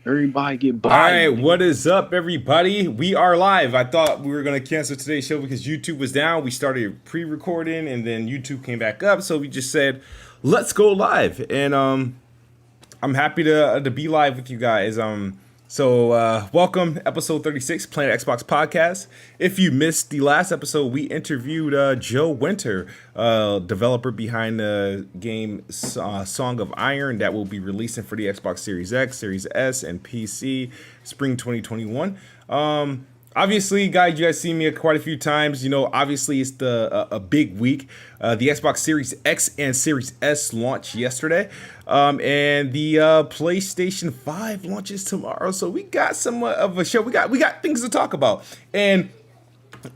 Everybody get All right, bodied. what is up, everybody? We are live. I thought we were going to cancel today's show because YouTube was down. We started pre-recording, and then YouTube came back up. So we just said, let's go live. And I'm happy to be live with you guys. Welcome, episode 36, Planet Xbox Podcast. If you missed the last episode, we interviewed Joe Winter, developer behind the game Song of Iron that will be releasing for the Xbox Series X, Series S, and PC spring 2021. Obviously, guys, you guys see me quite a few times. You know, obviously, it's a big week. The Xbox Series X and Series S launched yesterday, and the PlayStation 5 launches tomorrow. So we got somewhat of a show. We got things to talk about, and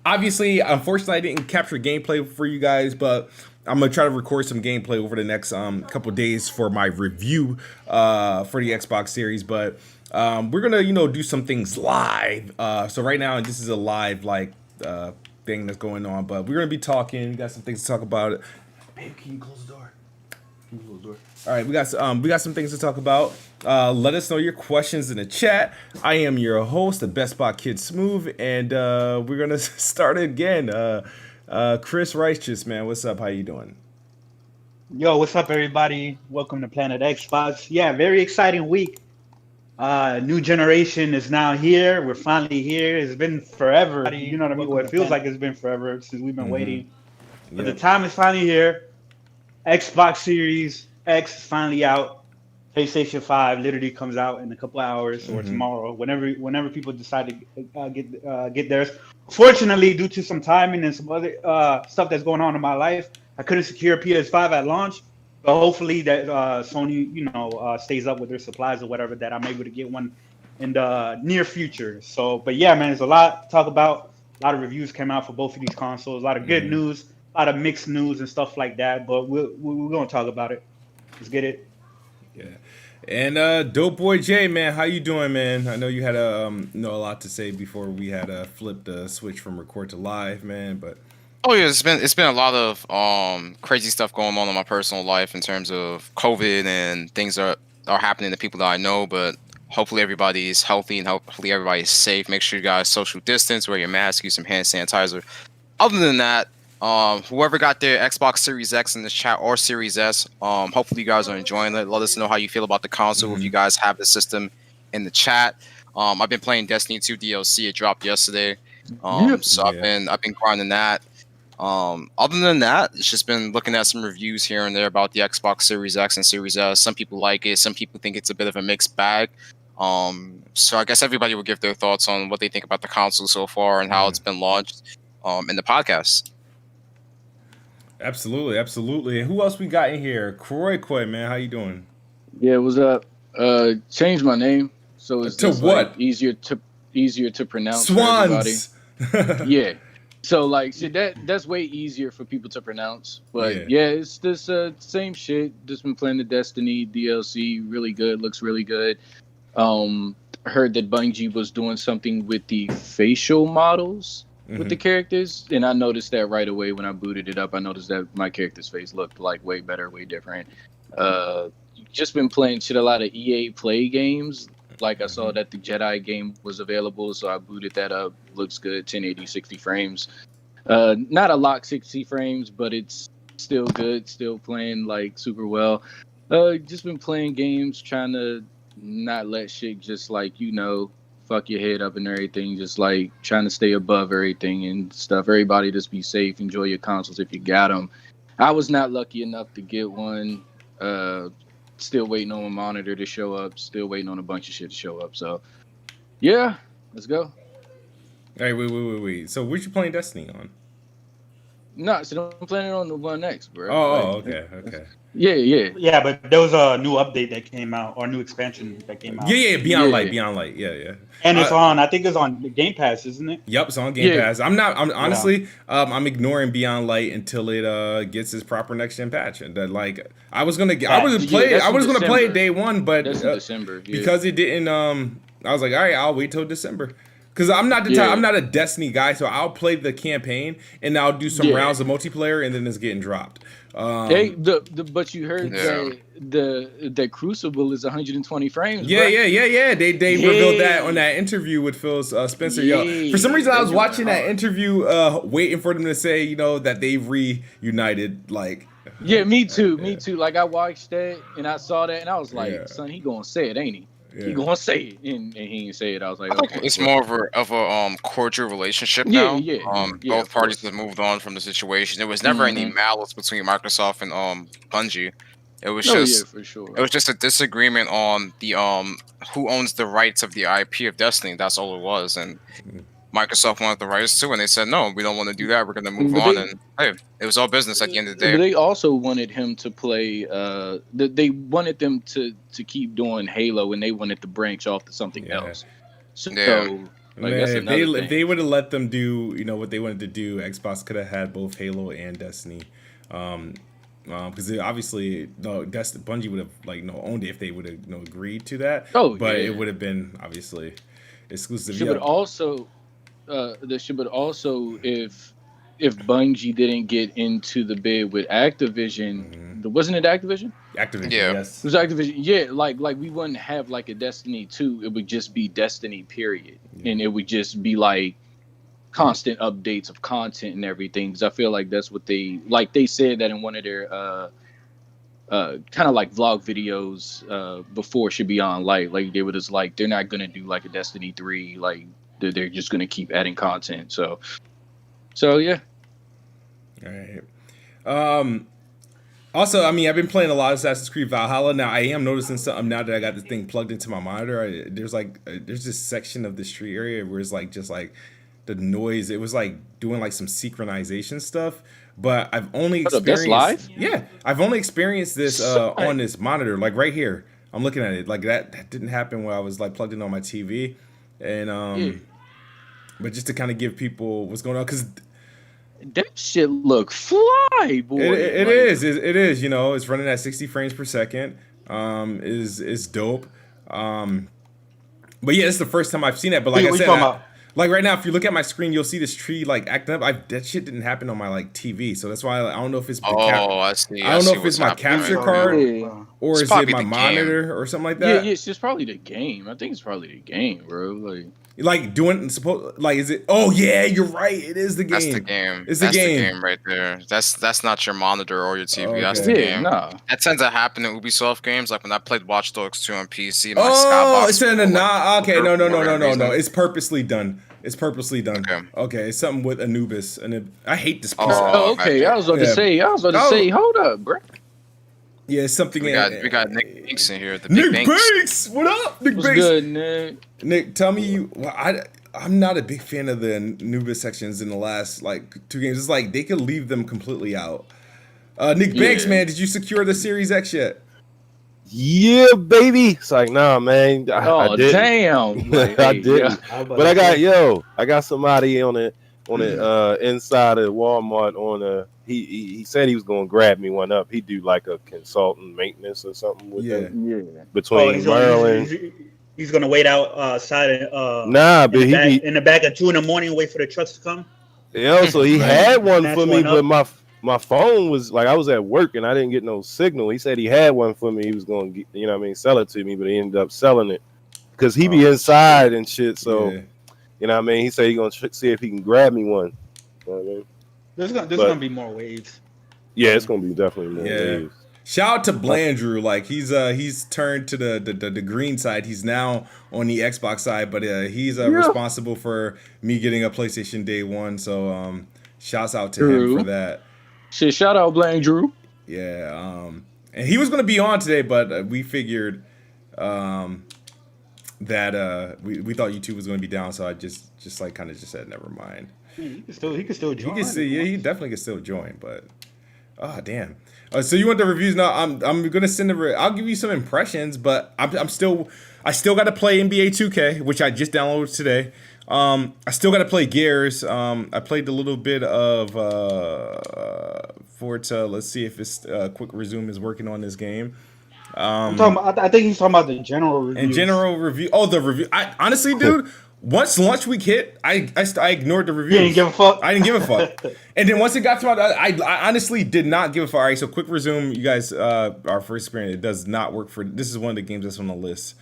obviously, unfortunately, I didn't capture gameplay for you guys, but I'm gonna try to record some gameplay over the next couple days for my review for the Xbox Series. But we're gonna do some things live. So right now, this is a live thing that's going on. But we're gonna be talking. We got some things to talk about. Babe, can you close the door? Can you close the door? All right, we got some things to talk about. Let us know your questions in the chat. I am your host, the Best Spot Kid Smooth, and we're gonna start again. Chris Righteous, man, what's up? How you doing? Yo, what's up, everybody? Welcome to Planet Xbox. Yeah, very exciting week. New generation is now here. We're finally here. It's been forever. You know what I mean? Well, it feels like it's been forever since we've been waiting. But the time is finally here. Xbox Series X is finally out. PlayStation 5 literally comes out in a couple hours or tomorrow, whenever people decide to get theirs. Fortunately, due to some timing and some other stuff that's going on in my life, I couldn't secure a PS5 at launch. But hopefully that Sony, stays up with their supplies or whatever, that I'm able to get one in the near future. So, but yeah, man, there's a lot to talk about. A lot of reviews came out for both of these consoles. A lot of good news, a lot of mixed news and stuff like that. But we're going to talk about it. Let's get it. Yeah. And Dope Boy J, man, how you doing, man? I know you had a lot to say before we had flipped the switch from record to live, man, but oh yeah, it's been a lot of crazy stuff going on in my personal life in terms of COVID and things that are happening to people that I know, but hopefully everybody's healthy and hopefully everybody's safe. Make sure you guys social distance, wear your mask, use some hand sanitizer. Other than that, whoever got their Xbox Series X in this chat or Series S, hopefully you guys are enjoying it. Let us know how you feel about the console if you guys have the system in the chat. I've been playing Destiny 2 DLC. It dropped yesterday. So I've been grinding that. Other than that, it's just been looking at some reviews here and there about the Xbox Series X and Series S. Some people like it. Some people think it's a bit of a mixed bag. So I guess everybody will give their thoughts on what they think about the console so far and how it's been launched in the podcast. Absolutely. And who else we got in here? KUROIKOI, man, how you doing? Yeah, what's up? Changed my name so it's to what? Easier to pronounce. Swans. For everybody. Yeah. So that's way easier for people to pronounce. But yeah it's this same shit. Just been playing the Destiny DLC. Really good. Looks really good. Heard that Bungie was doing something with the facial models with the characters, and I noticed that right away when I booted it up. I noticed that my character's face looked like way better, way different. Just been playing a lot of EA Play games. Like I saw that the Jedi game was available, so I booted that up. Looks good, 1080, 60 frames. Not a lock 60 frames, but it's still good. Still playing like super well. Just been playing games, trying to not let shit just fuck your head up and everything. Just like trying to stay above everything and stuff. Everybody just be safe. Enjoy your consoles if you got them. I was not lucky enough to get one. Still waiting on a monitor to show up. Still waiting on a bunch of shit to show up. So, yeah, let's go. Hey, wait. So, what you playing Destiny on? No, so I'm playing it on the One X, bro. Okay. Yeah. Yeah, but there was a new update that came out, or a new expansion that came out. Yeah, Beyond Light. Yeah. And it's I think it's on Game Pass, isn't it? Yep, it's on Game Pass. I'm honestly, I'm ignoring Beyond Light until it gets its proper next gen patch. And that I was gonna play it day one, but that's in December, because it didn't. I was like, all right, I'll wait till December. Because I'm not the I'm not a Destiny guy, so I'll play the campaign and I'll do some rounds of multiplayer, and then it's getting dropped. But you heard that the Crucible is 120 frames. Yeah. They revealed that on that interview with Phil Spencer. Yo, for some reason, I was watching that interview, waiting for them to say, you know, that they've reunited. Like, yeah, me too. Like, I watched that and I saw that and I was like, son, he gonna say it, ain't he? Yeah. He gonna say it, and he didn't say it. I was like, okay, it's more of a cordial relationship now. Both parties have moved on from the situation. There was never any malice between Microsoft and Bungie. It was for sure. It was just a disagreement on the who owns the rights of the IP of Destiny. That's all it was, and Microsoft wanted the rights too, and they said no, we don't want to do that. We're going to move on, and hey, it was all business at the end of the day. But they also wanted him to play. They wanted them to keep doing Halo, and they wanted to branch off to something else. So, like, that's if they would have let them do, you know, what they wanted to do, Xbox could have had both Halo and Destiny. Because obviously, Bungie would have owned it if they would have agreed to that. But it would have been obviously exclusive. But also, if Bungie didn't get into the bid with Activision, wasn't it Activision? Activision, yes. It was Activision. Yeah, like we wouldn't have like a Destiny 2. It would just be Destiny, period. Yeah. And it would just be like constant updates of content and everything. Because I feel like that's what they said that in one of their kind of like vlog videos before Should Be On Light. Like they were just like, they're not gonna do like a Destiny 3, like they're just gonna keep adding content. So yeah. All right. Also, I mean, I've been playing a lot of Assassin's Creed Valhalla. Now, I am noticing something now that I got this thing plugged into my monitor. There's this section of the street area where it's like just like the noise. It was like doing like some synchronization stuff. But I've only experienced. That's live? Yeah, I've only experienced this on this monitor, like right here. I'm looking at it. Like that didn't happen when I was like plugged in on my TV. And but just to kind of give people what's going on, because that shit look fly, boy. It is. You know, it's running at 60 frames per second. Is dope. But yeah, it's the first time I've seen it. But like I said, like right now, if you look at my screen, you'll see this tree like acting up. That shit didn't happen on my like TV, so that's why I don't know if it's. I see. I don't know if it's my capture card or is it my monitor or something like that. Yeah, it's just probably the game. I think it's probably the game, bro. Like doing is it? Oh yeah, you're right. It is the game. That's the game. It's the game. The game right there. That's not your monitor or your TV. Okay. That's the game. Nah. That tends to happen in Ubisoft games. Like when I played Watch Dogs 2 on PC. My skybox. It's in a okay. No. It's purposely done. Okay. It's something with Anubis, and I hate this piece. Okay. I was about to say. Hold up, bro. Yeah, it's something. We got NickBanks in here. The NickBanks, what up, NickBanks? What's good, Nick? Nick, tell me I'm not a big fan of the Anubis sections in the last like 2 games. It's like they could leave them completely out. NickBanks, man, did you secure the Series X yet? Yeah, baby. It's like, nah, man. I didn't. Damn. I didn't. But I got somebody on it inside of Walmart he said he was gonna grab me one up. He do like a consultant maintenance or something with them. Between Maryland. He's gonna wait outside in the back at 2 a.m. and wait for the trucks to come. Yeah, so he had one for me, but my phone was like I was at work and I didn't get no signal. He said he had one for me. He was gonna get, sell it to me, but he ended up selling it because he be inside and shit. So you know what I mean. He said he gonna see if he can grab me one. You know what I mean? There's gonna be more waves. Yeah, it's gonna be definitely more waves. Shout out to Blandrew, like he's turned to the green side. He's now on the Xbox side, but he's responsible for me getting a PlayStation day one. So shouts out to him for that. Shit, shout out Blandrew. Yeah, and he was gonna be on today, but we figured that we thought YouTube was gonna be down, so I just like kind of just said never mind. He can still join. He definitely can still join, but damn. So you want the reviews now? I'm gonna send I'll give you some impressions, but I still got to play NBA 2K, which I just downloaded today. I still got to play Gears. I played a little bit of Forza. Let's see if it's Quick Resume is working on this game. I think he's talking about the general review. And general review. Oh, the review. Honestly, dude, once launch week hit, I ignored the reviews. You didn't give a fuck? I didn't give a fuck. And then once it got to my, I honestly did not give a fuck. All right, so quick resume, you guys, our first experience, it does not work for, this is one of the games that's on the list.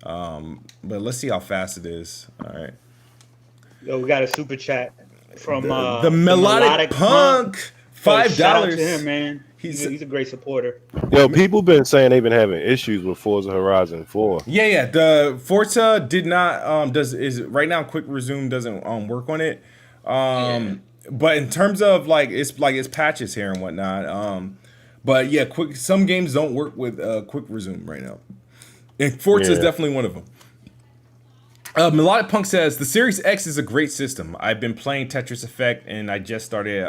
But let's see how fast it is. All right. Yo, we got a super chat from the Melodic Punk. $5. Shout out to him, man. He's a great supporter. Yo, people been saying they've been having issues with Forza Horizon 4. Yeah. The Forza did not right now. Quick resume doesn't work on it. But in terms of it's patches here and whatnot. But yeah, some games don't work with quick resume right now, and Forza is definitely one of them. Melodic Punk says the Series X is a great system. I've been playing Tetris Effect and I just started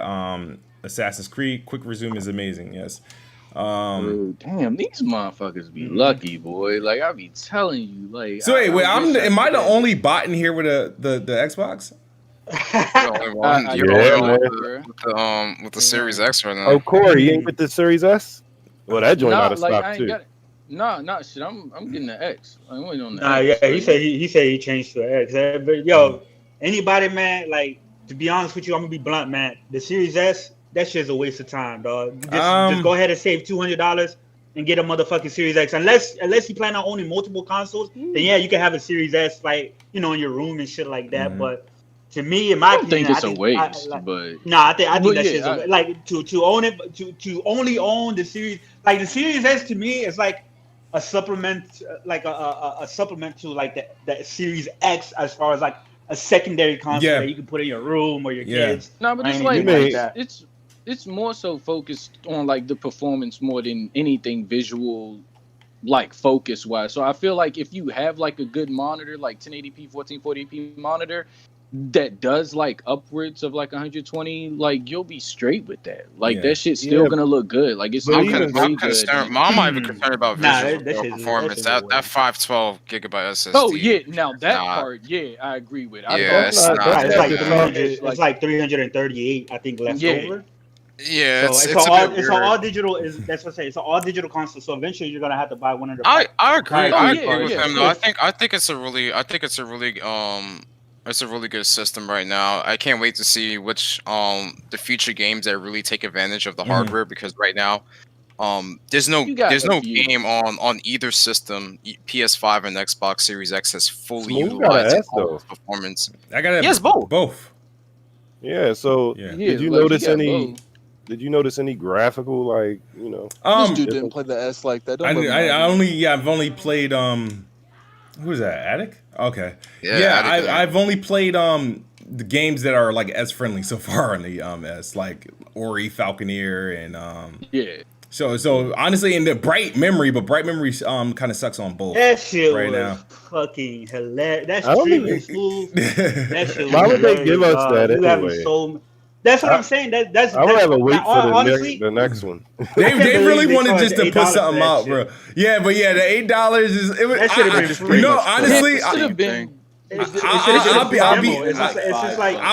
Assassin's Creed. Quick resume is amazing. Yes. Dude, damn, these motherfuckers be lucky, boy. Like I be telling you, like. So wait, am I the only bot in here with the Xbox? With the Series X right now. Oh, Corey, you ain't get the Series S? Well, that joint out of stock too. Nah, shit. I'm getting the X. I'm waiting on the X. Yeah, he said he changed to X. But yo, anybody, man, like to be honest with you, I'm gonna be blunt, man. The Series S, that shit's a waste of time, dog. Just go ahead and save $200 and get a motherfucking Series X. Unless you plan on owning multiple consoles, then yeah, you can have a Series S, like in your room and shit like that. But to me, in my opinion, I think it's a waste. I think that shit's like to own it, to only own the Series. Like the Series S to me is like a supplement, like a supplement to like the Series X, as far as like a secondary console that you can put in your room or your kids. No, but it's it's more so focused on like the performance more than anything visual, like focus wise. So I feel like if you have like a good monitor, like 1080p, 1440p monitor, that does like upwards of like 120, like you'll be straight with that. Like that shit's still gonna look good. Like it's still gonna be good. I'm not even concerned about visual performance. That 512 gigabyte SSD. Oh yeah, now that part, I agree with. It's like 338, I think, left over. Yeah, so it's all digital. That's what I say. It's an all digital console. So eventually, you're gonna have to buy one of the. I agree. I agree with him though. I think it's a really it's a really good system right now. I can't wait to see which the future games that really take advantage of the hardware, because right now there's no game on either system, PS5 and Xbox Series X, has fully utilized performance. I got both. Yeah. So did you notice any? Did you notice any graphical, like, this dude didn't play the S like that. I've only played who is that? Addict? Okay. I've only played the games that are like S friendly so far on the S, like Ori, Falconeer, and So honestly, in the Bright Memory, but Bright Memory kind of sucks on both. That shit right was now. Fucking hilarious. That's streaming smooth. That shit was why would they give us that anyway? That's what I'm saying. That's I would have a wait for the next one. They really wanted just to put something out, bro. Yeah, but the $8 is. That should have been free. Honestly, should have been. I'll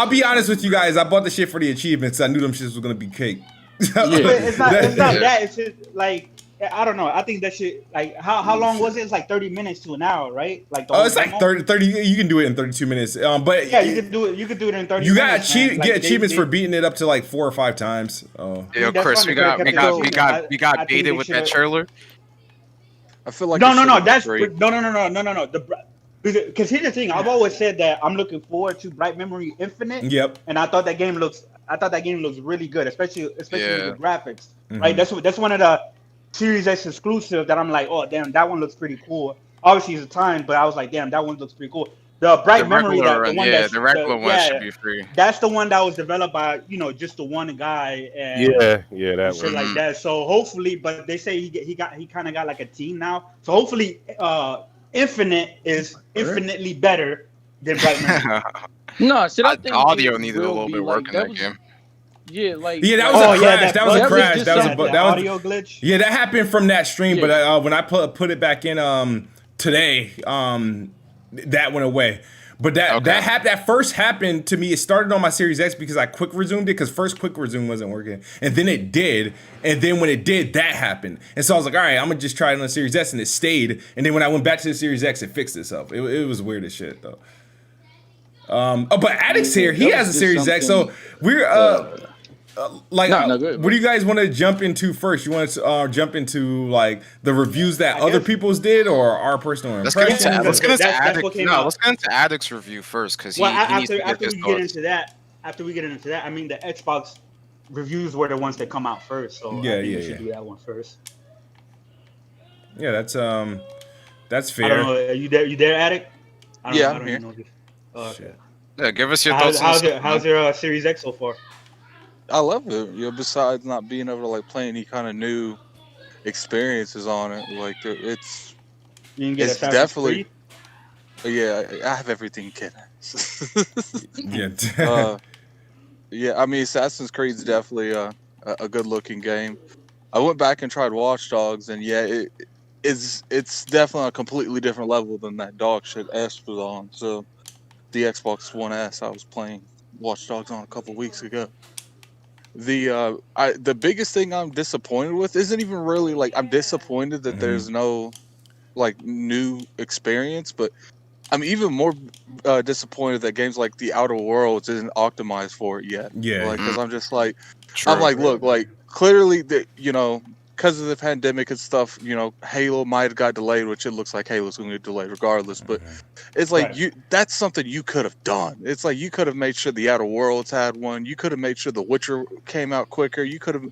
be honest with you guys. I bought the shit for the achievements. I knew them shits was gonna be cake. It's not that. It's just like, I don't know. I think that shit, like, how long was it? It's like 30 minutes to an hour, right? Like it's like 30. You can do it in 32 minutes. But yeah, you can do it. You can do it in 30. You got get achievements for beating it up to like 4 or 5 times. Oh, yeah, Chris, we got baited with that trailer. I feel like no. Because here's the thing. I've always said that I'm looking forward to Bright Memory Infinite. Yep. And I thought that game looks really good, especially with the graphics. Right. That's one of the Series X exclusive that I'm like, oh damn, that one looks pretty cool. Obviously it's a time, but I was like, damn, that one looks pretty cool. The Bright Memory, the regular one should be free. That's the one that was developed by just the one guy. And that shit one. like that. So hopefully, but they say he kind of got like a team now. So hopefully, Infinite is infinitely better than Bright Memory. No, shit, I think audio needed a little bit work in that game. Yeah, like that was a crash. That was a crash. That was audio glitch. Yeah, that happened from that stream. Yeah. But when I put it back in today, that went away. But that first happened to me. It started on my Series X because I quick resumed it, because first quick resume wasn't working, and then it did, and then when it did, that happened, and so I was like, all right, I'm gonna just try it on the Series S, and it stayed, and then when I went back to the Series X, it fixed itself. It was weird as shit though. But Addict's here. He has a Series X. So we're what do you guys want to jump into first? You want to jump into like the reviews that other people's did, or our personal impressions? Let's get into Addict's review first, because after we get into that, I mean the Xbox reviews were the ones that come out first, so we should do that one first. Yeah, that's fair. I don't know. Are you there, Addict? I'm here. Okay. Yeah, give us your thoughts. How's your Series X so far? I love it. Besides not being able to like play any kind of new experiences on it, like it's definitely. Yeah, I have everything, kid. Yeah, I mean, Assassin's Creed is definitely a good looking game. I went back and tried Watch Dogs, and it's definitely on a completely different level than that dog shit S was on. So the Xbox One S I was playing Watch Dogs on a couple weeks ago. The biggest thing I'm disappointed with isn't even really like I'm disappointed that there's no like new experience, but I'm even more disappointed that games like The Outer Worlds isn't optimized for it yet. Yeah, like because I'm just like look, like clearly that because of the pandemic and stuff, Halo might have got delayed, which it looks like Halo's going to get delayed regardless. But it's like that's something you could have done. It's like you could have made sure the Outer Worlds had one. You could have made sure The Witcher came out quicker. You could have,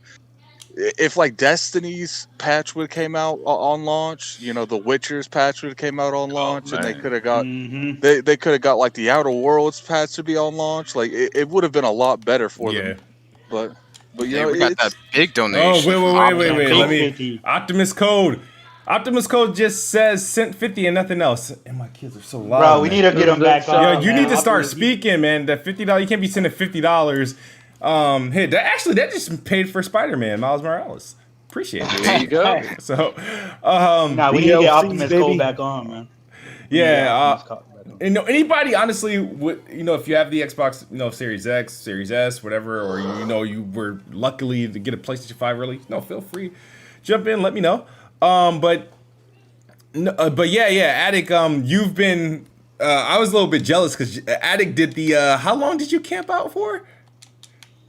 if like Destiny's patch would have came out on launch, The Witcher's patch would have came out on launch, and they could have got they could have got like the Outer Worlds patch to be on launch. Like it would have been a lot better for them. But we got that big donation. Oh, wait. Let me. Optimus Code just says sent 50 and nothing else. And my kids are so loud. Bro, we need to get them back on. You need to start speaking, man. That $50, you can't be sending $50. Hey, that just paid for Spider-Man, Miles Morales. Appreciate it. There you go. So, we need to get Optimus Code back on, man. And anybody, honestly, if you have the Xbox, Series X, Series S, whatever, or you were luckily to get a PlayStation 5 early, feel free, jump in, let me know. But yeah, Addict, you've been. I was a little bit jealous because Addict did the. How long did you camp out for?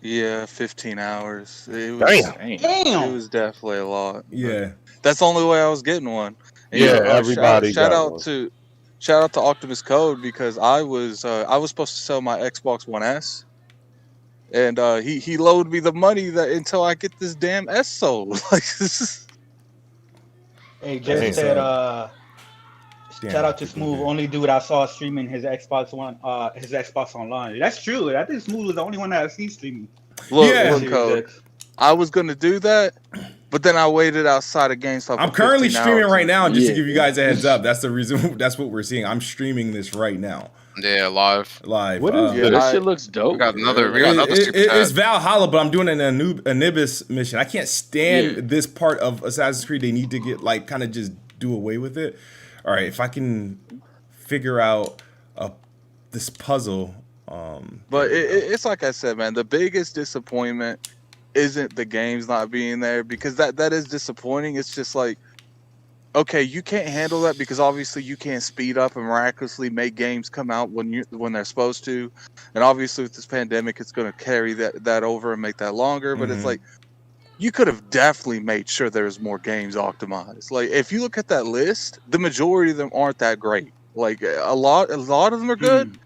Yeah, 15 hours. It was, Damn. It was definitely a lot. Yeah, that's the only way I was getting one. And everybody. Shout out to Optimus Code because I was supposed to sell my Xbox One S, and he loaned me the money until I get this damn S sold. Like this is. Hey, Jeff said, shout out to Smooth, only dude I saw streaming his Xbox Online. That's true. I think Smooth was the only one that I've seen streaming. Look, Code. I was gonna do that, but then I waited outside of GameStop. I'm currently streaming right now, just to give you guys a heads up. That's the reason. That's what we're seeing. I'm streaming this right now. Yeah, live. What is this shit looks dope. We got another it's Valhalla, but I'm doing an Anubis mission. I can't stand this part of Assassin's Creed. They need to get kind of just do away with it. All right, if I can figure out this puzzle. But it's like I said, man. The biggest disappointment isn't the games not being there, because that is disappointing. It's just like, okay, you can't handle that because obviously you can't speed up and miraculously make games come out when they're supposed to, and obviously with this pandemic, it's going to carry that over and make that longer. But it's like, you could have definitely made sure there's more games optimized. Like if you look at that list, the majority of them aren't that great. Like a lot of them are good.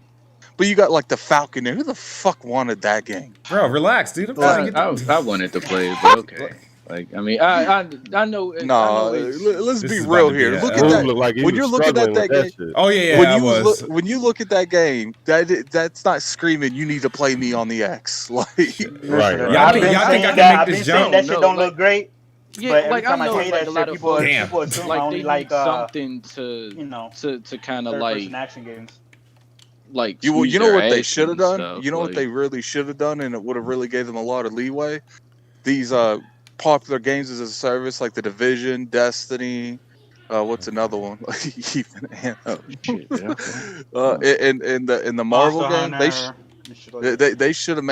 But you got like the Falcon. Who the fuck wanted that game? Bro, relax, dude. I wanted to play it, but okay. Like, I mean, I know. Let's be real here. Look at that. When you're looking at that game, oh yeah, when you look at that game, that's not screaming. You need to play me on the X. Like, right. Y'all think I can make this jump? That shit don't look great. Yeah, like I know, like a lot of people like they need something to kind of like action games. Like you know what they should have done? You know what they really should have done, and it would have really gave them a lot of leeway? These popular games as a service, like The Division, Destiny, what's another one? Even in the Marvel game, they should have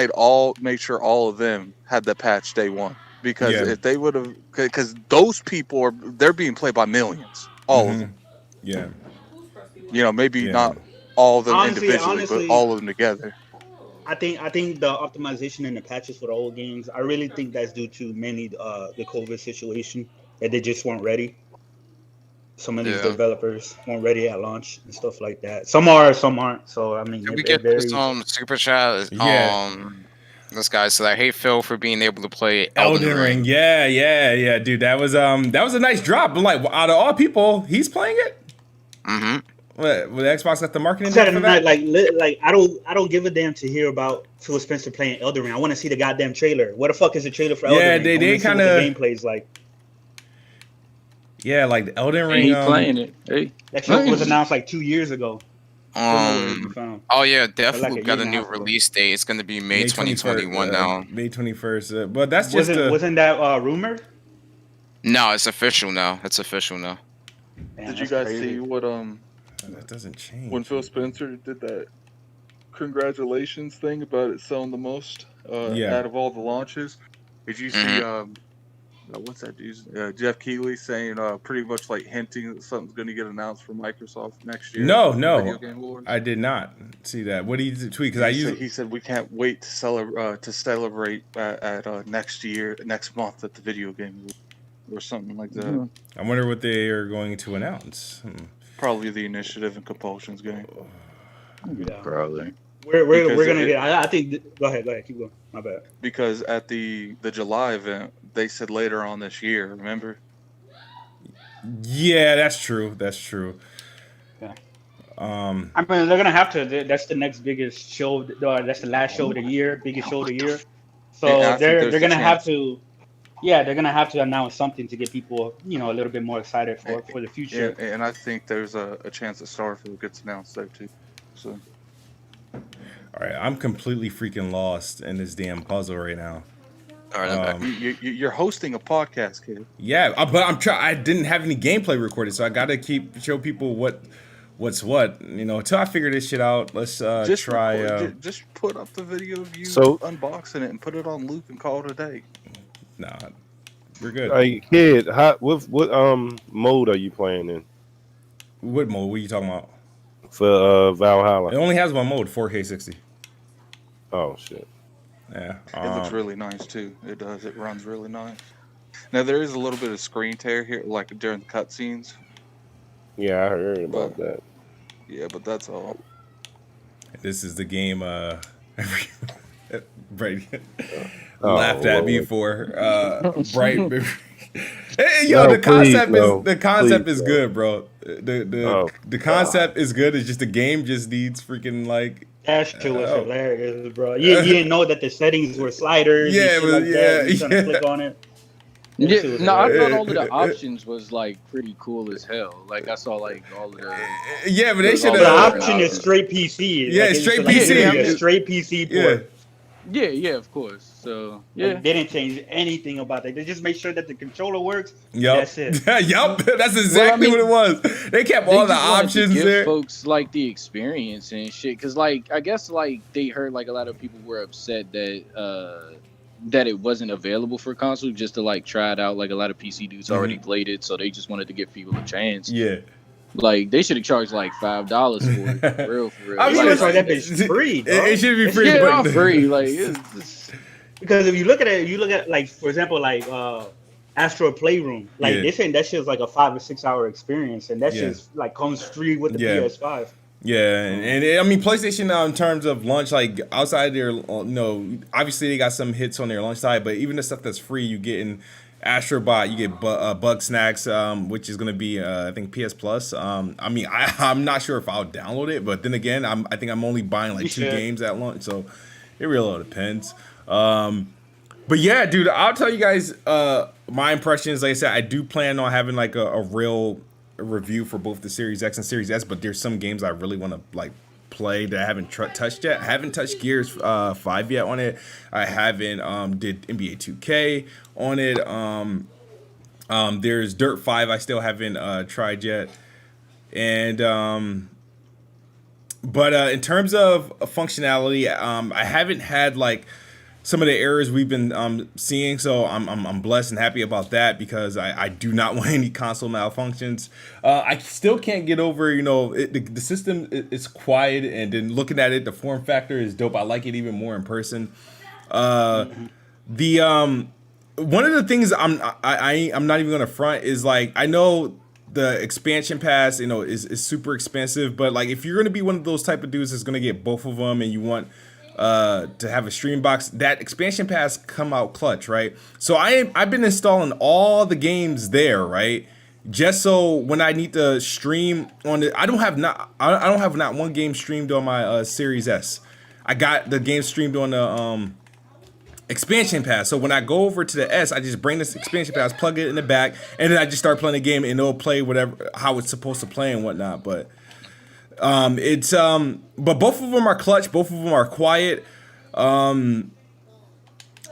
made sure all of them had the patch day one, because if they would have, because those people they're being played by millions, all of them. Yeah. Maybe not all of them Honestly, individually, but all of them together. I think the optimization and the patches for the old games, I really think that's due to mainly the COVID situation, that they just weren't ready. Some of these developers weren't ready at launch and stuff like that. Some are, some aren't. So I mean, Can we get some super chat? This guy said, "I hate Phil for being able to play Elden Ring." Yeah, dude. That was a nice drop. But like, out of all people, he's playing it. Mm-hmm. What, with Xbox got the marketing for that? Like I don't give a damn to hear about Phil Spencer playing Elden Ring. I want to see the goddamn trailer. What the fuck is the trailer for Elden Ring? Yeah, they kind of gameplay's like. Yeah, like the Elden Ring. He's playing it. Hey, that show was announced like 2 years ago. Oh yeah, definitely got a new release date. It's going to be May 2021 now. May 21st. But that's just wasn't that rumor? No, it's official now. It's official now. Man, did you guys see what that doesn't change. When Phil Spencer did that congratulations thing about it selling the most out of all the launches? Did you see what's that dude? Jeff Keighley saying pretty much like hinting that something's going to get announced for Microsoft next year. No, I did not see that. What did he tweet? Because he said we can't wait to celebrate at next month at the video game awards, or something like that. I wonder what they are going to announce. Probably the Initiative and Compulsions game. Yeah. Probably. We're gonna get. I think. Go ahead. Keep going. My bad. Because at the July event, they said later on this year. Remember? Yeah, that's true. Yeah. I mean, they're gonna have to. That's the next biggest show. That's the last show of the year. Biggest show of the year. So they're gonna have to. Yeah, they're gonna have to announce something to get people, a little bit more excited for the future. And I think there's a chance that Starfield gets announced there too. So. All right, I'm completely freaking lost in this damn puzzle right now. All right, I'm back. You're hosting a podcast, kid. Yeah, but I'm trying. I didn't have any gameplay recorded, so I got to show people what's what. Until I figure this shit out. Let's try. Just put up the video of you unboxing it and put it on loop and call it a day. Nah, we're good. Hey, kid, what mode are you playing in? What mode? What are you talking about? For Valhalla. It only has one mode, 4K 60. Oh shit. Yeah. It looks really nice too. It does. It runs really nice. Now there is a little bit of screen tear here, like during the cutscenes. Yeah, I heard about that. Yeah, but that's all. This is the game. Brady laughed at me for bright. Hey, yo, the concept is good, bro. The concept is good. It's just the game just needs freaking like. That shit was hilarious, bro. You didn't know that the settings were sliders. Yeah, You trying to click on it. Yeah, no, I thought all of the options was like pretty cool as hell. Like I saw like all of the. Yeah, but they should have. The option is straight PC. Yeah, straight PC. Straight PC port. Yeah, of course. So yeah, they didn't change anything about that. They just made sure that the controller works. Yep. That's it. Yep, that's exactly what it was. They kept all the options there. Folks like the experience and shit, because like I guess like they heard like a lot of people were upset that that it wasn't available for console, just to like try it out. Like a lot of PC dudes already played it, so they just wanted to give people a chance. Yeah. Like they should have charged like $5 for it, for real. I mean, like that bitch free. It should be free. Yeah, free. Like it's because if you look at like for example like Astro Playroom, like they saying that shit's like a 5 or 6 hour experience, and that shit's like comes free with the PS5. Yeah, and I mean PlayStation in terms of launch, like outside their, obviously they got some hits on their launch side, but even the stuff that's free, you get in Astrobot, you get Bug Snacks, which is gonna be I think PS Plus. I mean I'm not sure if I'll download it, but then again I think I'm only buying like 2 games at launch, so it really depends. But yeah, dude, I'll tell you guys my impressions. Like I said, I do plan on having like a real review for both the Series X and Series S, but there's some games I really want to like play that I haven't touched yet. I haven't touched Gears 5 yet on it. I haven't did NBA 2K on it. There's Dirt 5 I still haven't tried yet. And but in terms of functionality, I haven't had like some of the errors we've been seeing. So I'm blessed and happy about that because I do not want any console malfunctions. I still can't get over, the system is quiet, and then looking at it, the form factor is dope. I like it even more in person. One of the things I'm not even gonna front is like, I know the expansion pass, is super expensive, but like if you're gonna be one of those type of dudes that's gonna get both of them and you want to have a stream box, that expansion pass come out clutch, right? So I've been installing all the games there, right? Just so when I need to stream on it, I don't have not one game streamed on my Series S. I got the game streamed on the expansion pass. So when I go over to the S, I just bring this expansion pass, plug it in the back, and then I just start playing the game, and it'll play how it's supposed to play and whatnot. But but both of them are clutch. Both of them are quiet. I'm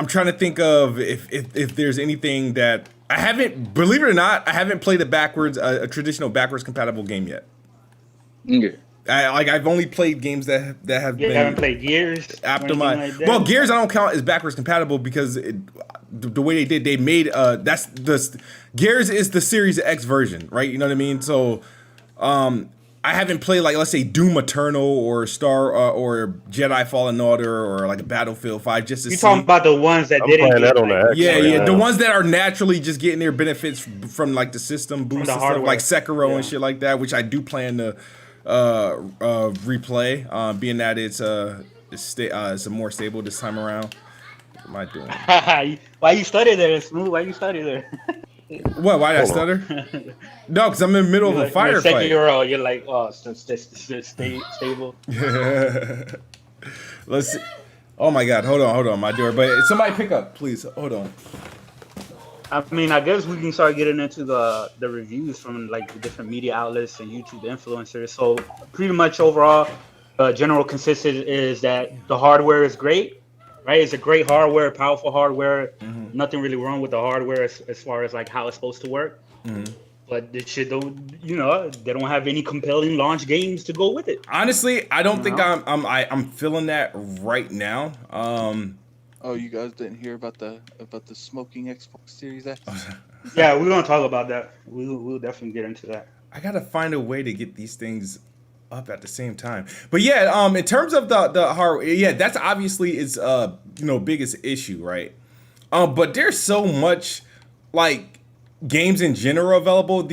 trying to think of if there's anything that I haven't. Believe it or not, I haven't played a traditional backwards compatible game yet. Okay. I've only played games that have been. You haven't played Gears? Optimized. Well, Gears I don't count as backwards compatible because the way they made that's the Gears is the Series X version, right? You know what I mean? So, I haven't played like, let's say, Doom Eternal or or Jedi Fallen Order or like a Battlefield 5 just to see. You talking about the ones that didn't get that on the X yeah, the ones that are naturally just getting their benefits from like the system boost and stuff, like Sekiro and shit like that, which I do plan to replay, being that it's more stable this time around. What am I doing? Why you study there, Smooth? Why you study there? What? Why did I stutter? No, because I'm in the middle of a firefight. You're like, oh, stay stable. Let's see. Oh my God! Hold on, my door. But somebody pick up, please. Hold on. I mean, I guess we can start getting into the reviews from like the different media outlets and YouTube influencers. So pretty much overall, general consensus is that the hardware is great, right? It's a great hardware, powerful hardware. Mm-hmm. Nothing really wrong with the hardware as far as like how it's supposed to work. Mm-hmm. But this shit they don't have any compelling launch games to go with it. Honestly, I don't think I'm feeling that right now. Oh, you guys didn't hear about the smoking Xbox Series X? Yeah, we're gonna talk about that. We'll definitely get into that. I gotta find a way to get these things up at the same time. But yeah, in terms of the hardware, yeah, that's obviously its biggest issue, right? But there's so much like games in general available.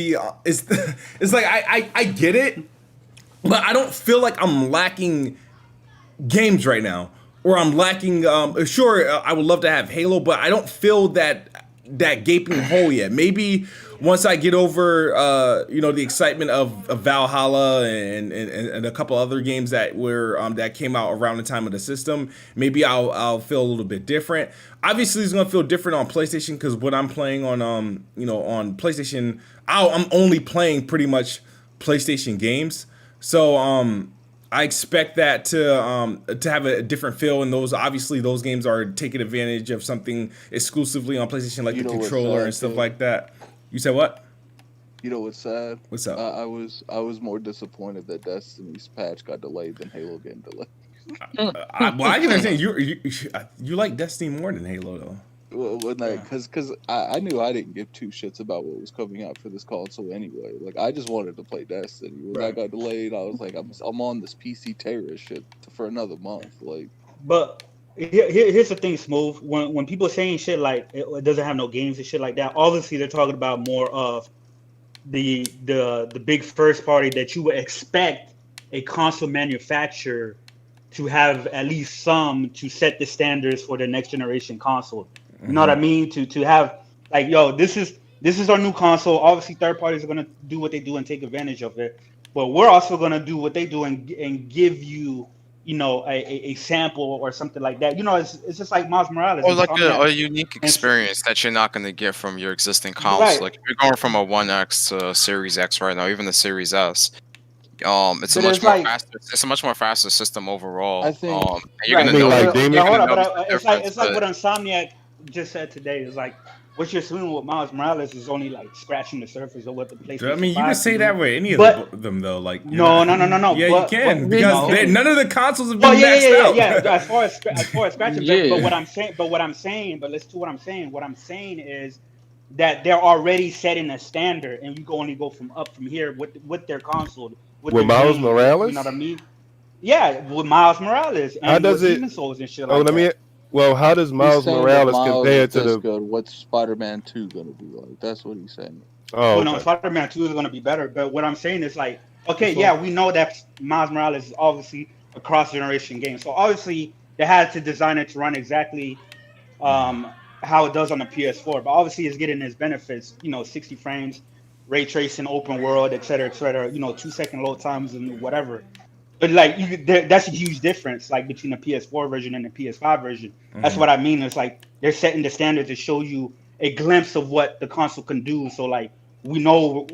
It's like I get it, but I don't feel like I'm lacking games right now. Or I'm lacking. Sure, I would love to have Halo, but I don't feel that gaping hole yet. Maybe once I get over, the excitement of Valhalla and a couple other games that came out around the time of the system, maybe I'll feel a little bit different. Obviously, it's gonna feel different on PlayStation because what I'm playing on on PlayStation, I'm only playing pretty much PlayStation games. So I expect that to have a different feel, and those games are taking advantage of something exclusively on PlayStation, like the controller and stuff like that. You said what? You know what's sad? What's up? I was more disappointed that Destiny's patch got delayed than Halo getting delayed. I can understand you like Destiny more than Halo though. Well, because I knew I didn't give two shits about what was coming out for this console anyway. Like, I just wanted to play Destiny. When that got delayed, I was like, I'm on this PC terrorist shit for another month. Like, but here's the thing, Smooth. When people are saying shit like it doesn't have no games and shit like that, obviously they're talking about more of the big first party that you would expect a console manufacturer to have at least some to set the standards for the next generation console. You know what I mean? To have like, yo, this is our new console. Obviously, third parties are gonna do what they do and take advantage of it, but we're also gonna do what they do and give you, a sample or something like that. It's just like Miles Morales. Or like a unique experience that you're not gonna get from your existing console. Right. Like if you're going from a 1X to Series X right now, even the Series S. It's a much more faster system overall. I think it's like what Insomniac just said today. It's like what you're seeing with Miles Morales is only like scratching the surface of what the PlayStation. I mean, you 5 can say do. that with any But- of them, though. Like, No. Yeah, you can because none of the consoles have been maxed out. Yeah. As far as scratching, Yeah. but what I'm saying, but listen to what I'm saying. What I'm saying is that they're already setting a standard, and you can only go from here with their console. With their Miles games, Morales? you know what I mean? Yeah, with Miles Morales and How does with it- Demon Souls and shit Oh, like let me. that. Well, how does Miles He's saying Morales that Miles compare is to this the? good. What's Spider-Man 2 gonna be like? That's what he's saying. Oh, Well, no, okay. Spider-Man 2 is going to be better. But what I'm saying is like, okay, So- yeah, we know that Miles Morales is obviously a cross-generation game. So obviously they had to design it to run exactly how it does on the PS4. But obviously it's getting its benefits, 60 frames, ray tracing, open world, et cetera, 2-second load times and whatever. But like that's a huge difference, like between the PS4 version and the PS5 version. That's what I mean. It's like they're setting the standard to show you a glimpse of what the console can do. So like we know,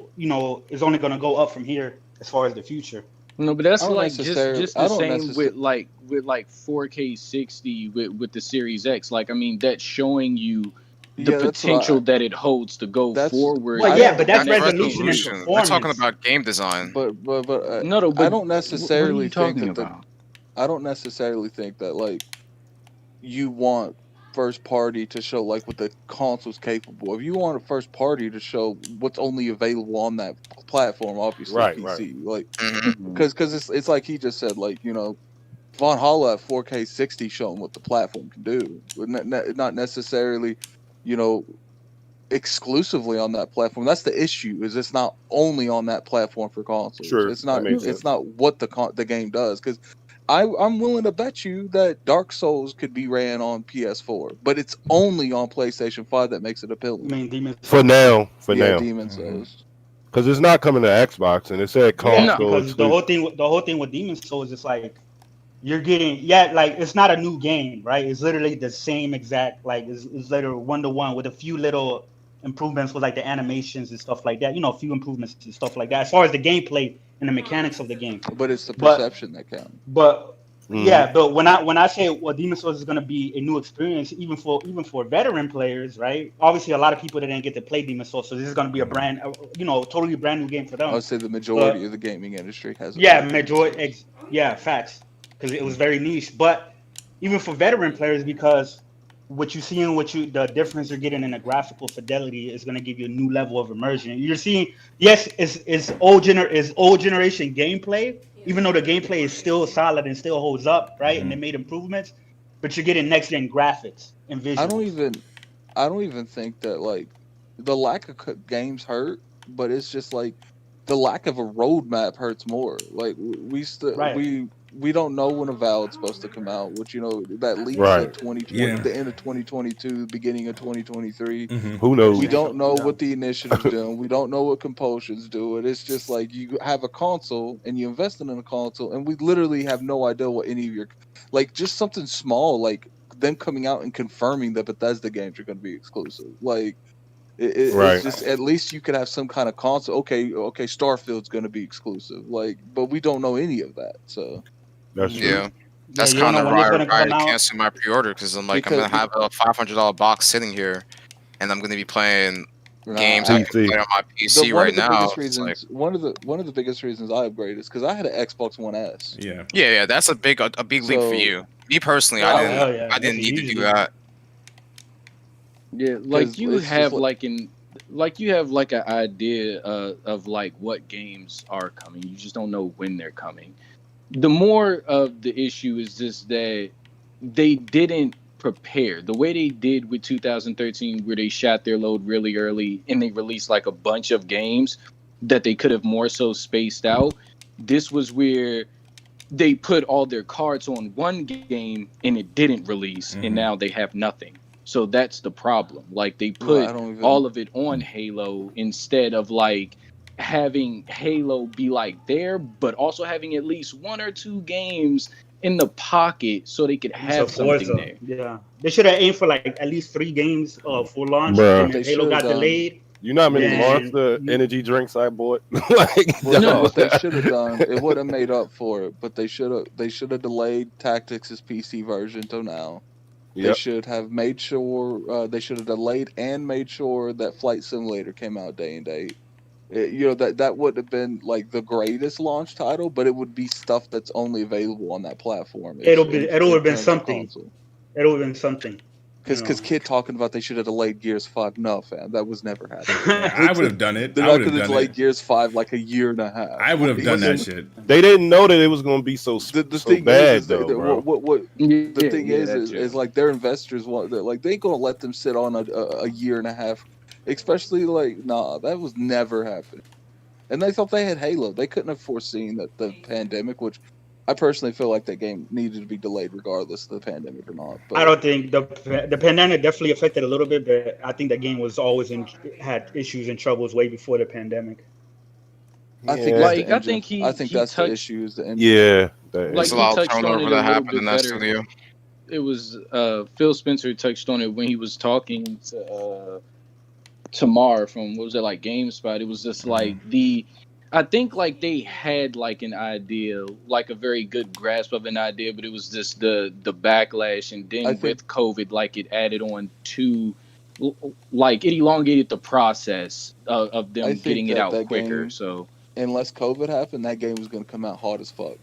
it's only going to go up from here as far as the future. No, but that's I don't like just I the don't same with like 4K 60 with the Series X. Like I mean, that's showing you the Yeah, that's what potential that it holds to go That's- forward. Well, I yeah, don't- but that's next resolution and generation. We're talking performance. about game design. but No, but I don't necessarily what are you talking think that about? I don't necessarily think that like you want first party to show like what the console's capable. If you want a first party to show what's only available on that platform, obviously Right, PC, like Mhm. because it's like he just said, like Von Holla at 4K 60 showing what the platform can do, not necessarily exclusively on that platform. That's the issue. Is it's not only on that platform for consoles. Sure, It's not. that makes It's sense. not what the game does. Because I'm willing to bet you that Dark Souls could be ran on PS4, but it's only on PlayStation 5 that makes it I appealing. mean, Demon For now, Demon Souls. because it's not coming to Xbox, and it said Yeah, console because the whole thing with Demon Souls is like you're getting like it's not a new game, right? It's literally the same exact it's literally 1-to-1 with a few little improvements with like the animations and stuff like that. A few improvements and stuff like that as far as the gameplay and the mechanics of the game. But it's the But- perception that counts. But Mhm. yeah, but when I say Demon Souls is going to be a new experience, even for veteran players, right? Obviously, a lot of people that didn't get to play Demon Souls, so this is going to be a totally brand new game for them. I would say the majority of the gaming industry has. Yeah, facts, because it was very niche. But even for veteran players, because what you see and the difference you're getting in the graphical fidelity is going to give you a new level of immersion. You're seeing, yes, it's old generation gameplay, even though the gameplay is still solid and still holds up, right? And they made improvements, but you're getting next gen graphics and visuals. I don't even think that like the lack of games hurt, but it's just like the lack of a roadmap hurts more. Like we don't know when Avowed's supposed to come out, which that leaks Right. at 2020, Yeah. the end of 2022, beginning of 2023. Who knows? We don't know what the initiative's doing. We don't know what Compulsion's doing. It's just like you have a console and you invest in a console, and we literally have no idea what any of your just something small like them coming out and confirming that Bethesda games are going to be exclusive. Like Right. it's just at least you could have some kind of console. Okay, Starfield's going to be exclusive. But we don't know any of that. So That's true. Yeah. That's you don't kind know of when it's why gonna I come out. canceled my pre-order because I'm like, Because- I'm gonna have a $500 box sitting here, and I'm gonna be playing Nah, games I PC. can play on my PC right now. It's like, one of the biggest reasons I upgraded is because I had an Xbox One S. Yeah. yeah, that's a big leap for So- you. Me personally, Oh, I hell didn't yeah. I didn't That's a need to huge do leap. that. Yeah, like 'Cause you it's just have like- you have like an idea of like what games are coming. You just don't know when they're coming. The more of the issue is just that they didn't prepare the way they did with 2013, where they shot their load really early and they released like a bunch of games that they could have more so spaced out. This was where they put all their cards on one game and it didn't release, Mhm. and now they have nothing. So that's the problem. Like they Well, put I don't even- all of it on Halo instead of like having Halo be like there, but also having at least one or two games in the pocket so they could have So Forza, something there. Yeah, they should have aimed for like at least 3 games for launch, Bruh. and They then Halo should've got done- delayed. You know how many Yeah. Monster energy drinks I bought? Like, Well, No. what they should have done, it would have made up for it, but they should have delayed Tactics' PC version till now. They should have made sure they should have delayed and made sure that Flight Simulator came out day and date. That wouldn't have been like the greatest launch title, but it would be stuff that's only available on that platform. It'll have been something. It'll have been something. Because Kid talking about they should have delayed Gears 5. No, fam, that was never happening. I would have done it. They're not going to delay Gears 5 like a year and a half. I would have done that shit. They didn't know that it was going to be so bad, though, bro. The thing is like their investors want that. Like they ain't going to let them sit on a year and a half. Especially that was never happening. And they thought they had Halo. They couldn't have foreseen that the pandemic, which I personally feel like that game needed to be delayed regardless of the pandemic or not. But I don't think the pandemic definitely affected a little bit, but I think that game was always had issues and troubles way before the pandemic. I think that's the issue. Is the engine. Yeah, like a lot of turnover that happened in that studio. It was Phil Spencer touched on it when he was talking to Tamar from GameSpot. It was just like I think like they had like an idea, like a very good grasp of an idea, but it was just the backlash, and then with COVID, like it added on to, like it elongated the process of them getting it out quicker. Game, so unless COVID happened, that game was going to come out hard as fuck.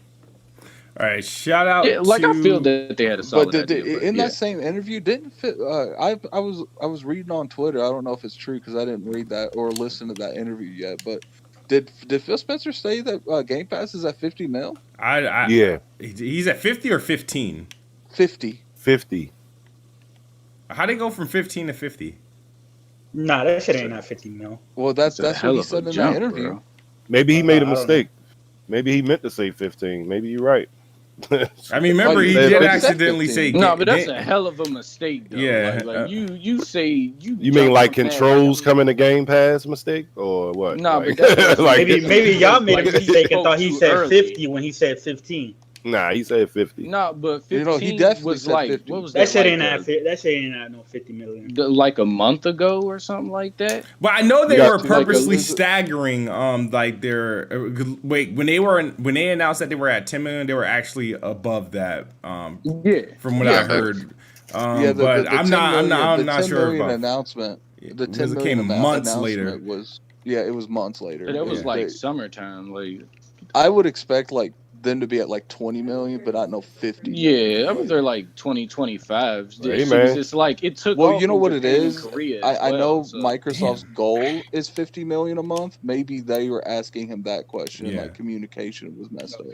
All right, shout out. I feel that they had a solid idea. In that same interview, didn't fit? I was reading on Twitter. I don't know if it's true because I didn't read that or listen to that interview yet, but. Did Phil Spencer say that Game Pass is at 50 mil? Yeah. He's at 50 or 15? 50. How'd it go from 15 to 50? Nah, that shit ain't at 50 mil. Well, that's what he said in that interview. Bro. Maybe he made a mistake. Maybe he meant to say 15. Maybe you're right. I mean, remember he did accidentally say no, but that's a hell of a mistake, though. Yeah, like you say you mean like controls coming to Game Pass mistake or what? No, like, but that's like, maybe y'all made a mistake and thought he said 50 when he said 15. Nah, he said 50. No, but 15 he definitely was said like 50. what was that? Shit ain't at no 50 million. Like a month ago or something like that. Well, I know they were purposely staggering like their when they announced that they were at 10 million, they were actually above that. From what I heard. But I'm not sure about announcement. The 10 because it million came months later. It was months later. That was like summertime. Like I would expect like them to be at like 20 million, but I know 50. Yeah, I mean they're like 20, 25. Hey, man. It's like it took. Well, you know what it is. I know so. Microsoft's goal is 50 million a month. Maybe they were asking him that question. Yeah. Like communication was messed up.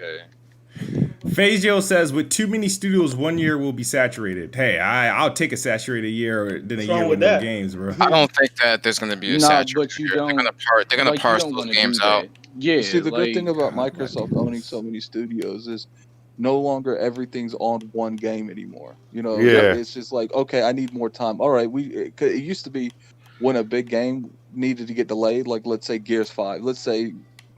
Fazio says, with too many studios, 1 year will be saturated. Hey, I'll take a saturated year than a year with no games, bro. I don't think that there's going to be a saturated year. They're going to parse those games out. Yeah. See, the good thing about Microsoft owning so many studios is no longer everything's on one game anymore. You know, it's just like, okay, I need more time. All right, it used to be when a big game needed to get delayed, like let's say Gears 5. Let's say,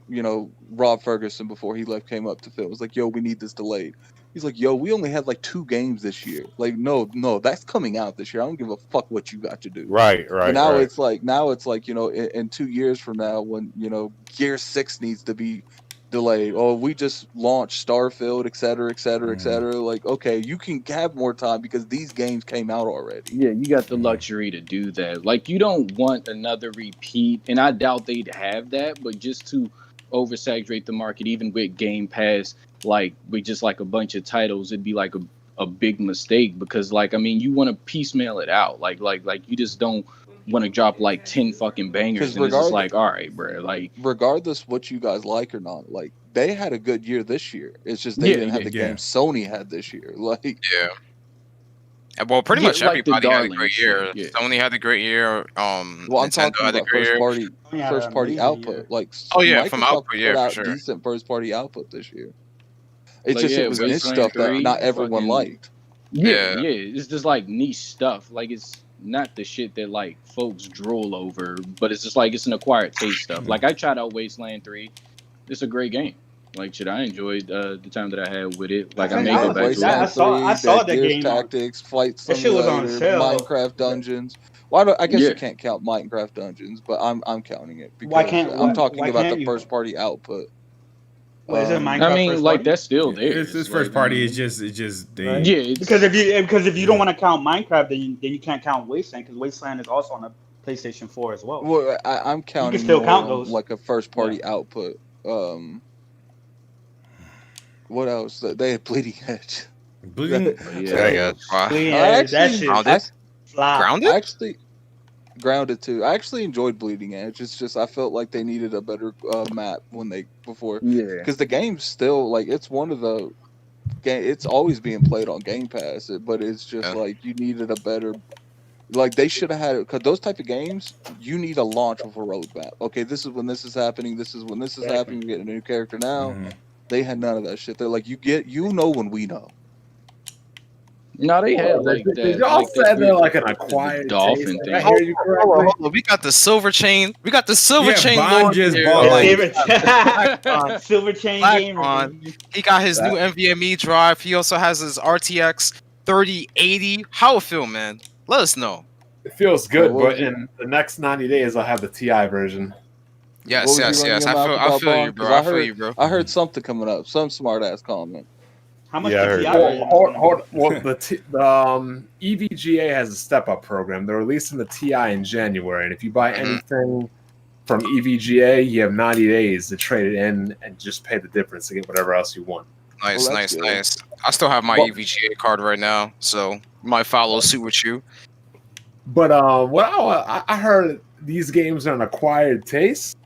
you know, Rob Ferguson before he left came up to Phil. It was like, yo, we need this delayed. He's like, yo, we only had like 2 games this year. Like, no, that's coming out this year. I don't give a fuck what you got to do. Right. And now it's like, you know, in 2 years from now, when, you know, Gear 6 needs to be delayed, or we just launched Starfield, et cetera, et cetera, et cetera. Like, okay, you can have more time because these games came out already. Yeah, you got the luxury to do that. Like, you don't want another repeat, and I doubt they'd have that, but just to oversaturate the market, even with Game Pass, like with just like a bunch of titles, it'd be like a big mistake, because like, I mean, you want to piecemeal it out, like you just don't want to drop like 10 fucking bangers and it's just like, all right, bro, like regardless what you guys like or not, like they had a good year this year. It's just they didn't have the game Sony had this year. Like well, pretty much everybody had a great year. Sony had a great year. Well, I'm talking about first party output. Like, Microsoft from output, for sure. Decent first party output this year. It's just it was niche stuff that not everyone liked. Yeah, it's just like niche stuff. Like it's not the shit that like folks drool over, but it's just like it's an acquired taste stuff. Like I tried out Wasteland 3. It's a great game. Like shit, I enjoyed the time that I had with it. Like I may go back to it. I saw the game. Tactics, Flight Simulator, was on sale. Minecraft Dungeons. I guess you can't count Minecraft Dungeons, but I'm counting it because I'm talking about the first party output. Well, is it Minecraft I mean, first like party? that's still there. It's this first party. It's just they. Right. Yeah, it's, Because if you don't want to count Minecraft, then you can't count Wasteland because Wasteland is also on the PlayStation 4 as well. Well, I'm counting still more count on, those. like a first party output. What else? They had Bleeding Edge. Bleeding. Yeah. Wow. Clean I edge, that actually- shit. Grounded? Fly. Grounded? I actually Grounded too. I actually enjoyed Bleeding Edge. It's just I felt like they needed a better map before. yeah. Because the game's still like it's one of the game. It's always being played on Game Pass, but it's just Yeah. like you needed a better. Like they should have had it because those type of games, you need a launch with a roadmap. Okay, this is when this is happening. This is when this is happening. You're getting a new character now. Mhm. They had none of that shit. They're like, you know when we know. No, they had like that. Did y'all like, that said they're weird- like an acquired dolphin taste? thing. Did I hear you correctly? Hold on. We got the silver chain. We got the silver Yeah, chain. Bond Lord just here. bought, Silver, like- Silver Chain Black Gamer. Bond. baby. He got his new NVMe drive. He also has his RTX 3080. How it feel, man? Let us know. It feels good, What but in the next 90 days, I'll have the TI version. Yes, What was yes, you running yes. your I mouth feel about, you, Bond? bro. 'Cause I feel you, bro. I heard something coming up. Some smart ass comment. How much Yeah, I the heard TI that. version? Well, the EVGA has a step-up program. They're releasing the TI in January, and if you buy Mhm. anything from EVGA, you have 90 days to trade it in and just pay the difference to get whatever else you want. Nice, Well, nice, that's good. nice. I still have my Well- EVGA card right now, so might follow suit with you. But I heard these games are an acquired taste.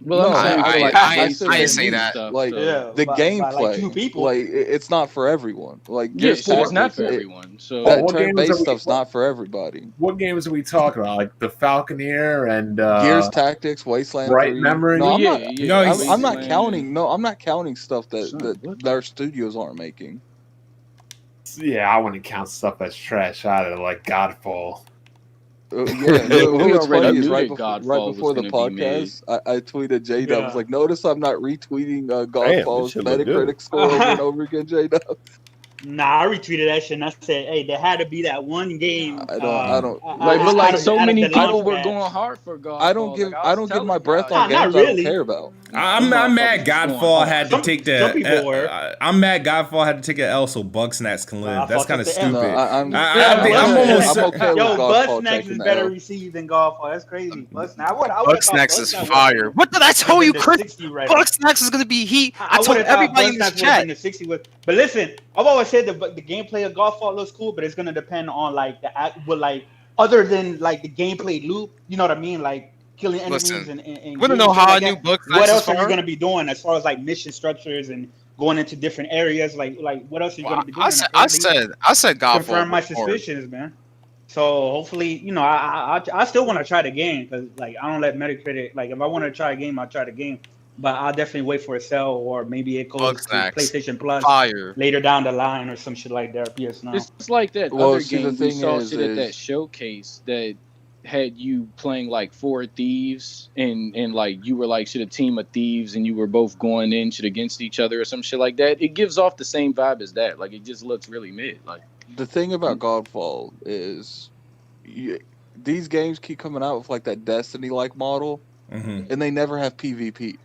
Well, No, I'm saying I- for, like, I- race I didn't and say that. stuff, Like, so- Yeah, The by gameplay, like two people. like it's not for everyone. Like yeah, Gears so it's not for Tactics, everyone. So Well, That what games are turn-based we- stuff's not for everybody. What games are we talking about? Like the Falconeer and Gears Tactics, Wasteland Bright 3. Memory? No, I'm yeah, not. yeah, No, I'm not Wasteland. counting. No, I'm not counting stuff that Son, what? their studios aren't making. Yeah, I wouldn't count stuff that's trash either, like Godfall. Yeah, We what's already funny is knew right that before, Godfall right was before the gonna be mid. podcast, I tweeted J Dub. I was Yeah. like, notice I'm not retweeting this Godfall's shit look good. Metacritic score over and over again, J Dub. Nah, I retweeted that shit and I said, hey, there had to be that one game. I don't. Like, but like so many people were going. going hard for God. I don't give. I don't give my breath on Nah, not games I don't really. care about. I'm mad. Godfall had to Some- take some people were. the. I'm mad. Godfall had to take an L so Bugsnax can live. That's Godfall kind of took the L. stupid. No, I'm I'm almost. I'm okay with Yo, Godfall Bugsnax taking is the better L. received than Godfall. That's crazy. Bugsnax. Bugsnax is fire. What did I tell you, Chris? Bugsnax is gonna be heat. I told everybody in this chat. The 60 with, but listen, I've always said the gameplay of Godfall looks cool, but it's gonna depend on like other than like the gameplay loop. You know what I mean? Like killing enemies Listen, and Wanna know games how I like knew that. Bugsnax What is else are you fire? gonna be doing as far as like mission structures and going into different areas? Like what else are you Well, gonna be doing? I said Godfall. confirm my before. suspicions, man. So hopefully, I still want to try the game because like I don't let Metacritic like if I want to try a game, I'll try the game. But I'll definitely wait for a sale or maybe it goes to Bugsnax. PlayStation Plus Fire. later down the line or some shit like that. PS9. It's like that Well, other see, the game we thing saw is- shit at that showcase that had you playing like 4 thieves and like you were like shit a team of thieves and you were both going in shit against each other or some shit like that. It gives off the same vibe as that. Like it just looks really mid. Like The thing about Godfall is, these games keep coming out with like that Destiny-like model, Mhm. and they never have PvP.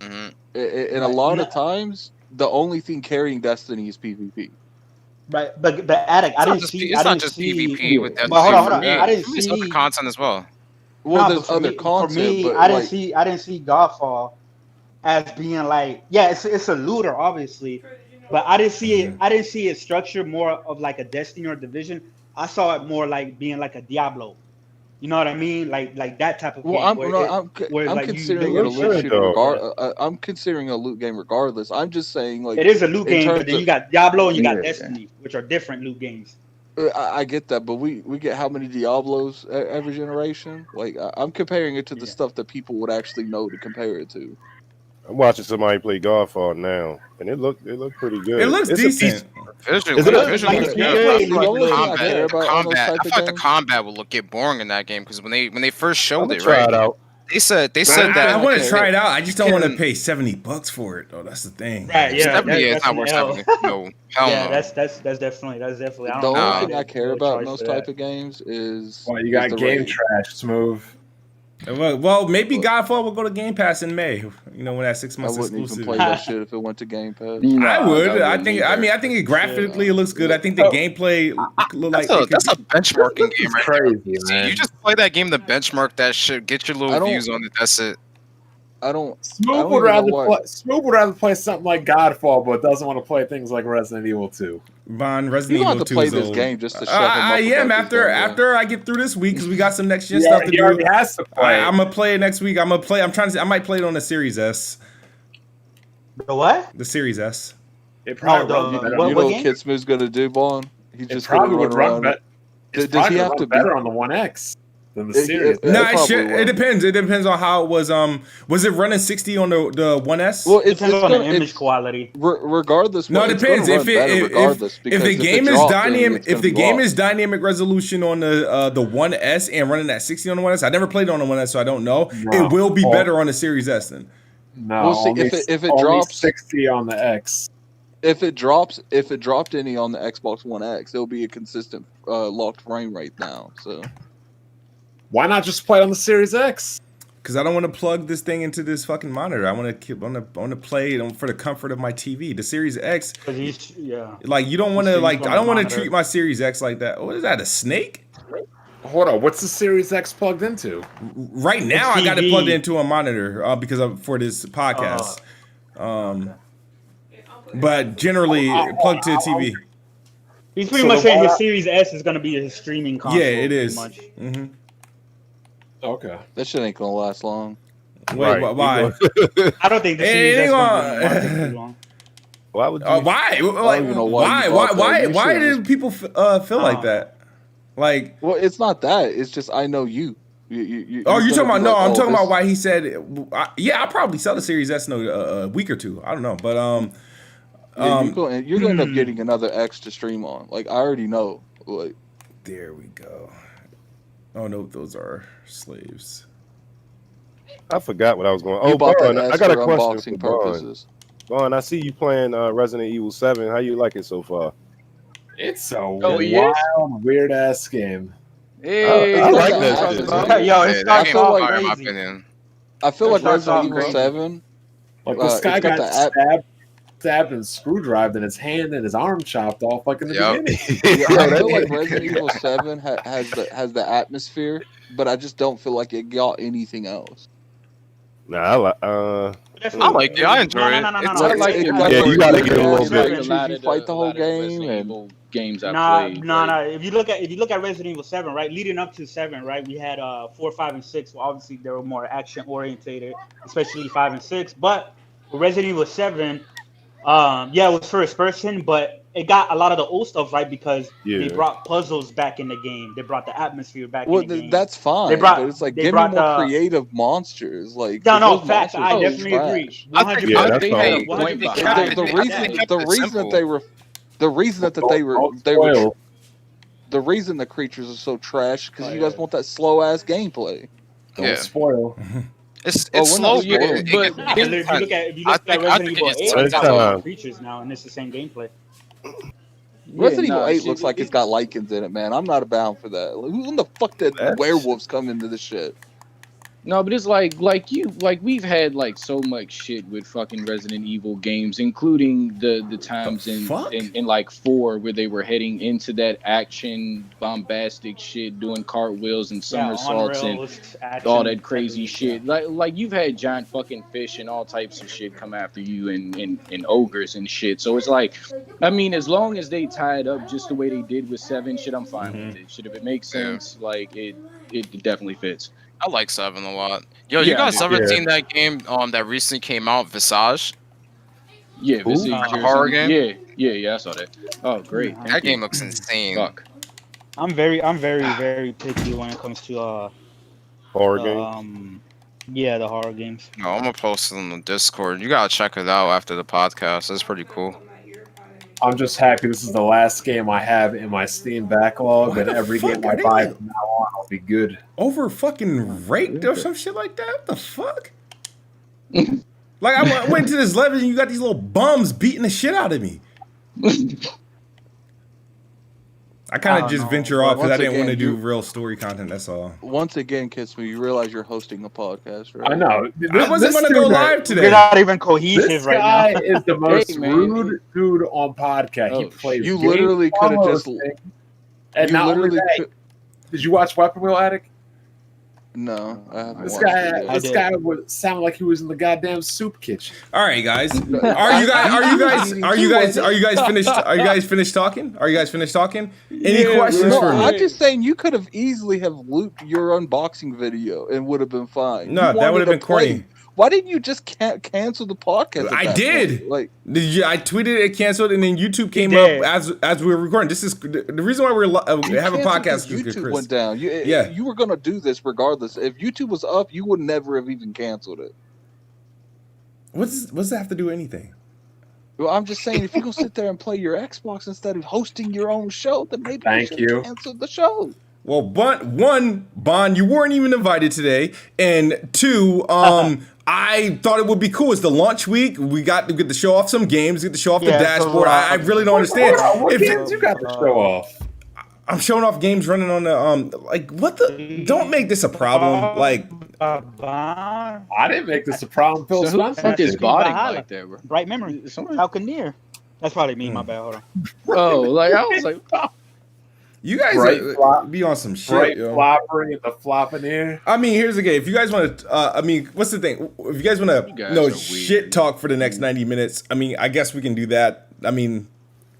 Mhm. And a lot of times, the only thing carrying Destiny is PvP. Right, but Addict, I didn't see. It's I not didn't just see, PvP with that. But hold on. Yeah. I didn't There's other see. content as well. Well, Nah, there's but for other me- content, For me, but I didn't like, see. I didn't see Godfall as being like, yeah, it's a looter, obviously, but I didn't see it. I didn't see it structured more of like a Destiny or Division. I saw it more like being like a Diablo. You know what I mean? Like that type of game. well, I'm where no, it- where, I'm like, you considering make it a your loot shit. shooter. I'm considering it a loot game regardless. I'm just saying, like, It is a loot in game, terms but then of- you got Diablo and you got Yeah. Destiny, which are different loot games. I get that, but we get how many Diablos every generation? Like, I'm comparing it to the Yeah. stuff that people would actually know to compare it to. I'm watching somebody play Godfall now, and it looked pretty good. It looks It's a decent. Visually, Is it a- visually like looks the good. gameplay The only thing I Combat, care about on those combat. type I of feel like the games- combat will get boring in that game because when they first I'm showed gonna it, try right? it out. They said I that. want to try it out. I just don't want to can- pay $70 for it. Oh, that's the thing. Right? Yeah, 70, that's it's not an worth L. 70. No, hell Yeah, no. that's definitely I The don't only know. thing I care No about in choice those for type that. of games is Well, you got is the game raid. trash, Smooth. Well, maybe Godfall will go to Game Pass in May. You know, when that 6 I months wouldn't even exclusive. play that shit if it went to Game Pass. I would. I think it graphically it looks good. I think the gameplay look like That's a benchmarking game right there. Crazy, See, man. you just play that game to benchmark that shit, get your little views on it. That's it. Smooth would rather play something like Godfall, but doesn't want to play things like Resident Evil 2. Resident You don't Evil have to 2 play is this old. game just to shut him up. I am after I get through this week because we got some next gen stuff to He do. already has to play. I'm gonna play it next week. I might play it on the Series S. The what? The Series S. It probably Oh, runs the- better. what- You know what what game? Kid Smooth's gonna do, Bon? He It just probably gonna would run around. better. Does Does he he have run to be- better on the One X than the It- Series? it- No, it it probably should. will. It depends. It depends on how it was. Was it running 60 on the One S? Well, It it's depends on the gonna, image it's, quality. regardless. No, it it's gonna depends. run If better regardless, if because the if game it is drops, then dynamic, it's if gonna the be game lost. is dynamic resolution on the One S and running at 60 on the One S, I never played on the One S, so I don't know. No. It will be better on the Series S then. No, We'll see. only, If it only drops- 60 on the X. If it dropped any on the Xbox One X, it'll be a consistent locked frame rate now. So Why not just play it on the Series X? Because I don't want to plug this thing into this fucking monitor. I want to play it for the comfort of my TV. The Series X, like you don't want to like. I don't want to treat my Series X like that. What is that? A snake? Hold on, what's the Series X plugged into? Right now, I got it plugged into a monitor because for this podcast. But generally, plugged to a TV. He's pretty much saying his Series S is going to be his streaming console. Yeah, it is. Much. Mm-hmm. Okay. that shit ain't gonna last long. Wait, why? I don't think the Series S is going to be too long. Why would you? Why? don't Like, even know why you why? thought Why? that. You Why should've do people feel like that? Like, Well, it's not that. It's just I know you. You oh, you're talking about? No, I'm talking about this. why he said. Yeah, I'll probably sell the Series S in a week or two. I don't know, but Yeah, you're gonna end up getting another X to stream on. Like I already know. Like there we go. Oh no, those are slaves. I forgot what I was going. you Oh, bought Bon, that I S got a for question unboxing for Bon. purposes. Bon, I see you playing Resident Evil 7. How you like it so far? It's a yes? wild, weird ass game. Hey, I like that's that what shit. I'm talking about. Yo, Yeah, it that starts game off is fire, in my crazy. opinion. I feel like starts Resident off Evil crazy. 7. Like this guy it's got got the app- stabbed and screwdrived in his hand and his arm chopped off like in the Yep. beginning. Yeah, I that feel like game- Resident Evil 7 has the atmosphere, but I just don't feel like it got anything else. Nah, I like. I like it. I enjoy it. It's I like like it it. got Yeah, those you gotta big get a little ass bit. creatures, you fight the whole game, Resident and Evil games I played. Nah. If you look at Resident Evil 7, right, leading up to 7, right, we had 4, 5, and 6. Well, obviously they were more action orientated, especially 5 and 6. But with Resident Evil 7, it was first person, but it got a lot of the old stuff right because they Yeah. brought puzzles back in the game. They brought the atmosphere back well, in the game. that's fine. They brought- but it's like they give me brought more the- creative monsters. Like No, those facts. monsters I are definitely trash. agree. I think 100%. Yeah, that's they fine. had a 100%. point The behind it. reason the creatures are so trash because you guys want that slow ass gameplay. Don't Yeah. spoil. It's Oh, we're slow, not yeah, but but Nah, 'cause if you look at I think Resident Evil it's 8, time it's got to- all creatures now, and it's the same gameplay. Resident Evil 8 shit, looks like it's got lichens in it, man. I'm not bound for that. Like, who in the fuck did That's- werewolves come into this shit? No, but it's like we've had like so much shit with fucking Resident Evil games, including the times in like 4 where they were heading into that action bombastic shit, doing cartwheels and somersaults and all that crazy shit. Like you've had giant fucking fish and all types of shit come after you and ogres and shit. So it's like, I mean, as long as they tie it up just the way they did with 7, shit, I'm fine with it. Shit, if it makes sense, like it definitely fits. I like 7 a lot. Yo, you Yeah, guys I ever do. seen that game that recently came out, Visage? Yeah, Visage or horror something. game? Yeah, I saw that. Oh, great. That game looks insane. Fuck. I'm very picky when it comes to Horror game. the horror games. No, I'm gonna post it on the Discord. You gotta check it out after the podcast. It's pretty cool. I'm just happy this is the last game I have in my Steam backlog, Why and the every fuck game are I they buy like- from now on will be good. Over fucking raped or some shit like that? What the fuck? Like I went to this level and you got these little bums beating the shit out of me. I kind of just venture off because I didn't want to do you- real story content. That's all. Once again, Kiss Me, you realize you're hosting a podcast, right? I know. I wasn't going to go live today. We're not even This cohesive right guy now. is the most man. rude dude on podcast. Oh, He plays. You games literally could have almost, just. And You not only literally that, could. did you watch Weapon Wheel Addict? No, I haven't. This watched guy, it yet. this guy would sound like he was in the goddamn soup kitchen. All right, guys. Are you guys finished? Are you guys finished talking? Are you guys finished talking? Any questions No, for me? I'm just saying you could have easily have looped your unboxing video and would have been fine. No, You that would have wanted been to play. corny. Why didn't you just cancel the podcast? at I that did. point? Like, I tweeted it canceled, and then YouTube came did. up as we were recording. This is the reason why we're you have a canceled podcast. because is YouTube Chris. went down. Yeah. You were gonna do this regardless. If YouTube was up, you would never have even canceled it. What's that have to do with anything? Well, I'm just saying, if you go sit there and play your Xbox instead of hosting your own show, then maybe Thank you you. should cancel the show. Well, Bond, you weren't even invited today, and two, I thought it would be cool. It's the launch week. We get to show off some games, get to show off the Yeah, so, dashboard. I really don't understand. What If games you got to show off? I'm showing off games running on the like what the? Don't make this a problem. Like Bright I didn't make this a problem. Phil So who the Spencer. fuck is That's botting Valhalla. like that, bro? memory. Somebody- Falconeer. That's probably me. My bad. Hold on. Oh, like I was like, you guys Bright be on some shit, Right, yo. floppering and the flopping ear. I mean, here's the game. If you guys want to, I mean, what's the thing? If you guys want You to, guys no are shit weird. talk for the next 90 minutes. I mean, I guess we can do that. I mean,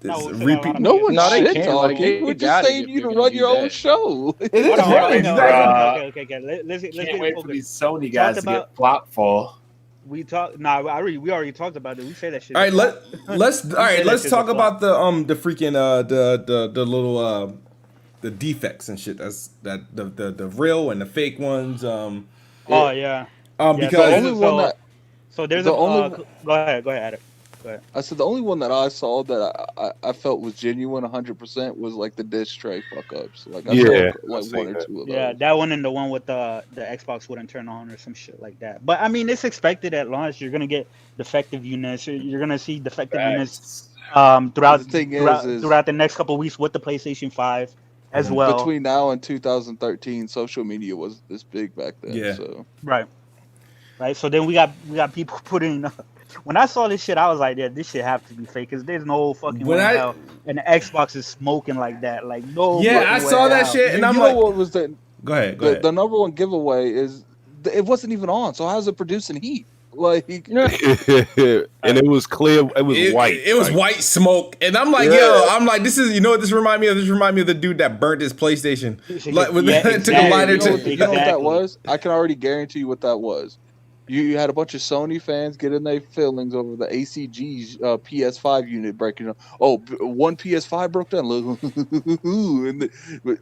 No, it's we'll repeat. sit down. No one No, they shit can't. talking. Like, they We're just gotta saying if you to they're gonna run do your own that. show. It is Hold on, hold on, hard. no, You guys- okay. Let's Can't get wait for focused. these Sony guys to about- get flopful. We talked. Nah, we already talked about it. We say that shit. All right, let's shit's talk a about the freaking the little the defects and shit. That's the real and the fake ones. Oh yeah. Yeah, Because The only one that So there's the a. only- Go ahead, Adam. I said the only one that I saw that I felt was genuine 100% was like the disc tray fuck ups. Like I Yeah, saw I've like seen one or that. two of those. Yeah, that one and the one with the Xbox wouldn't turn on or some shit like that. But I mean, it's expected at launch. You're gonna get defective units. You're gonna see defective units throughout The thing is- throughout the next couple of weeks with the PlayStation 5 as well. Between now and 2013, social media was this big back then. Yeah. So Right. So then we got people putting. When I saw this shit, I was like, "Yeah, this shit have to be fake." Because there's no fucking When way I- in hell and the Xbox is smoking like that. Like no. yeah, fucking I way saw in that hell. shit, and you I'm know like, what was the go ahead. the number one giveaway is it wasn't even on. So how's it producing heat? Like And it was clear. It was white. It was Like, white smoke, and I'm like, Yeah. yo, I'm like, this is, you know what this remind me of? This remind me of the dude that burnt his PlayStation. Like, with Yeah, took a exactly. lighter you know, to. you know what that Exactly. was? I can already guarantee you what that was. You had a bunch of Sony fans getting their feelings over the ACG's PS5 unit breaking up. Oh, one PS5 broke down. And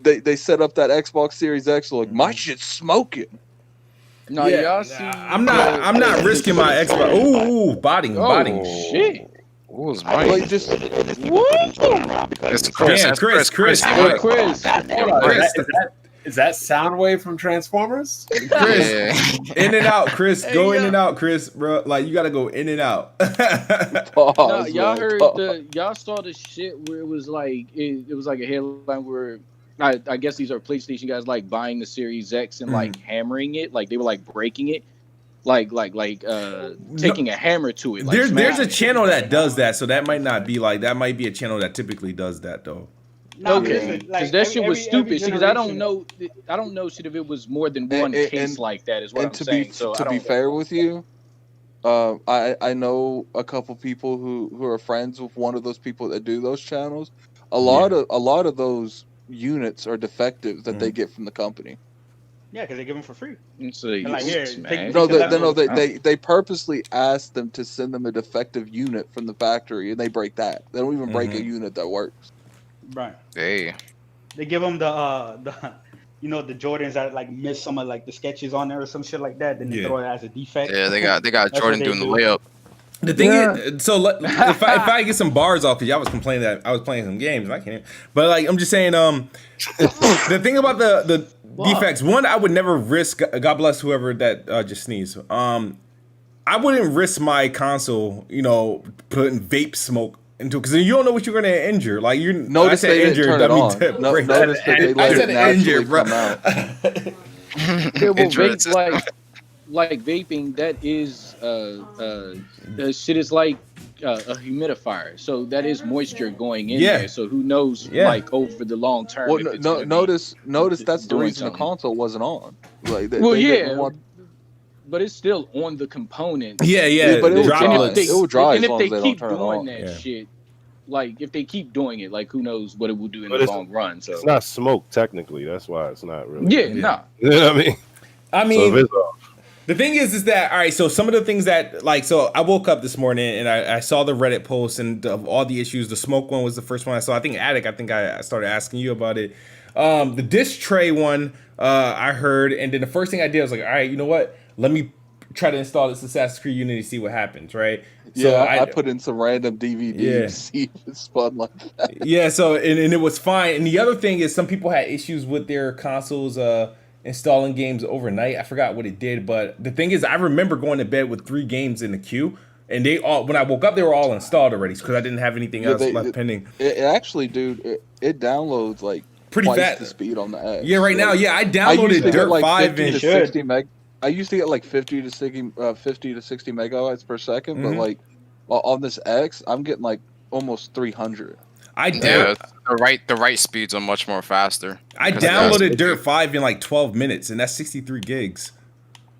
they set up that Xbox Series X like my shit's smoking. no, Yeah, y'all see. I'm not risking my Xbox. Ooh, botting. Oh shit! What was mine? Like just It's Chris. Damn, That's Chris. Hey, Chris. Hold on, Chris. is that Soundwave from Transformers? Chris, Yeah. in and out, Chris. Go Hey, in yo. and out, Chris, bro. Like, you gotta go in and out. pause. No, y'all man, heard pause. y'all saw the shit where it was like it was like a headline where I guess these are PlayStation guys like buying the Series X and like hammering it, like they were like breaking it, like taking a hammer to it. Like there's a smashing it. channel that does that, so that might not be like that. Might be a channel that typically does that though. No, Okay, listen, because like, that shit was every stupid. Because I don't generation- know, shit if it was more than one And- case and- like that. Is what And I'm to saying. be So I to be don't- fair with you, I know a couple people who are friends with one of those people that do those channels. A lot of those units are defective that they get from the company. Yeah, because they give them for free. So They're like, here, smash. take- No, Because they purposely ask them to send them a defective unit from the factory, and they break that. They don't even break a unit that works. Right. Hey. They give them the you know, the Jordans that like miss some of like the sketches on there or some shit like that. Then they Yeah. throw it as a defect. Yeah, they got That's Jordan what they doing the do. layup. The thing is, so if I get some bars off, because y'all was complaining that I was playing some games, and I can't. But like, I'm just saying, the thing about the defects, one, I would never risk. God bless whoever that just sneezed. I wouldn't risk my console, you know, putting vape smoke into because you don't know what you're gonna injure. Like you Notice I said they didn't injured. turn it on. Notice that they let it naturally come out. Yeah, well, vape, like vaping, that is shit is like a humidifier, so that is moisture going in there. So who knows, like over the long term? Well, if it's notice that's the reason something. the console wasn't on. Like, but it's still on the component. Yeah, but it will dry. And as long if as they they keep don't turn doing it on. that shit, like if they keep doing it, like who knows what it will do in the long run. So it's not smoke technically. That's why it's not really. You know what I mean. So if it's off. The thing is that all right. So some of the things that so I woke up this morning and I saw the Reddit post and of all the issues. The smoke one was the first one I saw. I think Addict. I think I started asking you about it. The disc tray one I heard, and then the first thing I did was like, all right, you know what? Let me try to install this Assassin's Creed Unity, see what happens, right? Yeah, so I put in some random DVD to see if it's fun like that. Yeah, so and it was fine. And the other thing is some people had issues with their consoles installing games overnight. I forgot what it did, but the thing is I remember going to bed with 3 games in the queue, and they all when I woke up they were all installed already because I didn't have anything else left pending. It actually, dude, it downloads like pretty fast the speed on the X. Yeah, right now, I downloaded Dirt 5 and 60 meg. I used to get like 50 to 60 megabytes per second, but like on this X, I'm getting like almost 300. The right speeds are much more faster. I downloaded Dirt 5 in like 12 minutes, and that's 63 gigs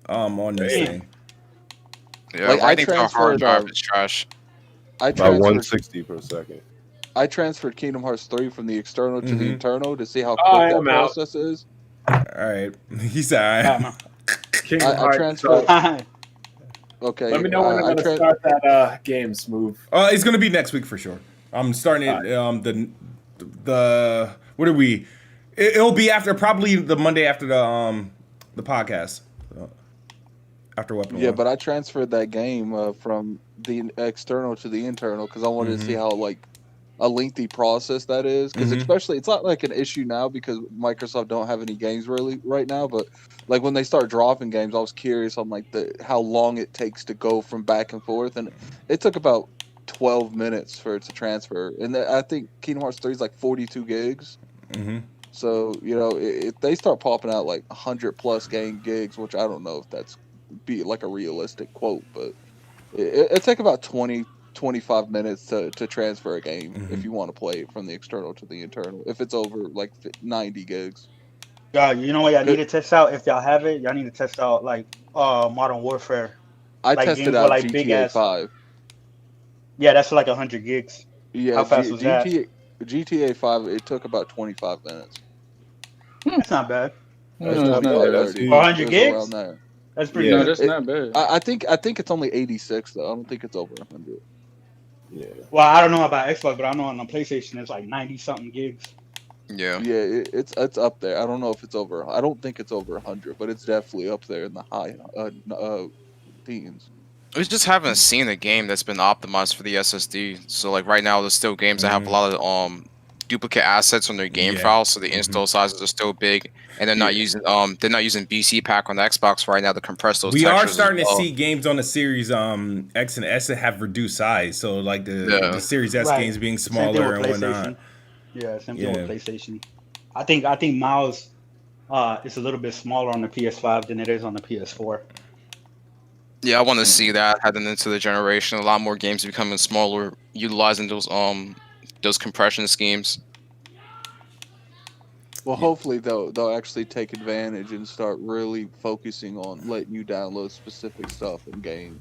on this thing. Yeah, like, I think the hard drive is trash. About 160 per second. I transferred Kingdom Hearts 3 from the external to the internal to see how quick that process is. All right, he's all right. I transferred. Okay. Let me know when I'm going to start that game, Smooth. It's going to be next week for sure. I'm starting it. The what are we? It'll be after probably the Monday after the podcast. After Weapon. Yeah, but I transferred that game from the external to the internal because I wanted to see how like a lengthy process that is. Because especially it's not like an issue now because Microsoft don't have any games really right now. But like when they start dropping games, I was curious on like how long it takes to go from back and forth, and it took about 12 minutes for it to transfer. And I think Kingdom Hearts 3 is like 42 gigs. So if they start popping out like 100+ game gigs, which I don't know if that's be like a realistic quote, but it take about 20-25 minutes to transfer a game if you want to play it from the external to the internal. If it's over like 90 gigs. Yeah, you know what y'all need to test out if y'all have it. Y'all need to test out like Modern Warfare. I tested out like GTA 5. Yeah, that's like 100 gigs. Yeah, how fast was that? GTA 5. It took about 25 minutes. That's not bad. That's not bad. 100 gigs. That's pretty good. That's not bad. I think it's only 86 though. I don't think it's over 100. Yeah. Well, I don't know about Xbox, but I know on the PlayStation it's like 90 something gigs. Yeah. Yeah, it's up there. I don't know if it's over. I don't think it's over 100, but it's definitely up there in the high teens. We just haven't seen a game that's been optimized for the SSD. So like right now, there's still games that have a lot of duplicate assets on their game files, so the install sizes are still big, and they're not using BC Pack on the Xbox right now to compress those. We are starting to see games on the Series X and S that have reduced size, so like the Series S games being smaller and whatnot. Yeah, same thing with PlayStation. I think Miles is a little bit smaller on the PS5 than it is on the PS4. Yeah, I want to see that heading into the generation. A lot more games becoming smaller, utilizing those compression schemes. Well, hopefully they'll actually take advantage and start really focusing on letting you download specific stuff in game.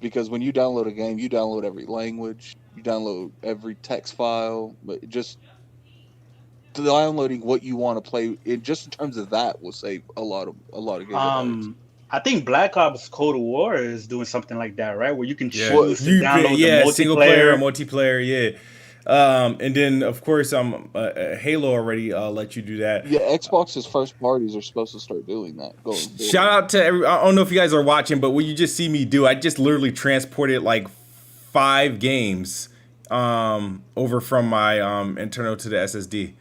Because when you download a game, you download every language, you download every text file, but just downloading what you want to play, just in terms of that, will save a lot of gigabytes. I think Black Ops Cold War is doing something like that, right? Where you can choose to download the single player, multiplayer, and then of course Halo already let you do that. Yeah, Xbox's first parties are supposed to start doing that. Going forward. Shout out to I don't know if you guys are watching, but what you just see me do, I just literally transported like 5 games over from my internal to the SSD,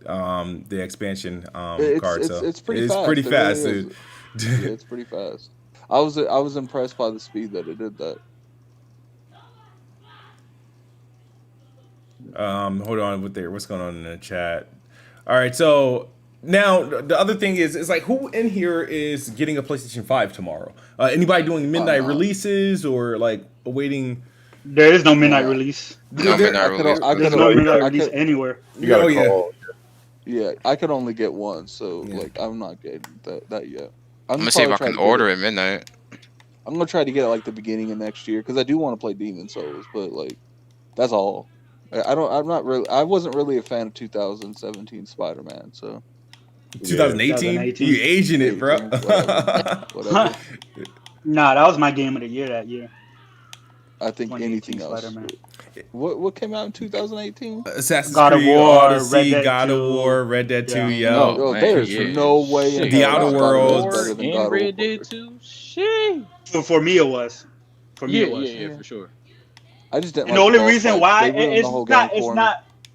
the expansion card. So it's pretty fast, dude. Yeah, it's pretty fast. I was impressed by the speed that it did that. Hold on, what's going on in the chat? All right, so now the other thing is like who in here is getting a PlayStation 5 tomorrow? Anybody doing midnight releases or like awaiting? There is no midnight release. No midnight release. There's no midnight release anywhere. You gotta call. Yeah, I could only get one, so like I'm not getting that yet. I'm gonna see if I can order at midnight. I'm gonna try to get it like the beginning of next year because I do want to play Demon Souls, but like that's all. I wasn't really a fan of 2017 Spider-Man, so 2018? You aging it, bro. Whatever. Nah, that was my game of the year that year. I think anything else. Spider-Man. What came out in 2018? Assassin's God of Creed, War, Odyssey, Red Dead God 2. of War, Red Dead 2, Yeah. No, there's no way. in The hell Outer God of War Worlds. is better than And God of Red War. Dead 2. Shit. For me, it was. For me, it was. Yeah, for sure. I just didn't. And like the only boss reason fights. why They ruined the whole game for me.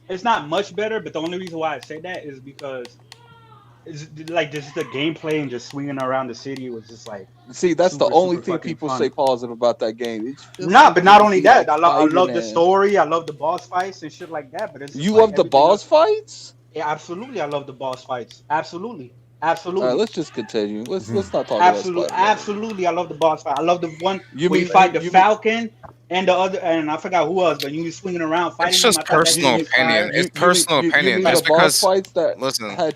it's not much better, but the only reason why I say that is because it's like just the gameplay and just swinging around the city was just like. See, that's the super, only super thing fucking people fun. say positive about that game. It's just But not only that, I love the Spider-Man. story, I love the boss fights and shit like that. But it's just You like love the everything boss else- fights? Yeah, absolutely, I love the boss fights. Absolutely. All right, let's just continue. Let's not talk about Spider-Man. Absolutely, I love the boss fight. I love the one You where mean- you fight the you mean- Falcon and the other, and I forgot who else, but you was swinging around fighting. It's just them. I thought that personal shit was opinion. fire. It's personal You opinion. mean That's the boss because fights that listen. had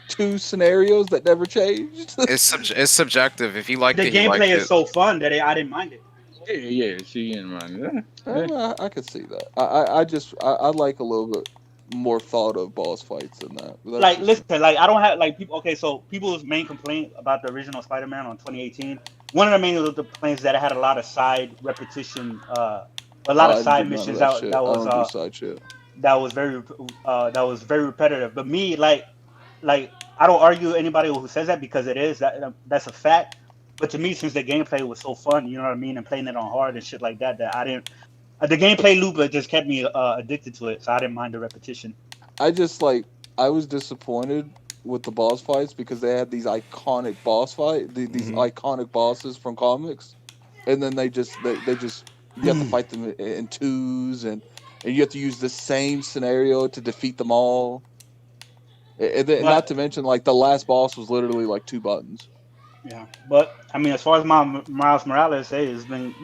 two scenarios that never changed. it's subjective. If you like The it, you like gameplay it. is so fun that I didn't mind it. Yeah, she in mind. Yeah. I could see that. I like a little bit more thought of boss fights than that. But that's Like, just- listen, like I don't have like people. Okay, so people's main complaint about the original Spider-Man on 2018. One of the main complaints that it had a lot of side repetition, a lot I of side do none of missions that shit. that I don't was do side shit. that was very repetitive. But me, like I don't argue anybody who says that because it is that's a fact. But to me, since the gameplay was so fun, you know what I mean, and playing it on hard and shit like that, that I didn't. The gameplay loop just kept me addicted to it, so I didn't mind the repetition. I was disappointed with the boss fights because they had these iconic these iconic bosses from comics, and then they just you have to fight them in twos, and you have to use the same scenario to defeat them all. And then, not to mention, like the last boss was literally like 2 buttons. Yeah, but I mean, as far as Miles Morales, it's been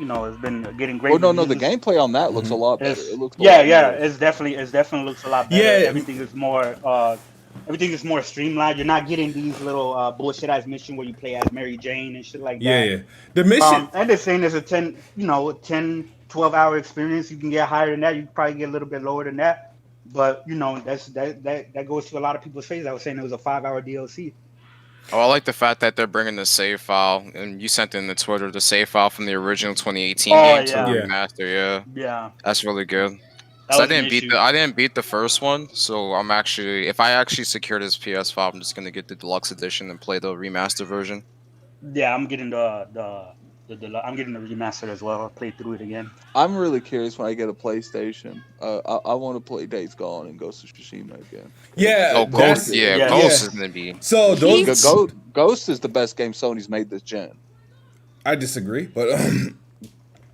getting great. Oh no, the reviews. gameplay on that looks a lot better. It's- It looks a yeah, lot yeah, better. it's definitely looks a lot better. Yeah. Everything is more streamlined. You're not getting these little bullshit ass mission where you play as Mary Jane and shit like that. Yeah. The mission. And this thing is a 10, 12 hour experience. You can get higher than that. You can probably get a little bit lower than that. But that goes to a lot of people's face. I was saying it was a 5-hour DLC. Oh, I like the fact that they're bringing the save file, and you sent in the Twitter the save file from the original 2018 game to yeah. the Yeah. remaster. Yeah, Yeah, that's really good. that So was an issue. I didn't beat the first one, so if I actually secure this PS5, I'm just gonna get the deluxe edition and play the remaster version. Yeah, I'm getting I'm getting the remastered as well. I'll play through it again. I'm really curious when I get a PlayStation. I want to play Days Gone and Ghost of Tsushima again. Yeah. Oh, that's- Ghost, yeah, yeah. Ghost is gonna be. So those. Ghost is the best game Sony's made this gen. I disagree, but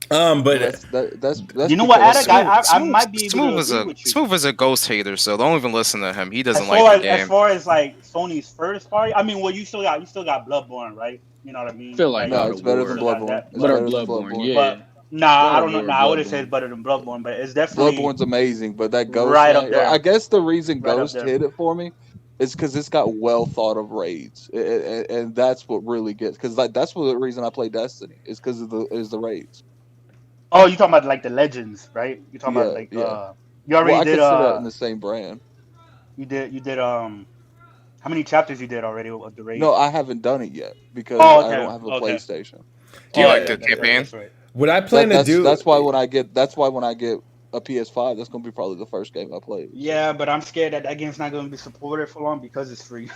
but That's You know what, because- Addict? I might be able Smooth to is agree a with you. Smooth is a Ghost hater, so don't even listen to him. He doesn't As like the as game. far as like Sony's first party, I mean, well, you still got Bloodborne, right? You know what I mean? Feel like No, God it's of better War. than Still got Bloodborne. that. It's Better better than Bloodborne, yeah. But nah, I don't know. Nah, I wouldn't say it's better than Bloodborne, but it's definitely Bloodborne's amazing, but that Ghost, Right up there. I guess the reason Right up Ghost there. hit it for me is because it's got well thought of raids, and that's what really gets. Because that's what the reason I play Destiny is because of the raids. Oh, you talking about like the Legends, right? You talking about Yeah, like yeah. you already Well, I did consider that in the same brand. you did how many chapters you did already of the raid? No, I haven't done it yet because Oh, okay, I don't have a okay. PlayStation. Do you Oh, like yeah, the that's right, campaign? that's right. what I plan to That's do. why when I get a PS5, that's gonna be probably the first game I play. Yeah, but I'm scared that game's not going to be supported for long because it's free.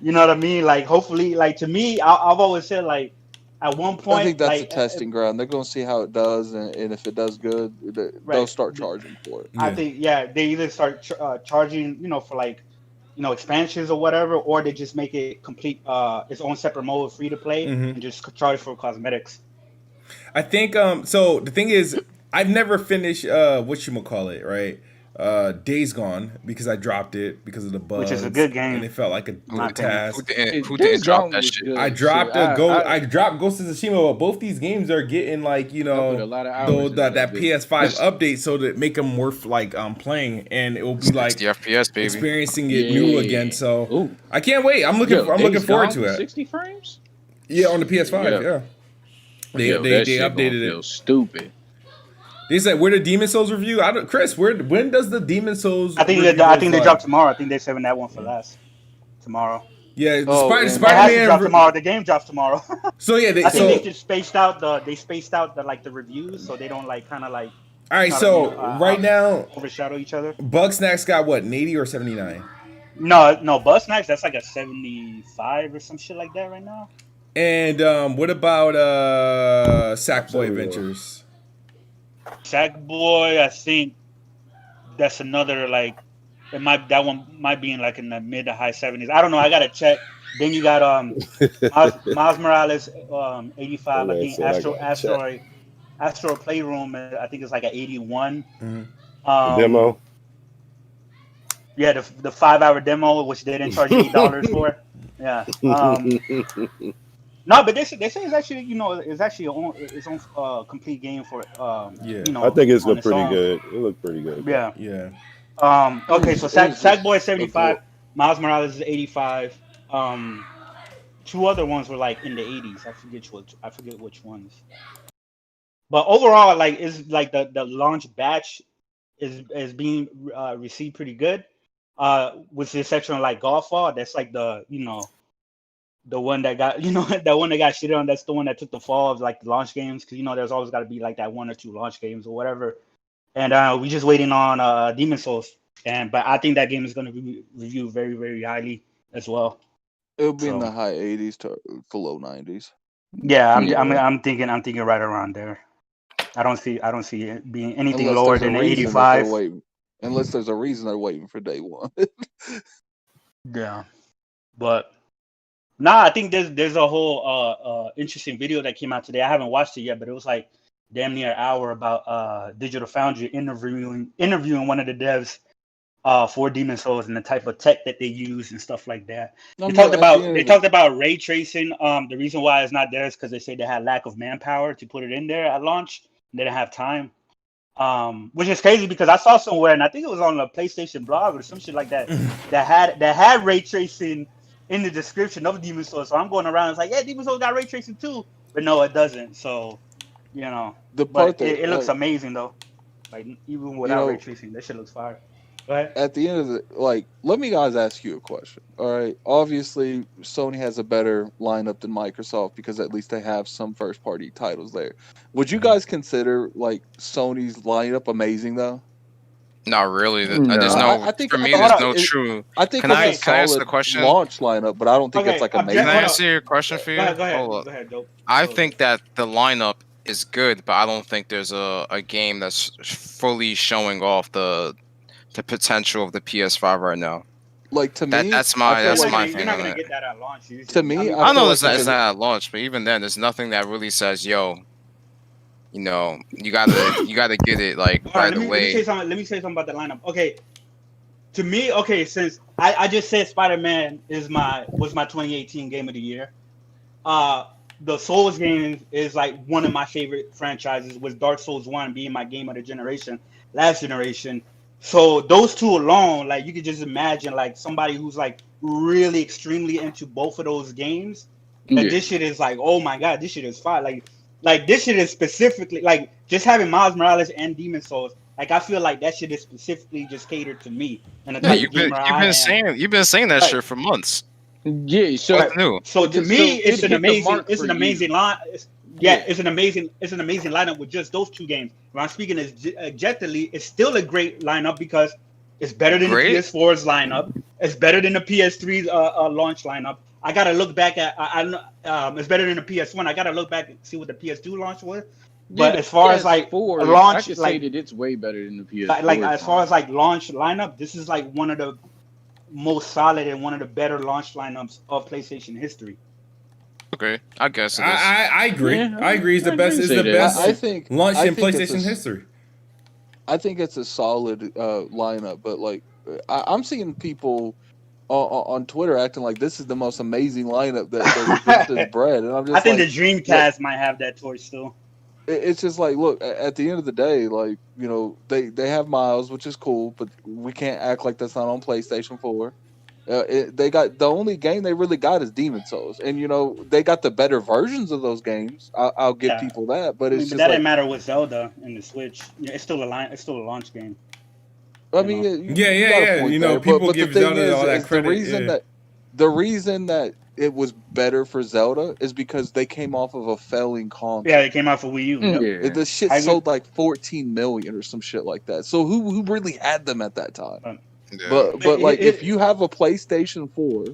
You know what I mean? Like, hopefully, like to me, I've always said like, at one point, I think that's like, a testing ground. They're gonna see how it does, and if it does good, they'll Right. start charging for it. I think they either start charging, for like, expansions or whatever, or they just make it complete its own separate mode, free to play, Mhm. and just charge for cosmetics. I think so the thing is I've never finished whatchamacallit, right? Days Gone, because I dropped it because of the bugs, which is a good game, and it felt like a good task. Who didn't drop that shit? I dropped I dropped Ghost of Tsushima, but both these games are getting like a lot of hours that PS5 update, so that make them worth like playing, and it will be like FPS, baby, experiencing it new again. So I can't wait. I'm looking forward to it. 60 frames? Yeah, on the PS5. Yeah. They updated it. Stupid. They said, where the Demon Souls review? Chris, when does the Demon Souls? I think they drop tomorrow. I think they're saving that one for last tomorrow. Yeah, Spider-Man drop tomorrow. The game drops tomorrow. So yeah, I think they just spaced out the reviews, so they don't kind of. All right, so right now overshadow each other. Bugsnax got what, an 80 or 79? No, Bugsnax, that's like a 75 or some shit like that right now. And what about Sackboy Adventures? Sackboy, I think that's another that one might be in in the mid to high 70s. I don't know. I gotta check. Then you got Miles Morales 85. I think Astro Playroom. I think it's like an 81. Mm-hmm. Demo. Yeah, the 5-hour demo, which they didn't charge $8 for. Yeah. No, but they say it's actually its own complete game for I think it's looked pretty good. It looked pretty good. Yeah. Yeah. Okay, so Sackboy is 75, Miles Morales is 85. Two other ones were in the 80s. I forget which ones. But overall, it's the launch batch is being received pretty good. With the exception of Godfall, that's the one that got that one that got shit on. That's the one that took the fall of the launch games, because there's always got to be that one or two launch games or whatever. And we just waiting on Demon Souls, but I think that game is going to be reviewed very, very highly as well. It'll be in the high 80s to low 90s. Yeah, I'm thinking right around there. I don't see it being anything lower than 85. Unless there's a reason they're waiting for day one. Yeah, but. Nah, I think there's a whole interesting video that came out today. I haven't watched it yet, but it was damn near an hour about Digital Foundry interviewing one of the devs for Demon Souls and the type of tech that they use and stuff like that. They talked about ray tracing. The reason why it's not there is because they say they had lack of manpower to put it in there at launch. They didn't have time. Which is crazy because I saw somewhere, and I think it was on the PlayStation blog or some shit like that, that had ray tracing in the description of Demon Souls. So I'm going around, it's yeah, Demon Souls got ray tracing too, but no, it doesn't. So it looks amazing though. Even without ray tracing, that shit looks fire. Go ahead. At the end of the let me guys ask you a question. All right, obviously Sony has a better lineup than Microsoft because at least they have some first party titles there. Would you guys consider Sony's lineup amazing though? Not really. There's no true. I think can I ask the question? Launch lineup, but I don't think it's amazing. Can I answer your question for you? Go ahead. Dope. I think that the lineup is good, but I don't think there's a game that's fully showing off the potential of the PS5 right now. To me, that's my thing. You're not gonna get that at launch. To me, I know it's not at launch, but even then, there's nothing that really says, "Yo, you gotta get it right away." Let me say something about the lineup. Okay, to me, since I just said Spider-Man was my 2018 game of the year. The Souls game is one of my favorite franchises, with Dark Souls 1 being my game of the generation, last generation. So those two alone, you could just imagine somebody who's really extremely into both of those games. Yeah. And this shit is oh my god, this shit is fire. This shit is specifically just having Miles Morales and Demon Souls. I feel that shit is specifically just catered to me. And you've been saying that shit for months. Yeah, so to me, it's an amazing line. It's an amazing lineup with just those two games. When I'm speaking objectively, it's still a great lineup because it's better than the PS4's lineup. It's better than the PS3's launch lineup. I gotta look back at. It's better than the PS1. I gotta look back and see what the PS2 launch was. But as far as launch, I could say that it's way better than the PS4. As far as launch lineup, this is one of the most solid and one of the better launch lineups of PlayStation history. Okay, I guess it is. I agree. Yeah, I agree. It's the best. It's the best. I think launch in think PlayStation history. I think it's a solid lineup, but like I'm seeing people on Twitter acting like this is the most amazing lineup that exists bred, and I'm just I think like, the Dreamcast might have that torch still. it's just like, look, at the end of the day, like, you know, they have Miles, which is cool, but we can't act like that's not on PlayStation 4. They got the only game they really got is Demon Souls, and you know they got the better versions of those games. I'll give people that, but it's just that like, didn't matter with Zelda and the Switch. It's still it's still a launch game. I mean, you got a point there, people but give Zelda all that credit. The reason that it was better for Zelda is because they came off of a failing console. Yeah, they came out for Wii U. Yeah. The shit sold like 14 million or some shit like that. So who really had them at that time? But like, if you have a PlayStation 4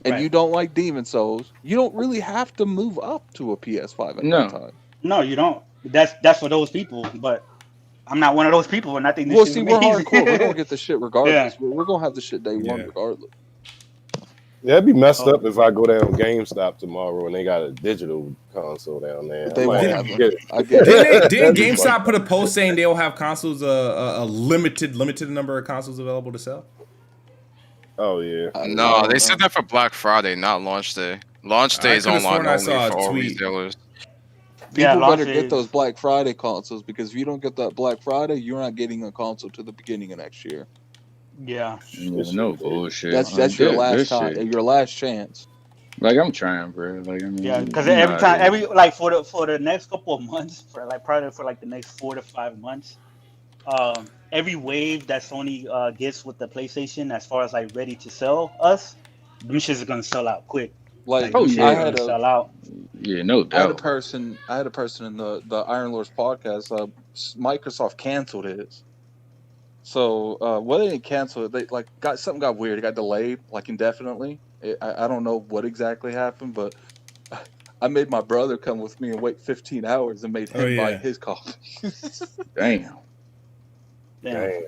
and you don't like Demon Souls, you don't really have to move up to a PS5 at that time. No, you don't. That's for those people, but I'm not one of those people, and I think this we're hardcore. We're gonna get the shit regardless. Yeah. We're gonna have the shit day one regardless. Yeah, it'd be messed up if I go down GameStop tomorrow and they got a digital console down there. They won't have them. Didn't GameStop put a post saying they'll have consoles, a limited number of consoles available to sell? Oh yeah. No, they said that for Black Friday, not launch day. Launch day is online only for all retailers. People better get those Black Friday consoles, because if you don't get that Black Friday, you're not getting a console to the beginning of next year. Yeah. No bullshit. That's your last time, your last chance. Like, I'm trying, bro. Like, I mean, yeah, because for the next couple of months, probably for like the next 4 to 5 months, every wave that Sony gets with the PlayStation, as far as like ready to sell us, them shits are gonna sell out quick. Like, I had to sell out. Yeah, no doubt. I had a person in the Iron Lords podcast. Microsoft canceled his. So well, they didn't cancel it. They something got weird. It got delayed like indefinitely. I don't know what exactly happened, but I made my brother come with me and wait 15 hours and made him buy his copy. Damn. Yeah,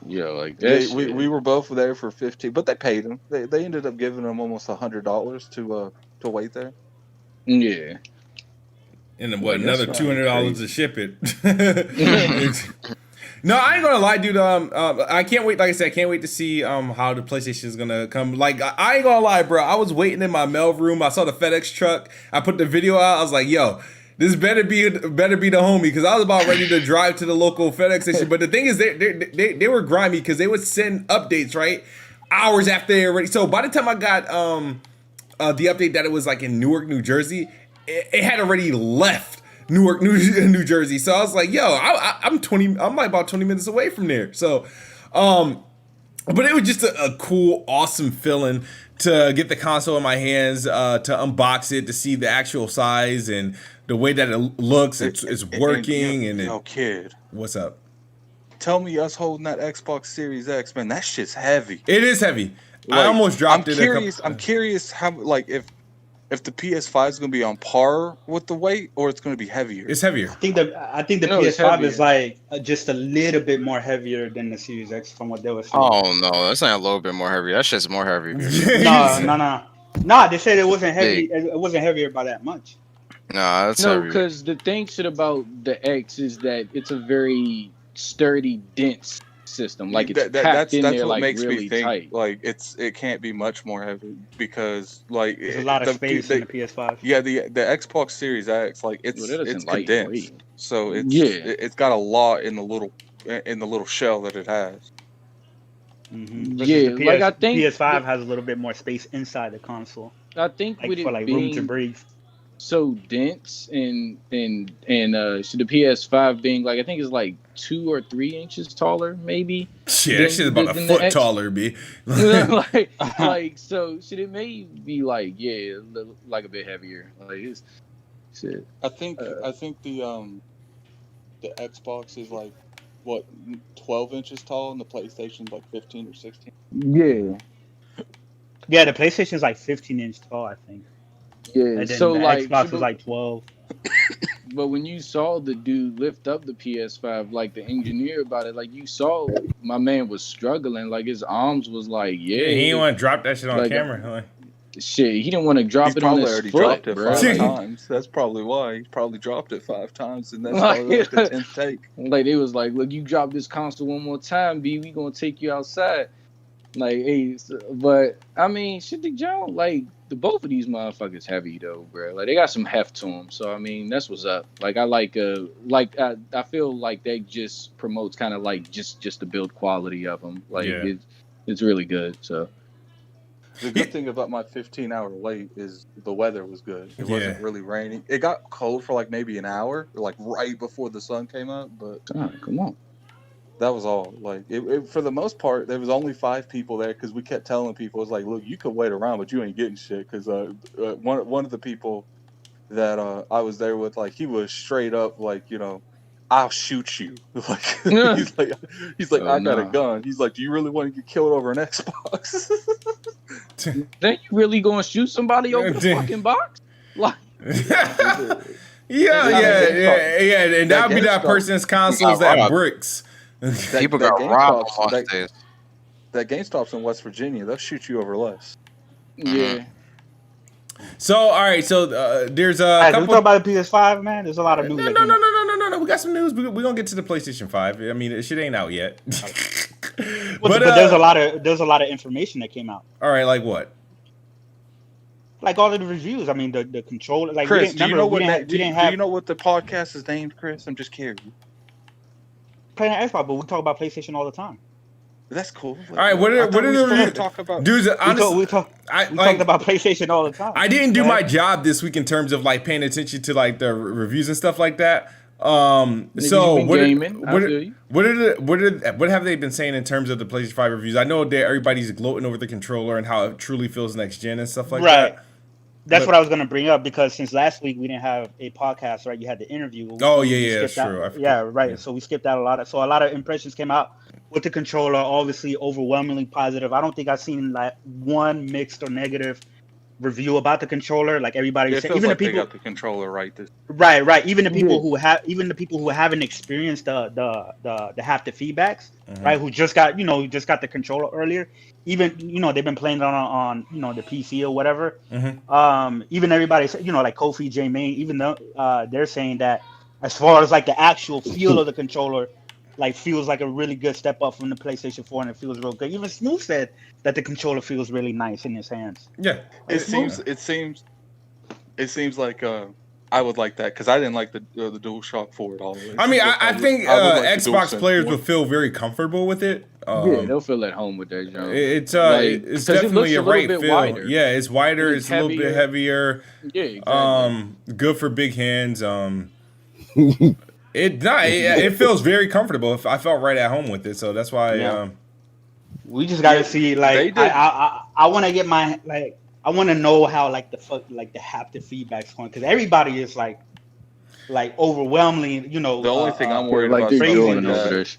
like that. We were both there for 15, but they paid him. They ended up giving him almost $100 to wait there. Yeah. And then another $200 to ship it. No, I ain't gonna lie, dude. I can't wait. Like I said, I can't wait to see how the PlayStation is gonna come. Like, I ain't gonna lie, bro. I was waiting in my mail room. I saw the FedEx truck. I put the video out. I was like, yo, this better be the homie, because I was about ready to drive to the local FedEx station. But the thing is, they were grimy, because they would send updates hours after they already. So by the time I got the update that it was like in Newark, New Jersey, it had already left Newark, New Jersey. So I was like, yo, I'm like about 20 minutes away from there. So, but it was just a cool, awesome feeling to get the console in my hands, to unbox it, to see the actual size and the way that it looks. It's working. And kid, what's up? Tell me, us holding that Xbox Series X, man, that shit's heavy. It is heavy. I almost dropped it. I'm curious how, like, if the PS5 is going to be on par with the weight, or it's going to be heavier. It's heavier. I think the PS5 is like just a little bit more heavier than the Series X from what they were saying. Oh no, that's not a little bit more heavy. That shit's more heavy. No. They said it wasn't heavy. It wasn't heavier by that much. Nah, that's heavy. No, because the thing about the X is that it's a very sturdy, dense system. Like, it's packed in there, what like, makes really me think tight. like it can't be much more heavy, because like there's a lot of space in the PS5. Yeah, the Xbox Series X, like, it's condensed, so it's got a lot in the little shell that it has. Mm-hmm. Yeah, like, I think PS5 has a little bit more space inside the console. I think with it like being room to breathe, so dense, and the PS5 being like, I think it's like 2 or 3 inches taller, maybe. Shit, that shit's about a foot taller, B. like, so should it may be like, like a bit heavier. Like, it's shit. I think the Xbox is like, what, 12 inches tall, and the PlayStation's like 15 or 16. Yeah, the PlayStation's like 15-inch tall, I think. Yeah, and then so the like Xbox was like 12. But when you saw the dude lift up the PS5, like the engineer about it, like, you saw my man was struggling. Like, his arms was like, he didn't want to drop that shit on camera. Shit, he didn't want to drop He's it on probably his already foot, dropped it bro. 5 times. That's probably why. He's probably dropped it 5 times, and that's probably like the 10th take. Like they was like, look, you drop this console one more time, B, we gonna take you outside. Like, hey, but I mean, shit, the Jones, like both of these motherfuckers heavy though, bro. Like they got some heft to them. So I mean, that's what's up. Like I I feel like they just promotes kind of like just the build quality of them. Like it's really good. So. The good thing about my 15-hour wait is the weather was good. It wasn't really raining. It got cold for like maybe an hour, like right before the sun came up. But come on, that was all. Like it for the most part, there was only 5 people there because we kept telling people, it's like, look, you could wait around, but you ain't getting shit. Because one of the people that I was there with, like, he was straight up like, you know, I'll shoot you. Like he's like, I got a gun. He's like, do you really want to get killed over an Xbox? Then you really gonna shoot somebody over the fucking box? Like, yeah, and that would be that person's consoles that bricks. People got robbed on days. That GameStop's in West Virginia. They'll shoot you over less. Yeah. So all right, so there's a couple. Can we talk about the PS5, man? There's a lot of news. No. We got some news. We're gonna get to the PlayStation 5. I mean, shit ain't out yet. but there's a lot of information that came out. All right, like what? Like all of the reviews. I mean, the controller. Like, Chris, do you know what the podcast is named, Chris? I'm just curious. Playing Xbox, but we talk about PlayStation all the time. That's cool. All right, what are the reviews? Talk about? Dudes, honestly, we talked about PlayStation all the time. I didn't do my job this week in terms of like paying attention to like the reviews and stuff like that. So what have they been saying in terms of the PlayStation 5 reviews? I know that everybody's gloating over the controller and how it truly feels next gen and stuff like that. That's what I was going to bring up, because since last week we didn't have a podcast, right? You had the interview. That's true. Yeah, right. Yeah. So we skipped out a lot of impressions came out with the controller. Obviously, overwhelmingly positive. I don't think I've seen like one mixed or negative review about the controller. Like everybody said, even the people they got the controller right. Right. Even the people who haven't experienced the haptic feedbacks, right? Who just got the controller earlier. Even they've been playing it on the PC or whatever. Even everybody said, like Kofi J Main, even though they're saying that as far as like the actual feel of the controller, like feels like a really good step up from the PlayStation 4, and it feels real good. Even Smooth said that the controller feels really nice in his hands. Yeah, it seems like I would like that, because I didn't like the DualShock 4 at all. I mean, I think Xbox players would feel very comfortable with it. They'll feel at home with that. It's definitely a right feel. Wider. Yeah, it's wider. It's a little bit heavier. Yeah, exactly. Good for big hands. It feels very comfortable. I felt right at home with it, so that's why. We just got to see. Like, I want to get my I want to know how the haptic feedback's going, because everybody is like overwhelmingly. The only thing I'm worried about is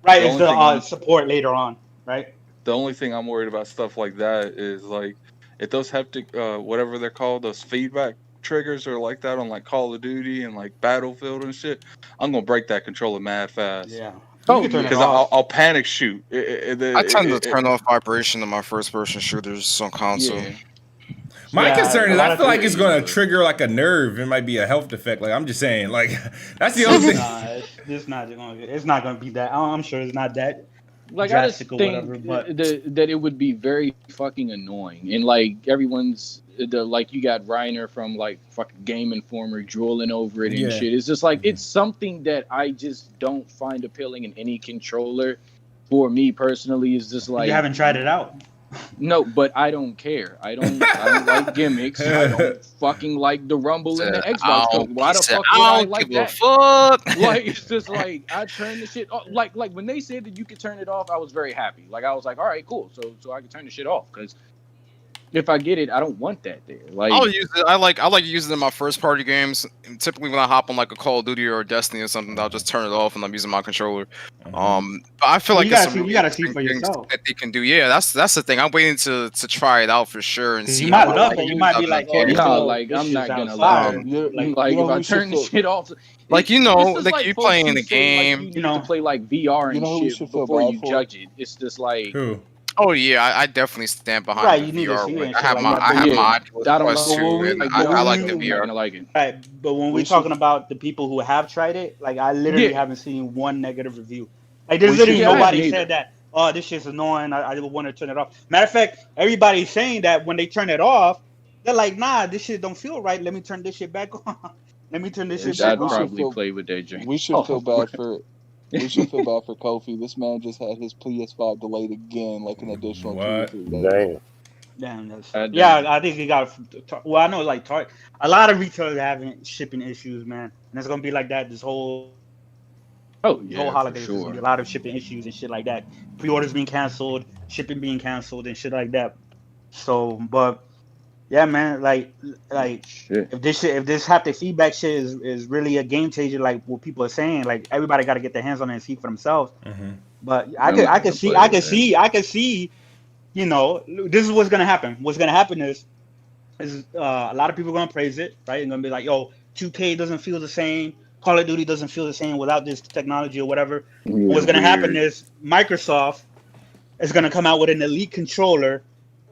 the support later on, right? The only thing I'm worried about stuff like that is like if those haptic whatever they're called, those feedback triggers are like that on like Call of Duty and like Battlefield and shit, I'm gonna break that controller mad fast. Yeah. Because I'll panic shoot. I tend to turn off vibration in my first person shooters on console. Yeah. My concern is I feel like it's going to trigger like a nerve. It might be a health defect. Like, I'm just saying, like, that's the only thing. It's not going to be that. I'm sure it's not that like drastic or whatever. But that it would be very fucking annoying. And like everyone's like, you got Reiner from like fucking Game Informer drooling over it and shit. It's just like it's something that I just don't find appealing in any controller. For me personally, is just like you haven't tried it out. No, but I don't care. I don't like gimmicks. I don't fucking like the rumble in the Xbox. Why the fuck would I like that? Fuck. Like, it's just like I turned the shit off. Like when they said that you could turn it off, I was very happy. Like I was like, all right, cool. So I can turn the shit off, because if I get it, I don't want that there. Like I'll use it. I like to use it in my first party games. And typically when I hop on like a Call of Duty or a Destiny or something, I'll just turn it off and I'm using my controller. But I feel like you gotta see for yourself that they can do. Yeah, that's the thing. I'm waiting to try it out for sure and see. You might love it. You might be like, like I'm not gonna lie. Like if I turn the shit off, like like you playing the game, like, you know, to play like VR and shit before you judge it. It's just like. Who? Oh yeah, I definitely stand behind Right, the you need to VR. see it and I shit have like my that, I but have yeah, my I don't Quest know 2, what we and like. I like the We're not VR. gonna like it. Right, but when We we're should talking about the people who have tried it, like I literally Yeah, haven't seen one negative review. Like there's we should literally yeah, I haven't nobody either. said that. Oh, this shit's annoying. I want to turn it off. Matter of fact, everybody's saying that when they turn it off, they're like, nah, this shit don't feel right. Let me turn this shit back on. Let me turn this we shit should back I'd we should on. probably feel play with that drink. we should feel Oh, bad for Kofi. This man just had his PS5 delayed again, like an additional 2 or What? 3 days. Damn. Damn, that's damn. yeah. I think he got. Well, I know like a lot of retailers having shipping issues, man, and it's gonna be like that this whole Oh this whole yeah, for holidays. There's gonna be a sure. lot of shipping issues and shit like that. Pre-orders being canceled, shipping being canceled, and shit like that. So, but yeah, man, like Shit. if this haptic feedback shit is really a game changer, like what people are saying, like everybody got to get their hands on it and see for themselves. Mm-hmm. But I'm gonna I have could to see play I with could that. see I could see, you know, this is what's gonna happen. What's gonna happen is a lot of people are gonna praise it, right? And gonna be like, yo, 2K doesn't feel the same. Call of Duty doesn't feel the same without this technology or whatever. Yeah, What's gonna happen weird. is Microsoft is gonna come out with an elite controller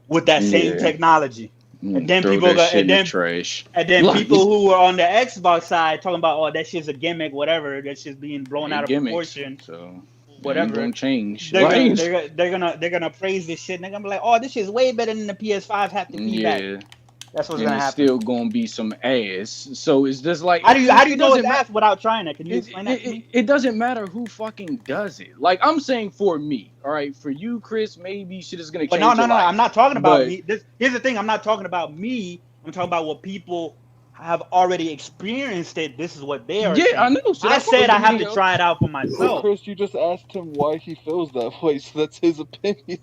with that same Yeah. technology. And then Throw people that go, shit in and the then trash. and people who are on the Xbox side talking about, oh, that shit's a gimmick, whatever, that shit's being blown They out of gimmicks, proportion, so ain't whatever. gonna change. They're gonna praise this shit. And they're gonna be like, oh, this shit's way better than the PS5 haptic feedback. Yeah, That's what's and gonna it's happen. still gonna be some ass. So it's just like How do you it know it's doesn't matter. ass without trying it? Can you It, explain that to me? it doesn't matter who fucking does it. Like I'm saying for me, all right. For you, Chris, maybe shit is gonna But change no, your life. I'm not talking about But me. Here's the thing. I'm not talking about me. I'm talking about what people have already experienced it. This is what they are yeah, I saying. know. So I that's said I the have to video. try it out for But myself. Chris, you just asked him why he feels that way, so that's his opinion.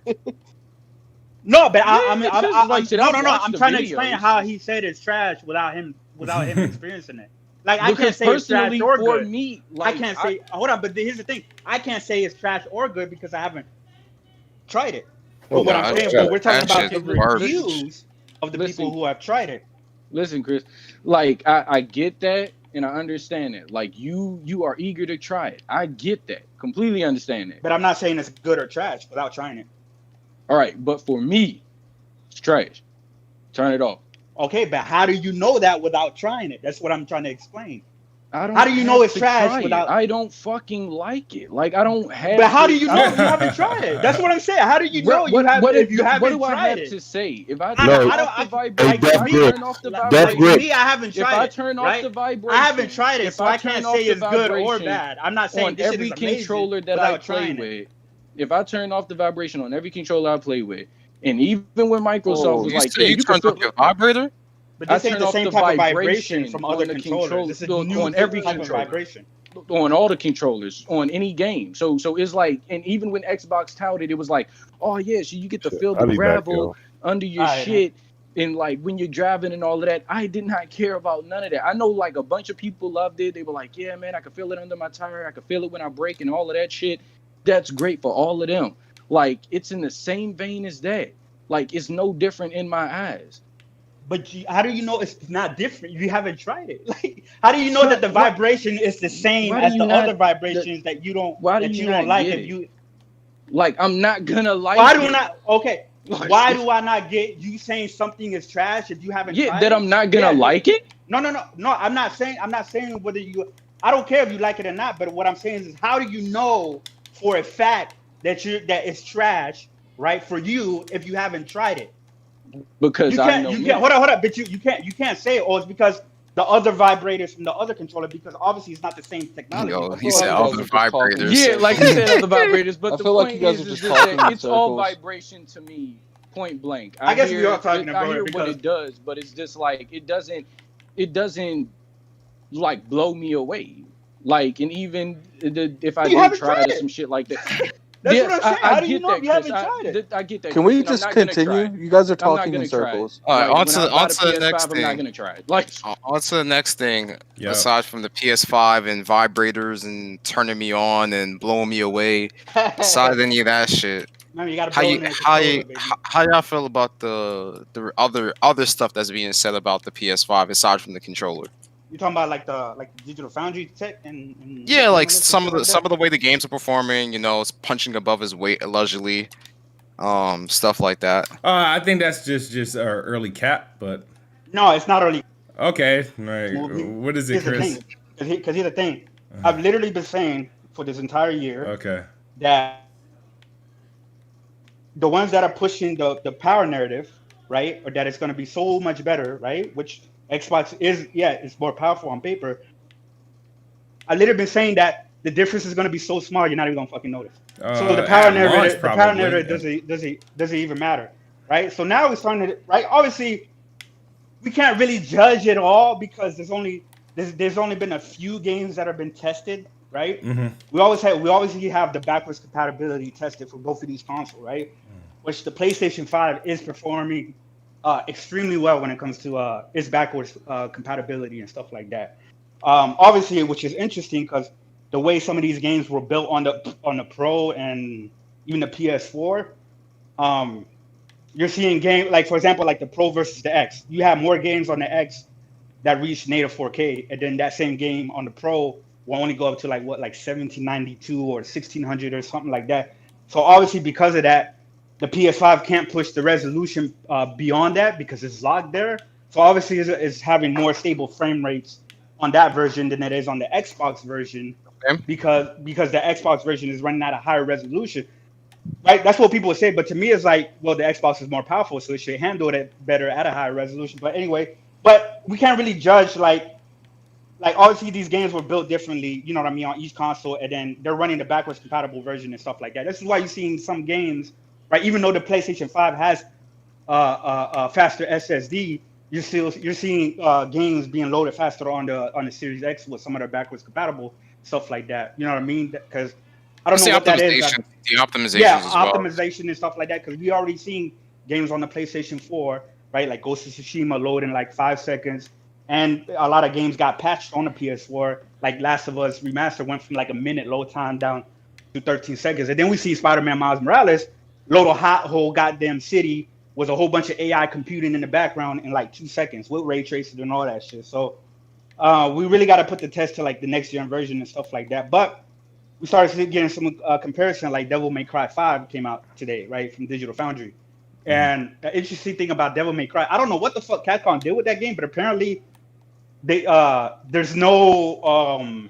No, but Yeah, it's just like shit. I've no. watched I'm the trying to explain videos. how he said it's trash without him experiencing it. Like I can't Because say it's trash personally, or for good. me, I like can't say hold on, but here's the thing. I can't say it's trash or good because I haven't tried it. But Oh what my I'm Nah, saying, God. but we're talking that about shit's the garbage. reviews of the Listen. people who have tried it. Listen, Chris, like I get that and I understand it. Like you are eager to try it. I get that. Completely understand that. But I'm not saying it's good or trash without trying it. All right, but for me, it's trash. Turn it off. Okay, but how do you know that without trying it? That's what I'm trying to explain. I don't How do you know have it's to trash try it. without? I don't fucking like it. Like I don't have But how to- do you I know don't- if you haven't tried it? That's what I'm saying. How do you know What- you have what if you what haven't do I tried have it? to say? If I I No. turn don't- off the I- vibration, Death if I Grip. turn off the Death vibration, Grip. Me, I haven't if tried I it. turn off Right? the vibration, I haven't tried it, if so I I can't turn off say the it's good or vibration bad. I'm not saying on this shit every is amazing controller that I without play trying it. with, if I turn off the vibration on every controller I play with, and even when Microsoft Oh, was You like, say yeah, you you can turned feel off your vibrator? But I this ain't turn the off same the type of vibration vibration from on other the controllers. control This is on new every type of controller. vibration. On all the controllers, on any game. So it's like, and even when Xbox touted, it was like, oh yeah, so you get to feel the I'll be back, gravel yo. under your All right, shit, and like when you're driving and all of that. I did not care about none of that. I know like a bunch of people loved it. They were like, yeah, man, I can feel it under my tire. I can feel it when I brake and all of that shit. That's great for all of them. Like it's in the same vein as that. Like it's no different in my eyes. But how do you know it's not different? You haven't tried it. Like, how do you know that the Why- vibration is the same why do as you the not- other vibrations that you don't why do that you you don't not like? get If it? you Like I'm not gonna like why do it. I not? Okay, Like, why do I not get you saying something is trash if you haven't? Yeah, tried that it? I'm not gonna Yeah, like it. No. I'm not saying whether you. I don't care if you like it or not. But what I'm saying is, how do you know for a fact that it's trash, right, for you if you haven't tried it? Because You I can't. know You me. can't. Hold on. But you can't. You can't say, oh, it's because the other vibrators from the other controller, because obviously it's not the same technology. Yo, I he feel said like all you the guys are just talking in vibrators. Yeah, like I said, other vibrators. But I the feel like point you guys is are just just talking that in it's all circles. vibration to me, point blank. I guess we hear- are talking I about it hear what because- it does, but it's just like it doesn't like blow me away. Like, and even if I You did haven't try tried it or it. some shit like that. That's Yes, what I'm saying. I How do you get know that, if you Chris. haven't tried it? I get that. Can Chris, we and I'm just not gonna continue? try it. You guys are I'm not talking gonna in try it. circles. All right, Like, on when to I the- buy on to the PS5, next I'm not thing. gonna try it. Like, On to the next thing. Yep. Aside from the PS5 and vibrators and turning me on and blowing me away, aside any of that shit, Man, you gotta how blow you in the how controller, you baby. how y'all feel about the other stuff that's being said about the PS5 aside from the controller? You talking about like the Digital Foundry tech and Yeah, like journalists and some shit of the like some of the way the games are performing. You know, it's punching above his weight allegedly. stuff like that. I think that's just early cap, but No, it's not early. okay. All right. What is it, Chris? Because here's the thing. I've literally been saying for this entire year Okay. that the ones that are pushing the power narrative, right, or that it's going to be so much better, right, which Xbox is, it's more powerful on paper. I've literally been saying that the difference is going to be so small, you're not even going to fucking notice. So the power narrative, doesn't even matter, right? So now we're starting to, right? Obviously, we can't really judge it all because there's only been a few games that have been tested, right? Mm-hmm. We obviously have the backwards compatibility tested for both of these consoles, right? Which the PlayStation 5 is performing extremely well when it comes to its backwards compatibility and stuff like that. Obviously, which is interesting because the way some of these games were built on the Pro and even the PS4, you're seeing game like, for example, like the Pro versus the X. You have more games on the X that reach native 4K, and then that same game on the Pro will only go up to like 1792 or 1600 or something like that. So obviously, because of that, the PS5 can't push the resolution beyond that because it's locked there. So obviously, it's having more stable frame rates on that version than it is on the Xbox version, because the Xbox version is running at a higher resolution. Right, that's what people would say. But to me, it's like, well, the Xbox is more powerful, so it should handle it better at a higher resolution. But anyway, but we can't really judge like obviously these games were built differently, you know what I mean, on each console, and then they're running the backwards compatible version and stuff like that. This is why you're seeing some games, right? Even though the PlayStation 5 has a faster SSD, you're seeing games being loaded faster on the Series X with some of their backwards compatible stuff like that. You know what I mean? Because I don't know what that is. The optimization, optimization and stuff like that. Because we already seen games on the PlayStation 4, right? Like Ghost of Tsushima load in like 5 seconds, and a lot of games got patched on the PS4. Like Last of Us Remastered went from like a minute load time down to 13 seconds, and then we see Spider-Man Miles Morales load a whole goddamn city with a whole bunch of AI computing in the background in like 2 seconds with ray tracing and all that shit. So we really got to put the test to like the next gen version and stuff like that. But we started getting some comparison, like Devil May Cry 5 came out today, right, from Digital Foundry. And the interesting thing about Devil May Cry, I don't know what the fuck Capcom did with that game, but apparently there's no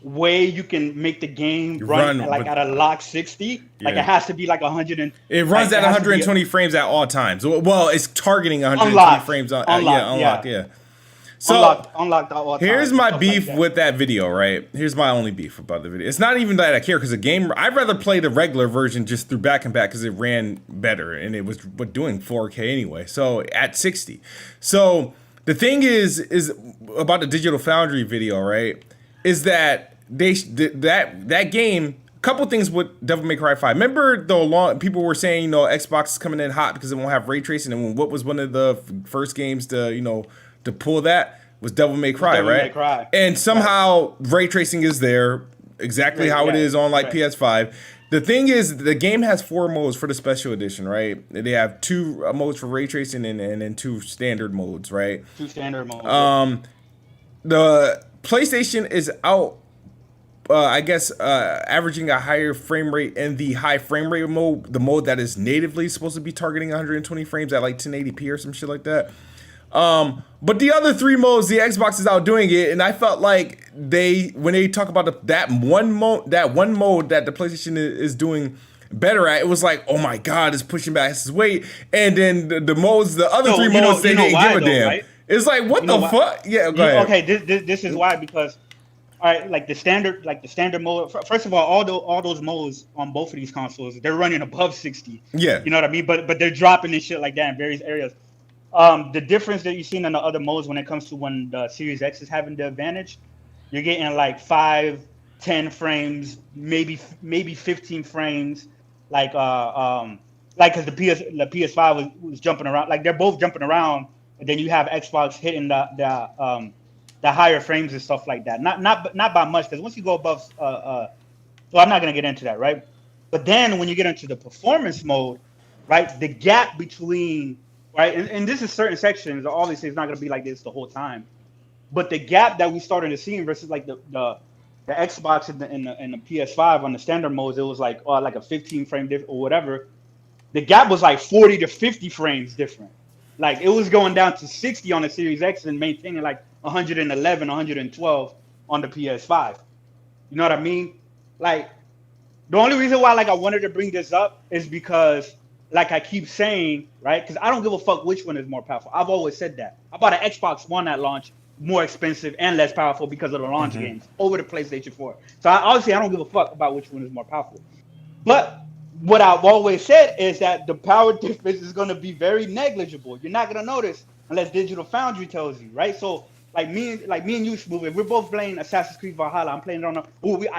way you can make the game run like at a lock 60. Like it has to be like 100. It runs at 120 frames at all times. Well, it's targeting 120 frames. Unlocked. So unlocked all here's my beef with that video, right? Here's my only beef about the video. It's not even that I care because the game, I'd rather play the regular version just through back and back because it ran better and it was doing 4K anyway. So at 60. So the thing is about the Digital Foundry video, right? Is that that game. Couple things with Devil May Cry 5. Remember people were saying, Xbox is coming in hot because it won't have ray tracing, and what was one of the first games to pull that was Devil May Cry, right? May Cry. And somehow ray tracing is there exactly how it is on PS5. The thing is, the game has 4 modes for the special edition, right? They have 2 modes for ray tracing and then 2 standard modes, right? 2 standard modes. The PlayStation is out. Averaging a higher frame rate in the high frame rate mode, the mode that is natively supposed to be targeting 120 frames at like 1080p or some shit like that. But the other 3 modes, the Xbox is outdoing it, and I felt like when they talk about that one mode that the PlayStation is doing better at, it was like, oh my god, it's pushing back its weight, and then the other 3 modes, they didn't give a damn. Right? It's like, what the fuck? Yeah, go ahead. Okay, this is why, because all right, like the standard mode. First of all those modes on both of these consoles, they're running above 60. Yeah, you know what I mean. But they're dropping and shit like that in various areas. The difference that you've seen in the other modes when it comes to when the Series X is having the advantage, you're getting like 5, 10 frames, maybe 15 frames, like because the PS5 was jumping around, like they're both jumping around, and then you have Xbox hitting the higher frames and stuff like that. Not by much, because once you go above, so I'm not gonna get into that, right? But then when you get into the performance mode, right, the gap between, right, and this is certain sections. Obviously, it's not gonna be like this the whole time, but the gap that we started to see versus like the Xbox and the PS5 on the standard modes, it was like a 15 frame diff or whatever. the gap was like 40 to 50 frames different. Like it was going down to 60 on the Series X and maintaining like 111, 112 on the PS5. You know what I mean? Like the only reason why like I wanted to bring this up is because like I keep saying, right? Because I don't give a fuck which one is more powerful. I've always said that. I bought an Xbox One at launch, more expensive and less powerful because of the launch games over the PlayStation 4. So obviously I don't give a fuck about which one is more powerful. But what I've always said is that the power difference is going to be very negligible. You're not going to notice unless Digital Foundry tells you, right? So like me and you, Smooth, if we're both playing Assassin's Creed Valhalla, I'm playing it on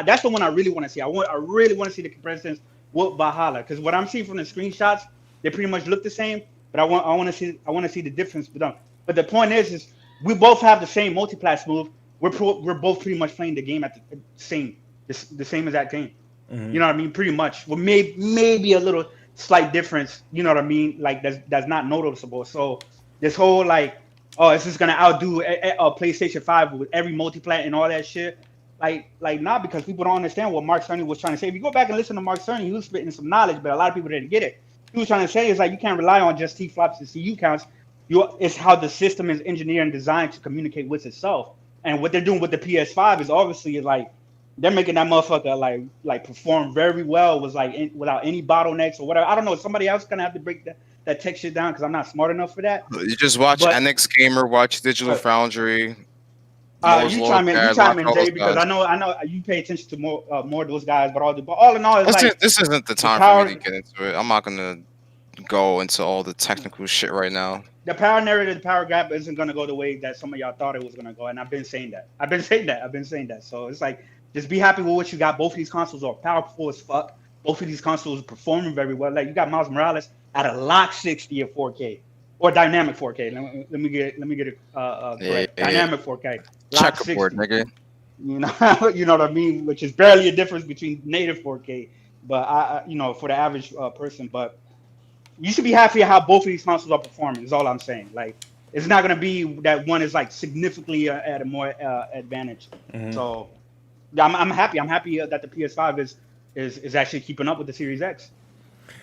that's the one I really want to see. I really want to see the comparisons with Valhalla because what I'm seeing from the screenshots, they pretty much look the same. But I want to see the difference with them. But the point is we both have the same multiplayer, Smooth. We're both pretty much playing the game at the same exact game. You know what I mean? Pretty much. Well, maybe a little slight difference. You know what I mean? Like that's not noticeable. So this whole like, oh, is this gonna outdo a PlayStation 5 with every multiplayer and all that shit? Like not because people don't understand what Mark Cerny was trying to say. If you go back and listen to Mark Cerny, he was spitting some knowledge, but a lot of people didn't get it. He was trying to say is like you can't rely on just T-flops and CU counts. It's how the system is engineered and designed to communicate with itself. And what they're doing with the PS5 is obviously like they're making that motherfucker like perform very well, was like without any bottlenecks or whatever. I don't know. Somebody else gonna have to break that tech shit down because I'm not smart enough for that. You just watch NX Gamer, watch Digital Foundry. You chime in, Jay, because I know you pay attention to more of those guys, but all in all, this isn't the time for me to get into it. I'm not gonna go into all the technical shit right now. The power narrative, the power gap isn't gonna go the way that some of y'all thought it was gonna go, and I've been saying that. So it's like, just be happy with what you got. Both of these consoles are powerful as fuck. Both of these consoles are performing very well. Like you got Miles Morales at a lock 60 at 4K or dynamic 4K. Let me get it correct. Dynamic 4K. Checkerboard, nigga. You know what I mean? Which is barely a difference between native 4K, but I for the average person. But you should be happy at how both of these consoles are performing. Is all I'm saying. Like it's not gonna be that one is like significantly at a more advantage. So. I'm happy. I'm happy that the PS5 is actually keeping up with the Series X.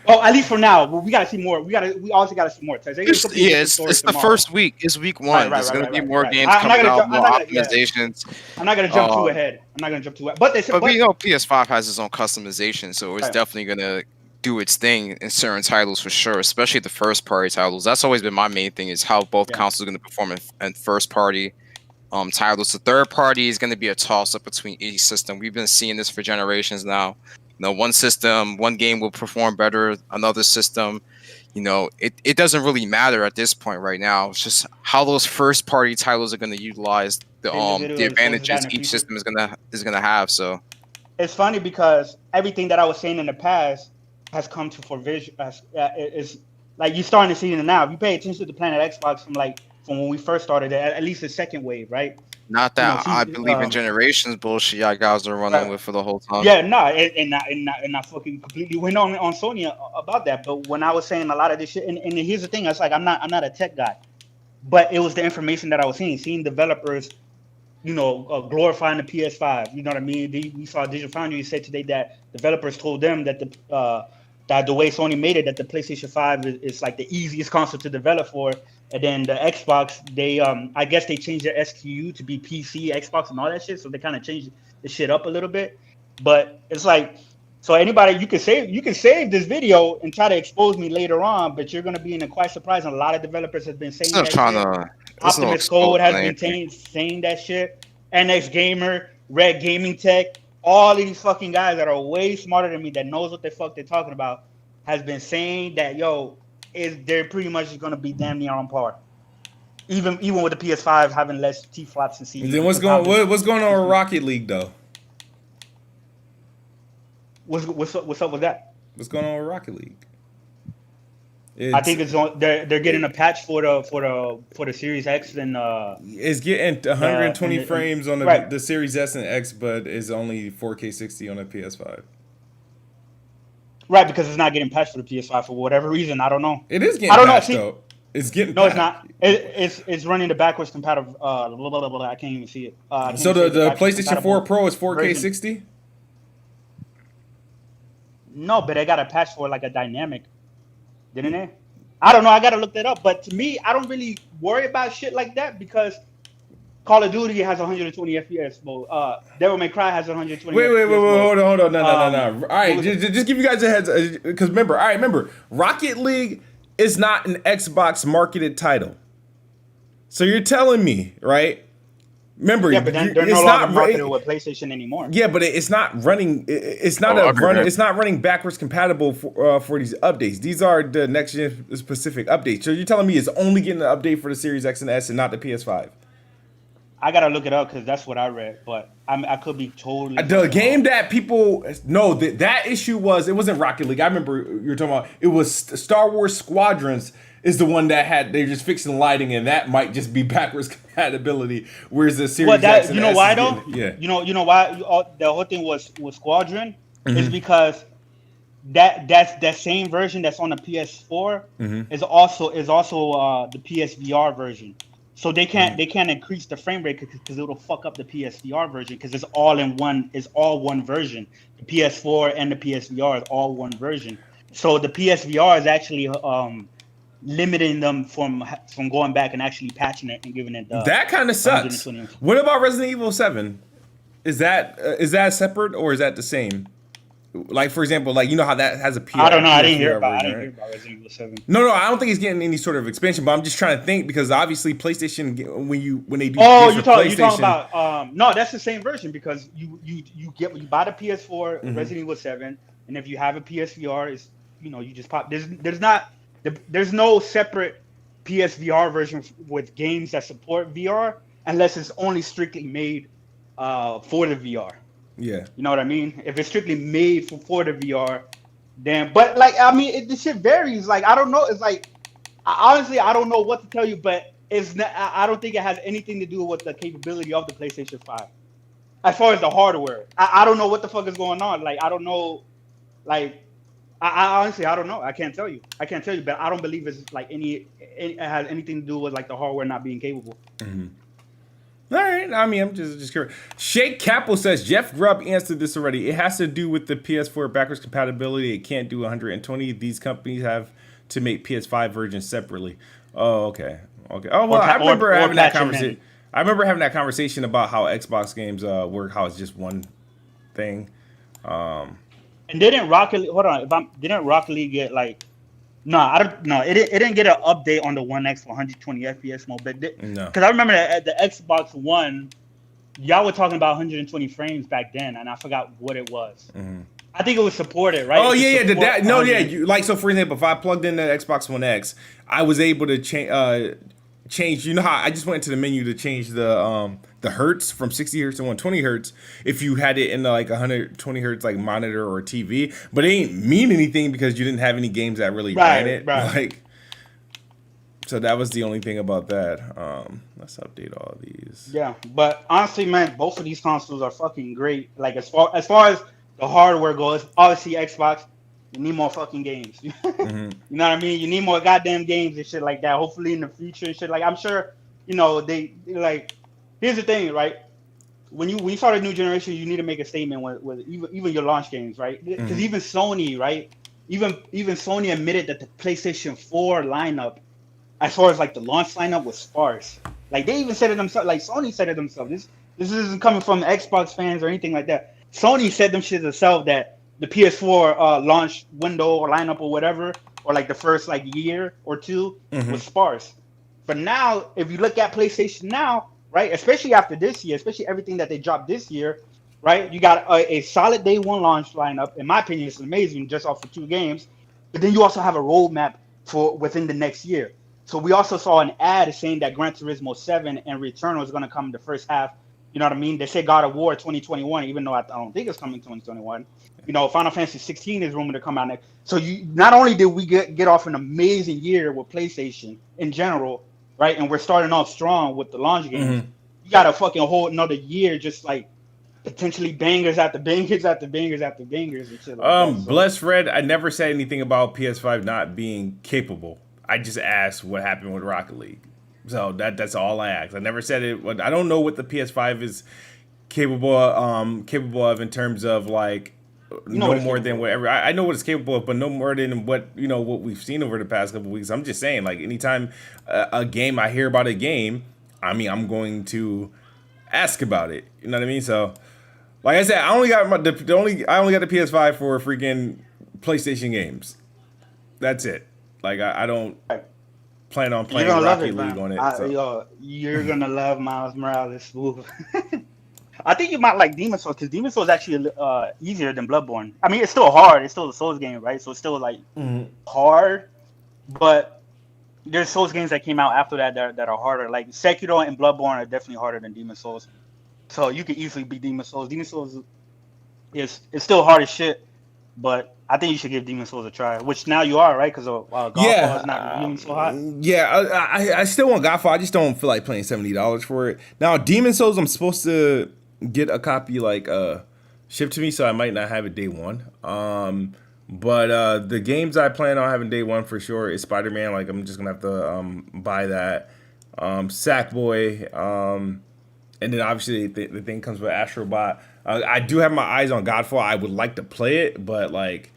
Oh, at least for now. Well, we gotta see more. We also gotta see more tests. It's the first week. It's week 1. There's gonna be more games coming out, more optimizations. I'm not gonna jump too ahead. But we know PS5 has its own customization, so it's definitely gonna do its thing in certain titles for sure, especially the first party titles. That's always been my main thing, is how both consoles are gonna perform in first party titles. The third party is going to be a toss-up between each system. We've been seeing this for generations now. One system, one game will perform better, another system, it doesn't really matter at this point right now. It's just how those first party titles are going to utilize the advantages each system is gonna have. So it's funny because everything that I was saying in the past has come to fruition. It's like you're starting to see it now. If you pay attention to the Planet Xbox from when we first started, at least the second wave, right? Not that I believe in generations bullshit y'all guys are running with for the whole time. Yeah, no, and I fucking completely went on Sony about that. But when I was saying a lot of this shit, and here's the thing, I was like, I'm not a tech guy, but it was the information that I was seeing developers, glorifying the PS5. You know what I mean? We saw Digital Foundry say today that developers told them that the way Sony made it, that the PlayStation 5 is like the easiest console to develop for. And then the Xbox, I guess they changed their SKU to be PC, Xbox, and all that shit. So they kind of changed the shit up a little bit. But it's like, so anybody, you can save this video and try to expose me later on, but you're gonna be in a quite surprise. And a lot of developers have been saying that. Optimus Code has been saying that shit. NX Gamer, Red Gaming Tech, all of these fucking guys that are way smarter than me, that knows what the fuck they're talking about, has been saying that they're pretty much going to be damn near on par, even with the PS5 having less T-flops and CDs. And then what's going on with Rocket League though? What's up with that? What's going on with Rocket League? I think they're getting a patch for the Series X and it's getting 120 frames on the Series S and X, but it's only 4K 60 on the PS5. Right, because it's not getting patched for the PS5 for whatever reason. I don't know. It is getting patched though. It's getting patched. It's not. It's running the backwards compatible. I can't even see it. So the PlayStation 4 Pro is 4K 60. No, but they got a patch for like a dynamic didn't they? I don't know. I gotta look that up. But to me, I don't really worry about shit like that because Call of Duty has 120 FPS mode. Devil May Cry has 120. Wait, FPS mode. hold on, no. All right, just give you guys a heads, because remember, Rocket League is not an Xbox marketed title. So you're telling me, right? Remember, yeah, but then they're no longer marketed with PlayStation anymore. Yeah, but it's not running. It's not It's not running backwards compatible for these updates. These are the next gen specific updates. So you're telling me it's only getting an update for the Series X and S and not the PS5? I gotta look it up because that's what I read, but I could be totally. The game that people know that issue it wasn't Rocket League. I remember you were talking about it was Star Wars Squadrons is the one that they're just fixing lighting, and that might just be backwards compatibility. Whereas the Series X and you know S why is though? Yeah. You know why the whole thing was Squadron is because that same version that's on the PS4 is also the PSVR version. So they can't increase the frame rate because it'll fuck up the PSVR version because it's all one version. The PS4 and the PSVR is all one version. So the PSVR is actually limiting them from going back and actually patching it and giving it that kind of sucks. What about Resident Evil 7? Is that separate or is that the same? Like, for example, like, you know how that has a PR. I don't know. I didn't hear about Resident Evil 7. No, I don't think it's getting any sort of expansion. But I'm just trying to think because obviously PlayStation when they do. Oh, you talking about no, that's the same version because you buy the PS4 Resident Evil 7, and if you have a PSVR, is you just pop. There's no separate PSVR version with games that support VR unless it's only strictly made for the VR. Yeah. You know what I mean? If it's strictly made for the VR, then, but like, I mean, the shit varies. Like, I don't know. It's like, honestly, I don't know what to tell you, but it's not, I don't think it has anything to do with the capability of the PlayStation 5. As far as the hardware, I don't know what the fuck is going on. Like, I don't know. Like, I honestly, I don't know. I can't tell you, but I don't believe it's like it has anything to do with like the hardware not being capable. All right. I mean, I'm just curious. Shake Capel says Jeff Grubb answered this already. It has to do with the PS4 backwards compatibility. It can't do 120. These companies have to make PS5 versions separately. Oh, okay. Oh well, I remember having that conversation. I remember having that conversation about how Xbox games work. How it's just one thing. And didn't Rocket League get like? No, I don't. No, it didn't get an update on the One X for 120 FPS mode, but no, because I remember that at the Xbox One, y'all were talking about 120 frames back then, and I forgot what it was. I think it was supported, right? Oh yeah. Like, so for example, if I plugged in the Xbox One X, I was able to change. You know how I just went to the menu to change the hertz from 60 hertz to 120 hertz if you had it in the like 120 hertz like monitor or TV, but it ain't mean anything because you didn't have any games that really ran it. Right. Like, so that was the only thing about that. Let's update all of these. Yeah, but honestly, man, both of these consoles are fucking great. Like, as far as the hardware goes, obviously Xbox, you need more fucking games. You know what I mean? You need more goddamn games and shit like that. Hopefully in the future and shit. Like, I'm sure, they like. Here's the thing, right? When you start a new generation, you need to make a statement with even your launch games, right? Because even Sony, right? Even Sony admitted that the PlayStation 4 lineup, as far as like the launch lineup, was sparse. Like, they even said it themselves. Like, Sony said it themselves. This isn't coming from Xbox fans or anything like that. Sony said them shit themselves that the PS4 launch window or lineup or whatever, or like the first like year or two was sparse. But now, if you look at PlayStation now, right, especially after this year, especially everything that they dropped this year, right, you got a solid day one launch lineup. In my opinion, it's amazing just off of 2 games. But then you also have a roadmap for within the next year. So we also saw an ad saying that Gran Turismo 7 and Returnal is going to come in the first half. You know what I mean? They say God of War 2021, even though I don't think it's coming 2021. Final Fantasy 16 is rumored to come out next. So not only did we get off an amazing year with PlayStation in general, right, and we're starting off strong with the launch games, you got a fucking whole another year just like potentially bangers after bangers after bangers after bangers and shit like that. So, Bless Fred, I never said anything about PS5 not being capable. I just asked what happened with Rocket League. So that's all I asked. I never said it. I don't know what the PS5 is capable of in terms of like no more than whatever. I know what it's capable of, but no more than what what we've seen over the past couple of weeks. I'm just saying, like anytime a game I hear about a game, I mean, I'm going to ask about it. You know what I mean? So, like I said, I only got the PS5 for freaking PlayStation games. That's it. Like I don't plan on playing Rocket League on it. You're gonna love Miles Morales. I think you might like Demon's Souls, because Demon's Souls is actually easier than Bloodborne. I mean, it's still hard. It's still a Souls game, right? So it's still like hard. But there's Souls games that came out after that are harder. Like Sekiro and Bloodborne are definitely harder than Demon's Souls. So you can easily beat Demon's Souls. Demon's Souls is still hard as shit. But I think you should give Demon's Souls a try. Which now you are, right? Because Godfall is not even so hot. Yeah, I still want Godfall. I just don't feel like paying $70 for it. Now Demon's Souls, I'm supposed to get a copy shipped to me, so I might not have it day one. But the games I plan on having day one for sure is Spider-Man. Like I'm just gonna have to buy that. Sackboy, and then obviously the thing comes with Astrobot. I do have my eyes on Godfall. I would like to play it, but like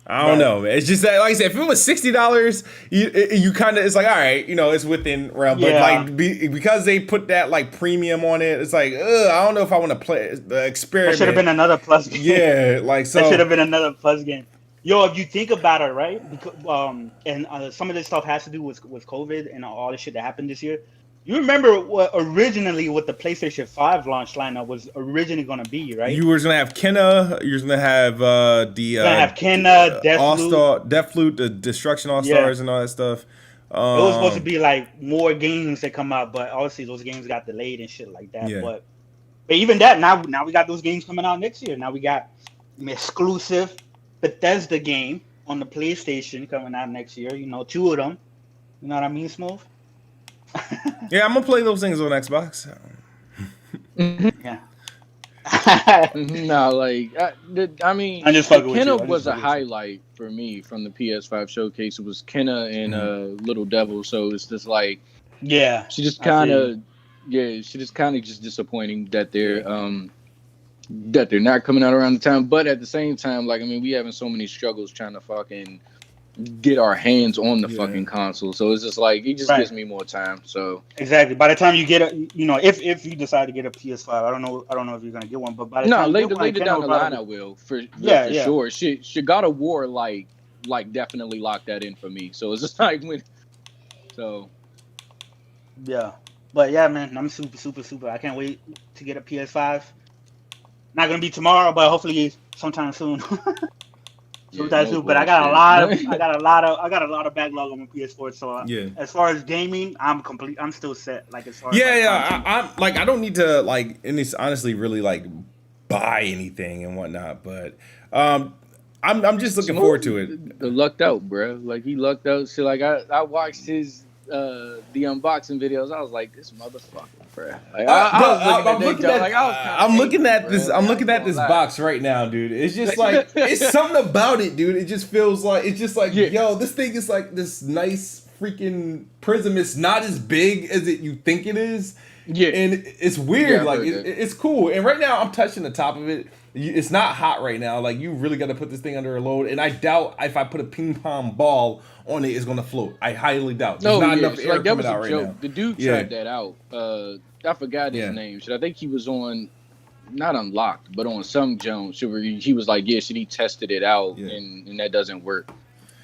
I don't know. It's just that, like I said, if it was $60, you kind of, it's like, all right, it's within realm. But like because they put that like premium on it, it's like, I don't know if I want to play the experiment. That should have been another Plus game. Yeah, like so. That should have been another Plus game. Yo, if you think about it, right? Because, and some of this stuff has to do with COVID and all the shit that happened this year. You remember what the PlayStation 5 launch lineup was originally going to be, right? You were going to have Kenna. You were going to have Deathloop, the Destruction All Stars, and all that stuff. It was supposed to be like more games that come out, but obviously those games got delayed and shit like that. Yeah. But even that, now we got those games coming out next year. Now we got an exclusive Bethesda game on the PlayStation coming out next year. 2 of them. You know what I mean, Smooth? Yeah, I'm gonna play those things on Xbox. Yeah. No, like I mean, Kenna was a highlight for me from the PS5 showcase. It was Kenna and Little Devil. So it's just like, she just kind of just disappointing that they're not coming out around the time. But at the same time, like I mean, we having so many struggles trying to fucking get our hands on the fucking console, so it's just like it just gives me more time. So exactly, by the time you get if you decide to get a PS5, I don't know if you're gonna get one, but by the time later down the line, I will for sure. She God of War like definitely locked that in for me. So it's just like but yeah, man, I'm super. I can't wait to get a PS5. Not gonna be tomorrow, but hopefully sometime soon. But I got a lot of backlog on my PS4. So as far as gaming, I'm still set. Like as far as I don't need to and it's honestly really buy anything and whatnot. But I'm just looking forward to it. Lucked out, bro. Like he lucked out. So I watched his the unboxing videos. I was like, this motherfucker, bro. Like, I'm looking at this box right now, dude. It's just like it's something about it, dude. It just feels like yo, this thing is like this nice freaking prism. It's not as big as you think it is. Yeah, and it's weird. It's cool. And right now, I'm touching the top of it. It's not hot right now. Like you really got to put this thing under a load. And I doubt if I put a ping pong ball on it, it's gonna float. I highly doubt. There's not enough air coming out right now. The dude tried that out. I forgot his name. I think he was on, not Unlocked, but on some Jones. He was like, should he tested it out, and that doesn't work.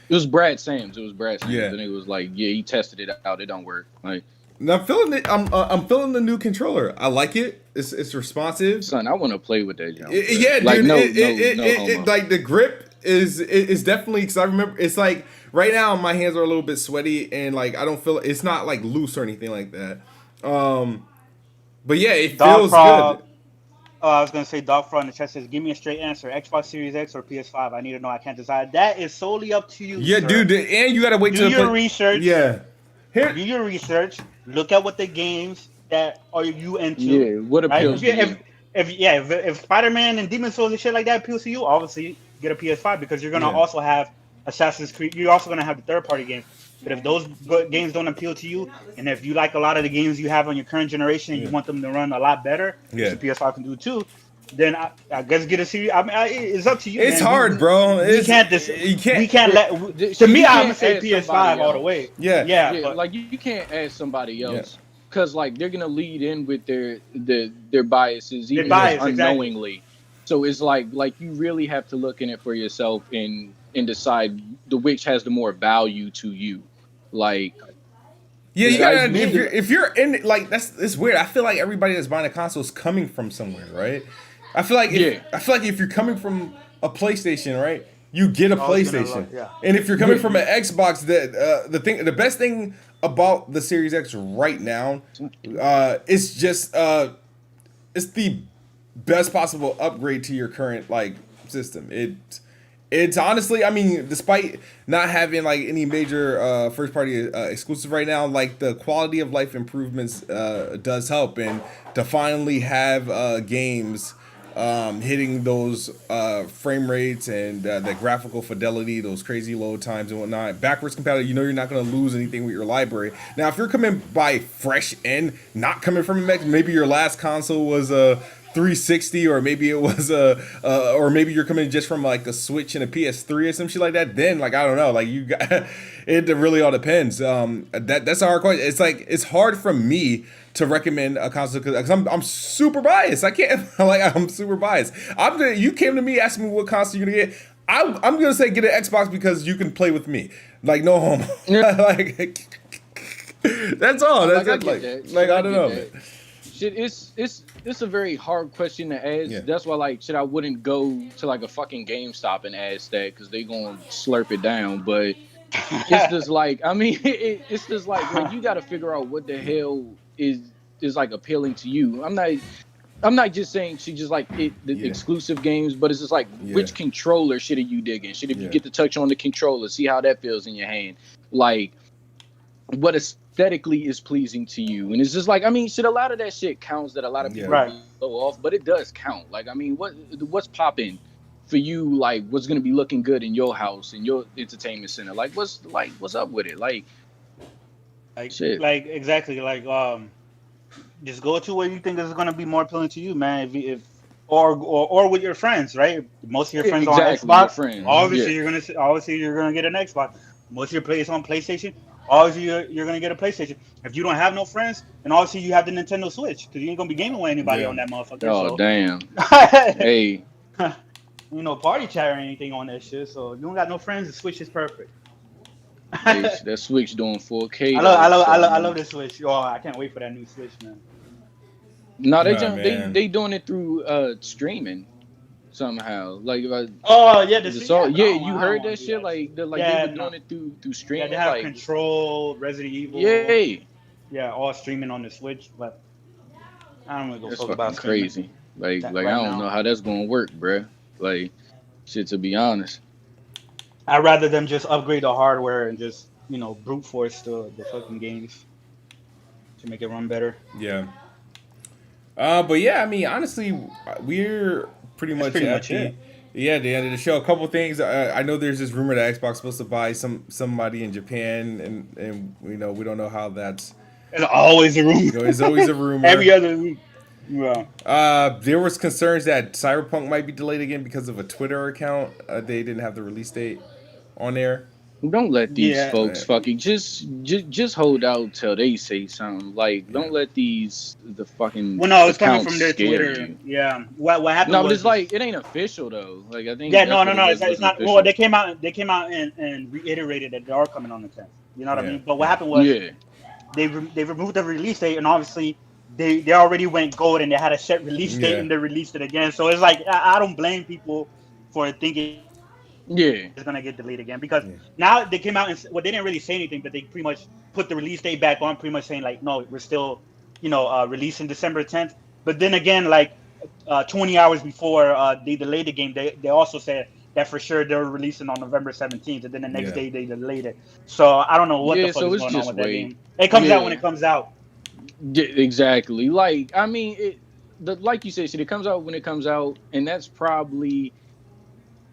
It was Brad Sams. And it was like, he tested it out. It don't work. Like. Now I'm feeling it. I'm feeling the new controller. I like it. It's responsive. Son, I want to play with that. Yeah, dude. Like the grip is definitely, because I remember it's like right now my hands are a little bit sweaty and like I don't feel it's not like loose or anything like that. But yeah, it feels good. I was gonna say Dogfrog in the chat says, give me a straight answer: Xbox Series X or PS5. I need to know. I can't decide. That is solely up to you. Yeah, sir. Dude, and you gotta wait till your research. Yeah. Do your research. Look at what the games that are you into. Yeah, what appeals to you? If Spider-Man and Demon's Souls and shit like that appeals to you, obviously get a PS5 because you're gonna also have Assassin's Creed. You're also gonna have the third-party games. But if those games don't appeal to you, and if you like a lot of the games you have on your current generation, and you want them to run a lot better, which the PS5 can do too, then I guess get a series. I mean, it's up to you. It's man. hard, bro. We can't. You can't. We can't let. To me, I'm gonna say PS5 all the way. Yeah. But like you can't ask somebody else because like they're gonna lead in with their biases, even unknowingly. Exactly. So it's like you really have to look in it for yourself and decide which has the more value to you. Like, yeah, you gotta. If you're in like it's weird. I feel like everybody that's buying a console is coming from somewhere, right? I feel like if you're coming from a PlayStation, right, you get a PlayStation. And if you're coming from an Xbox, the best thing about the Series X right now, it's just it's the best possible upgrade to your current like system. It's honestly, I mean, despite not having like any major first party exclusive right now, like the quality of life improvements does help, and to finally have games hitting those frame rates and the graphical fidelity, those crazy load times and whatnot, backwards compatible, you're not going to lose anything with your library. Now, if you're coming by fresh and not coming from a Mac, maybe your last console was a 360, or maybe it was or maybe you're coming just from like a Switch and a PS3 or some shit like that. Then like I don't know, like you got it really all depends. That's a hard question. It's like it's hard for me to recommend a console because I'm super biased. I can't I'm super biased. You came to me asking me what console you're gonna get. I'm gonna say get an Xbox because you can play with me. Like no homo. Like that's all. That's it. Like I don't know. Man. Shit, it's a very hard question to ask. Yeah. That's why I wouldn't go to like a fucking GameStop and ask that because they gonna slurp it down. But it's just like it's just like you got to figure out what the hell is like appealing to you. I'm not just saying she just like the exclusive games, but it's just like which controller shit are you digging? Shit, if you get to touch on the controller, see how that feels in your hand. Like what aesthetically is pleasing to you, and it's just like a lot of that shit counts that a lot of people blow off, but it does count. Like what's popping for you? Like what's gonna be looking good in your house, in your entertainment center? Like what's up with it? Like shit. Like exactly. Like just go to what you think is gonna be more appealing to you, man. If or with your friends, right? Most of your friends on Xbox. Obviously, you're gonna get an Xbox. Most of your players on PlayStation. Obviously, you're gonna get a PlayStation. If you don't have no friends, then obviously you have the Nintendo Switch because you ain't gonna be gaming with anybody on that motherfucker. Oh damn! Hey, party chat or anything on that shit. So if you don't got no friends, the Switch is perfect. Hey, that Switch doing 4K. I love this Switch. Oh, I can't wait for that new Switch, man. No, they doing it through streaming somehow. Like you heard that shit. Like they were doing it through streaming. Yeah, they have Control, Resident Evil. Yeah, all streaming on the Switch. But I don't really go talk about crazy. Like I don't know how that's gonna work, bruh. Like shit, to be honest. I'd rather them just upgrade the hardware and just brute force the fucking games to make it run better. Yeah. But yeah, I mean, honestly, we're pretty much at the end of the show. A couple things. I know there's this rumor that Xbox is supposed to buy somebody in Japan, and we don't know how that's. It's always a rumor. It's always a rumor. Every other week. Yeah. There was concerns that Cyberpunk might be delayed again because of a Twitter account. They didn't have the release date on there. Don't let these folks fucking just hold out till they say something. Like, don't let the fucking. Well, no, it's coming from their Twitter. You. Yeah. What happened? No, but it's like it ain't official though. Like I think. Yeah, no, it's not. Well, they came out and reiterated that they are coming on the 10th. You know what I mean? But what happened was they removed the release date, and obviously they already went gold and they had a set release date and they released it again. So it's like I don't blame people for thinking. It's gonna get delayed again because now they came out and they didn't really say anything, but they pretty much put the release date back on, pretty much saying like, no, we're still, releasing December 10th. But then again, like 20 hours before they delayed the game, they also said that for sure they're releasing on November 17th, and then the next day they delayed it. So I don't know what the fuck is going on with that game. It comes out when it comes out. Yeah, exactly. Like I mean, like you said, it comes out when it comes out, and that's probably.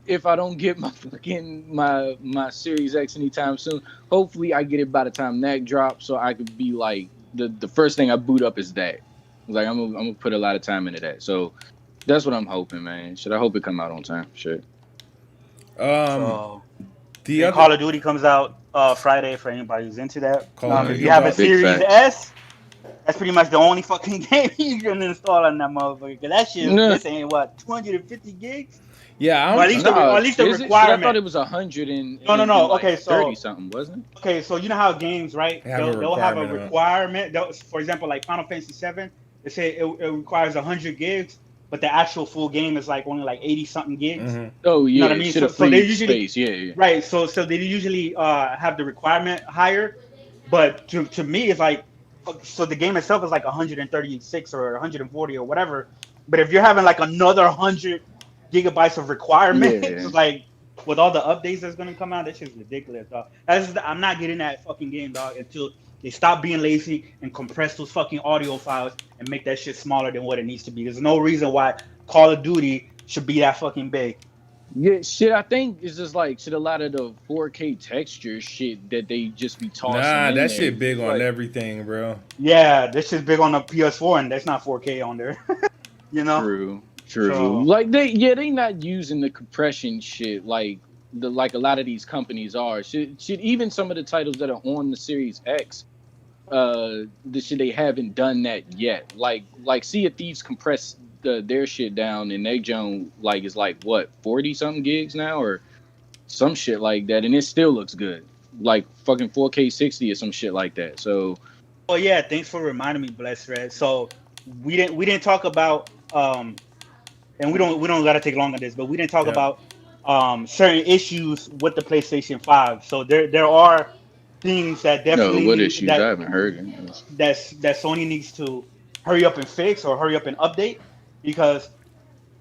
If I don't get my fucking my Series X anytime soon, hopefully I get it by the time that drops, so I could be like the first thing I boot up is that. Like I'm gonna put a lot of time into that. So That's what I'm hoping, man. Should I hope it come out on time? Shit. So, The other Call of Duty comes out Friday for anybody who's into that. Call of If Duty you have a comes out. Big Series facts. S, that's pretty much the only fucking game you can install on that motherfucker. Cause that shit is Nah. missing what 250 gigs. yeah, Or at least the Is it? Shit, I requirement. thought it was 100 and No. like Okay, so 30 something, wasn't it? Okay, so you know how games, right? They have a They'll have a requirement requirement. For example, like Final Fantasy VII, they say it requires 100 gigs, but the actual full game is like only like 80 something gigs. Oh yeah, You know what I mean? should have So they freed usually space. Yeah. right. So they usually have the requirement higher, but to me it's like so the game itself is like 136 or 140 or whatever. But if you're having like another 100 gigabytes of requirements, Yeah. like with all the updates that's gonna come out, that shit's ridiculous, dog. I'm not getting that fucking game, dog, until they stop being lazy and compress those fucking audio files and make that shit smaller than what it needs to be. There's no reason why Call of Duty should be that fucking big. Yeah, shit. I think it's just like shit. A lot of the 4K texture shit that they just be tossing. Nah, in that there. shit big on Like, everything, bro. Yeah, this shit's big on the PS4, and that's not 4K on there. You know? True. So- Like they not using the compression shit like a lot of these companies are. Shit, even some of the titles that are on the Series X, the shit they haven't done that yet. Like Sea of Thieves compressed their shit down, and they joint like is like what 40 something gigs now or some shit like that, and it still looks good, like fucking 4K 60 or some shit like that. So, Oh yeah, thanks for reminding me, Bless Red. So we didn't talk about and we don't gotta take long on this, but we didn't talk about certain issues with the PlayStation 5. So there are things that definitely what issues? I that haven't heard it. that Sony needs to hurry up and fix or hurry up and update, because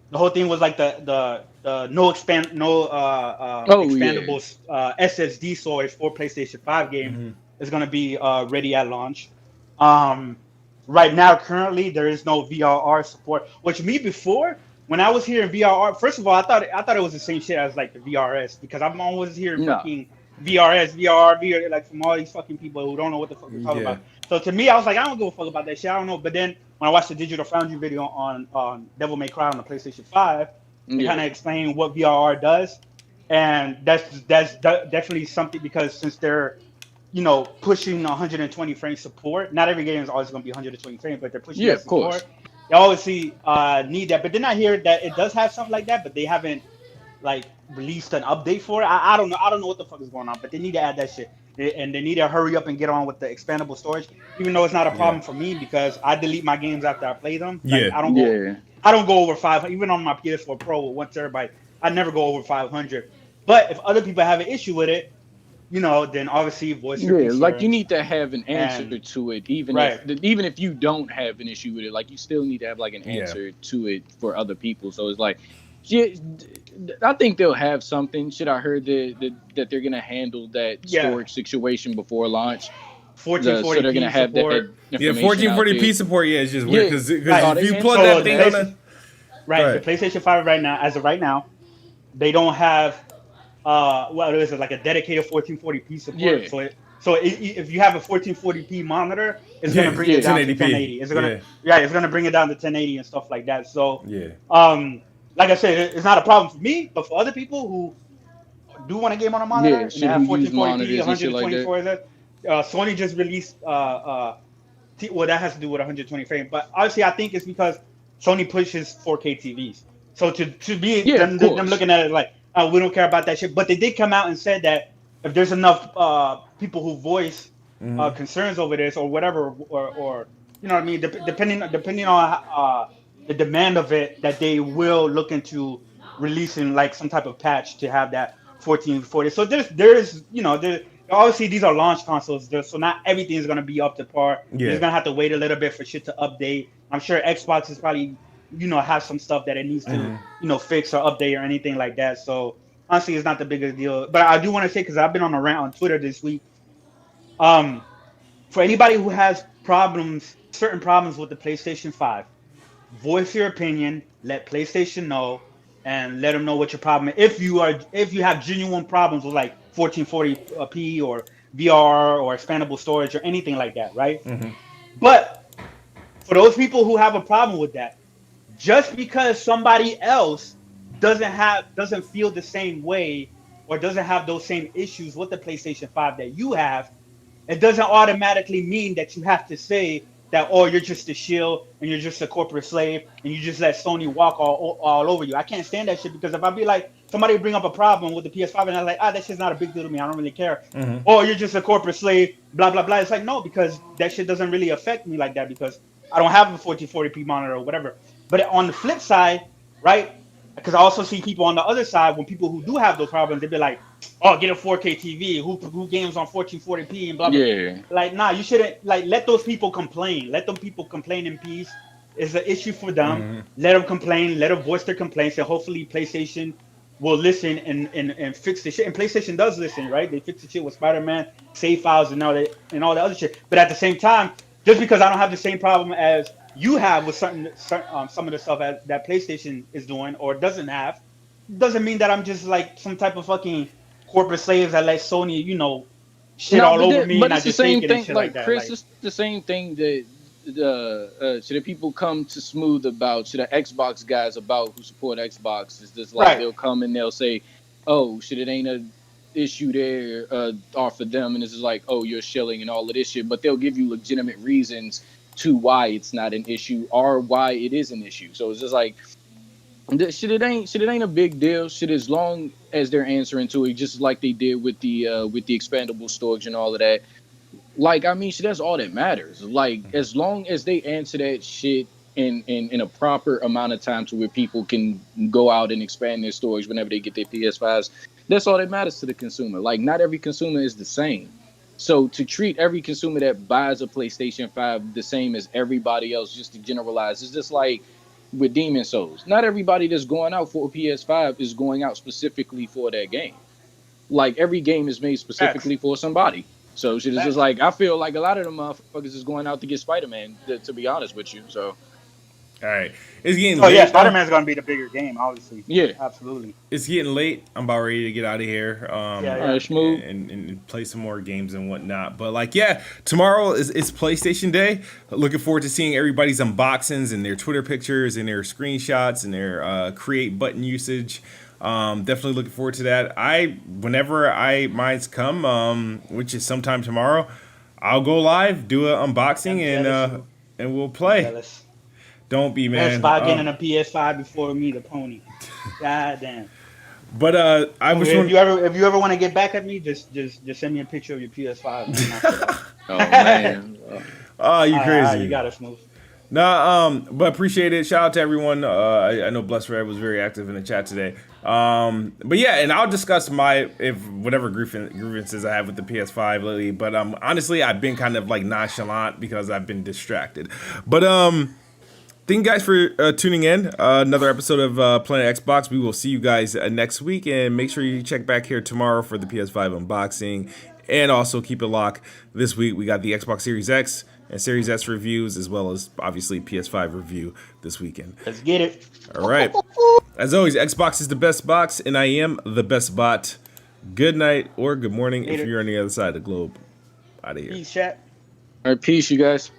the whole thing was like the expandable SSD storage for PlayStation 5 game is going to be ready at launch. Right now, currently, there is no VRR support. Which me before, when I was hearing VRR, first of all, I thought it was the same shit as like the VRS, because I'm always hearing fucking VRS, VR, like from all these fucking people who don't know what the fuck we're talking about. So to me, I was like, I don't give a fuck about that shit. I don't know. But then when I watched the Digital Foundry video on Devil May Cry on the PlayStation 5, they kind of explain what VRR does, and that's definitely something, because since they're pushing 120 frame support, not every game is always going to be 120 frames, but they're pushing that support. Course. They obviously need that, but then I hear that it does have something like that, but they haven't like released an update for it. I don't know what the fuck is going on, but they need to add that shit, and they need to hurry up and get on with the expandable storage. Even though it's not a problem for me, because I delete my games after I play them. Like, I don't go over 500. Even on my PS4 Pro with 1 terabyte, I never go over 500. But if other people have an issue with it, then obviously voice your concerns. Like you need to have an answer to it, even if you don't have an issue with it. Like you still need to have like an answer to it for other people. So it's like, I think they'll have something. Shit, I heard that they're gonna handle that storage situation before launch. 1440p so they're gonna have support. that 1440p support. Yeah, it's just weird because if you plug that thing on the the PlayStation 5 right now, as of right now, they don't have what is it, like a dedicated 1440p support. So if you have a 1440p monitor, it's gonna bring it down to 1080. It's gonna bring it down to 1080 and stuff like that. So like I said, it's not a problem for me, but for other people who do want a game on a monitor and they have 1440p, 124 that. Sony just released well, that has to do with 120 frames, but obviously I think it's because Sony pushes 4K TVs. So to be them looking at it like, we don't care about that shit, but they did come out and said that if there's enough people who voice concerns over this or whatever, or you know what I mean, depending on the demand of it, that they will look into releasing like some type of patch to have that 1440. So there's obviously these are launch consoles, so not everything is going to be up to par. You're going to have to wait a little bit for shit to update. I'm sure Xbox is probably have some stuff that it needs to fix or update or anything like that. So honestly, it's not the biggest deal. But I do want to say, because I've been on a rant on Twitter this week, for anybody who has certain problems with the PlayStation 5, voice your opinion, let PlayStation know, and let them know what your problem is. If you have genuine problems with like 1440p or VR or expandable storage or anything like that, right? But for those people who have a problem with that, just because somebody else doesn't feel the same way or doesn't have those same issues with the PlayStation 5 that you have, it doesn't automatically mean that you have to say that, oh, you're just a shill and you're just a corporate slave and you just let Sony walk all over you. I can't stand that shit, because if I be like, somebody bring up a problem with the PS5 and I'm like, that shit's not a big deal to me, I don't really care. Oh, you're just a corporate slave, blah, blah, blah. It's like, no, because that shit doesn't really affect me like that, because I don't have a 1440p monitor or whatever. But on the flip side, right, because I also see people on the other side, when people who do have those problems, they be like, oh, get a 4K TV. Who games on 1440p and blah, blah. Yeah. Like, nah, you shouldn't, like, let those people complain. Let them people complain in peace. It's an issue for them. Let them complain. Let them voice their complaints. And hopefully PlayStation will listen and fix the shit. And PlayStation does listen, right? They fix the shit with Spider-Man, save files, and all the other shit. But at the same time, just because I don't have the same problem as you have with some of the stuff that PlayStation is doing or doesn't have, doesn't mean that I'm just like some type of fucking corporate slaves that let Sony, shit all over me, and I just take it and shit like that. Chris, it's the same thing that should the people come to Smooth about, should the Xbox guys about who support Xbox, is just like they'll come and they'll say, oh, shit, it ain't a issue there or for them, and it's just like, oh, you're shilling and all of this shit, but they'll give you legitimate reasons to why it's not an issue or why it is an issue. So it's just like, shit, it ain't a big deal. Shit, as long as they're answering to it, just like they did with the expandable storage and all of that. Like, I mean, shit, that's all that matters. Like, as long as they answer that shit in a proper amount of time to where people can go out and expand their storage whenever they get their PS5s, that's all that matters to the consumer. Like, not every consumer is the same. So to treat every consumer that buys a PlayStation 5 the same as everybody else, just to generalize, it's just like with Demon Souls. Not everybody that's going out for a PS5 is going out specifically for that game. Like, every game is made specifically for somebody. So it's just like, I feel like a lot of them motherfuckers is going out to get Spider-Man, to be honest with you. So, all right, it's getting late. Yeah, Spider-Man's gonna be the bigger game, obviously. Yeah, absolutely. It's getting late. I'm about ready to get out of here. Smooth. And play some more games and whatnot. But like, yeah, tomorrow is PlayStation Day. Looking forward to seeing everybody's unboxings and their Twitter pictures and their screenshots and their create button usage. Definitely looking forward to that. Whenever mine's come, which is sometime tomorrow, I'll go live, do an unboxing, and we'll play. Don't be, man. That's getting a PS5 before me, the pony. God damn. But if you ever want to get back at me, just send me a picture of your PS5. Oh man. Oh, you crazy. You got it, Smooth. Nah, but appreciate it. Shout out to everyone. I know Bless Red was very active in the chat today. But yeah, and I'll discuss whatever grievances I have with the PS5 lately. But honestly, I've been kind of like nonchalant because I've been distracted. But thank you guys for tuning in. Another episode of Planet Xbox. We will see you guys next week, and make sure you check back here tomorrow for the PS5 unboxing. And also keep it locked. This week we got the Xbox Series X and Series S reviews, as well as obviously PS5 review this weekend. Let's get it. All right. As always, Xbox is the best box, and I am the best bot. Good night or good morning if you're on the other side of the globe. Out of here. Peace, chat. All right, peace, you guys.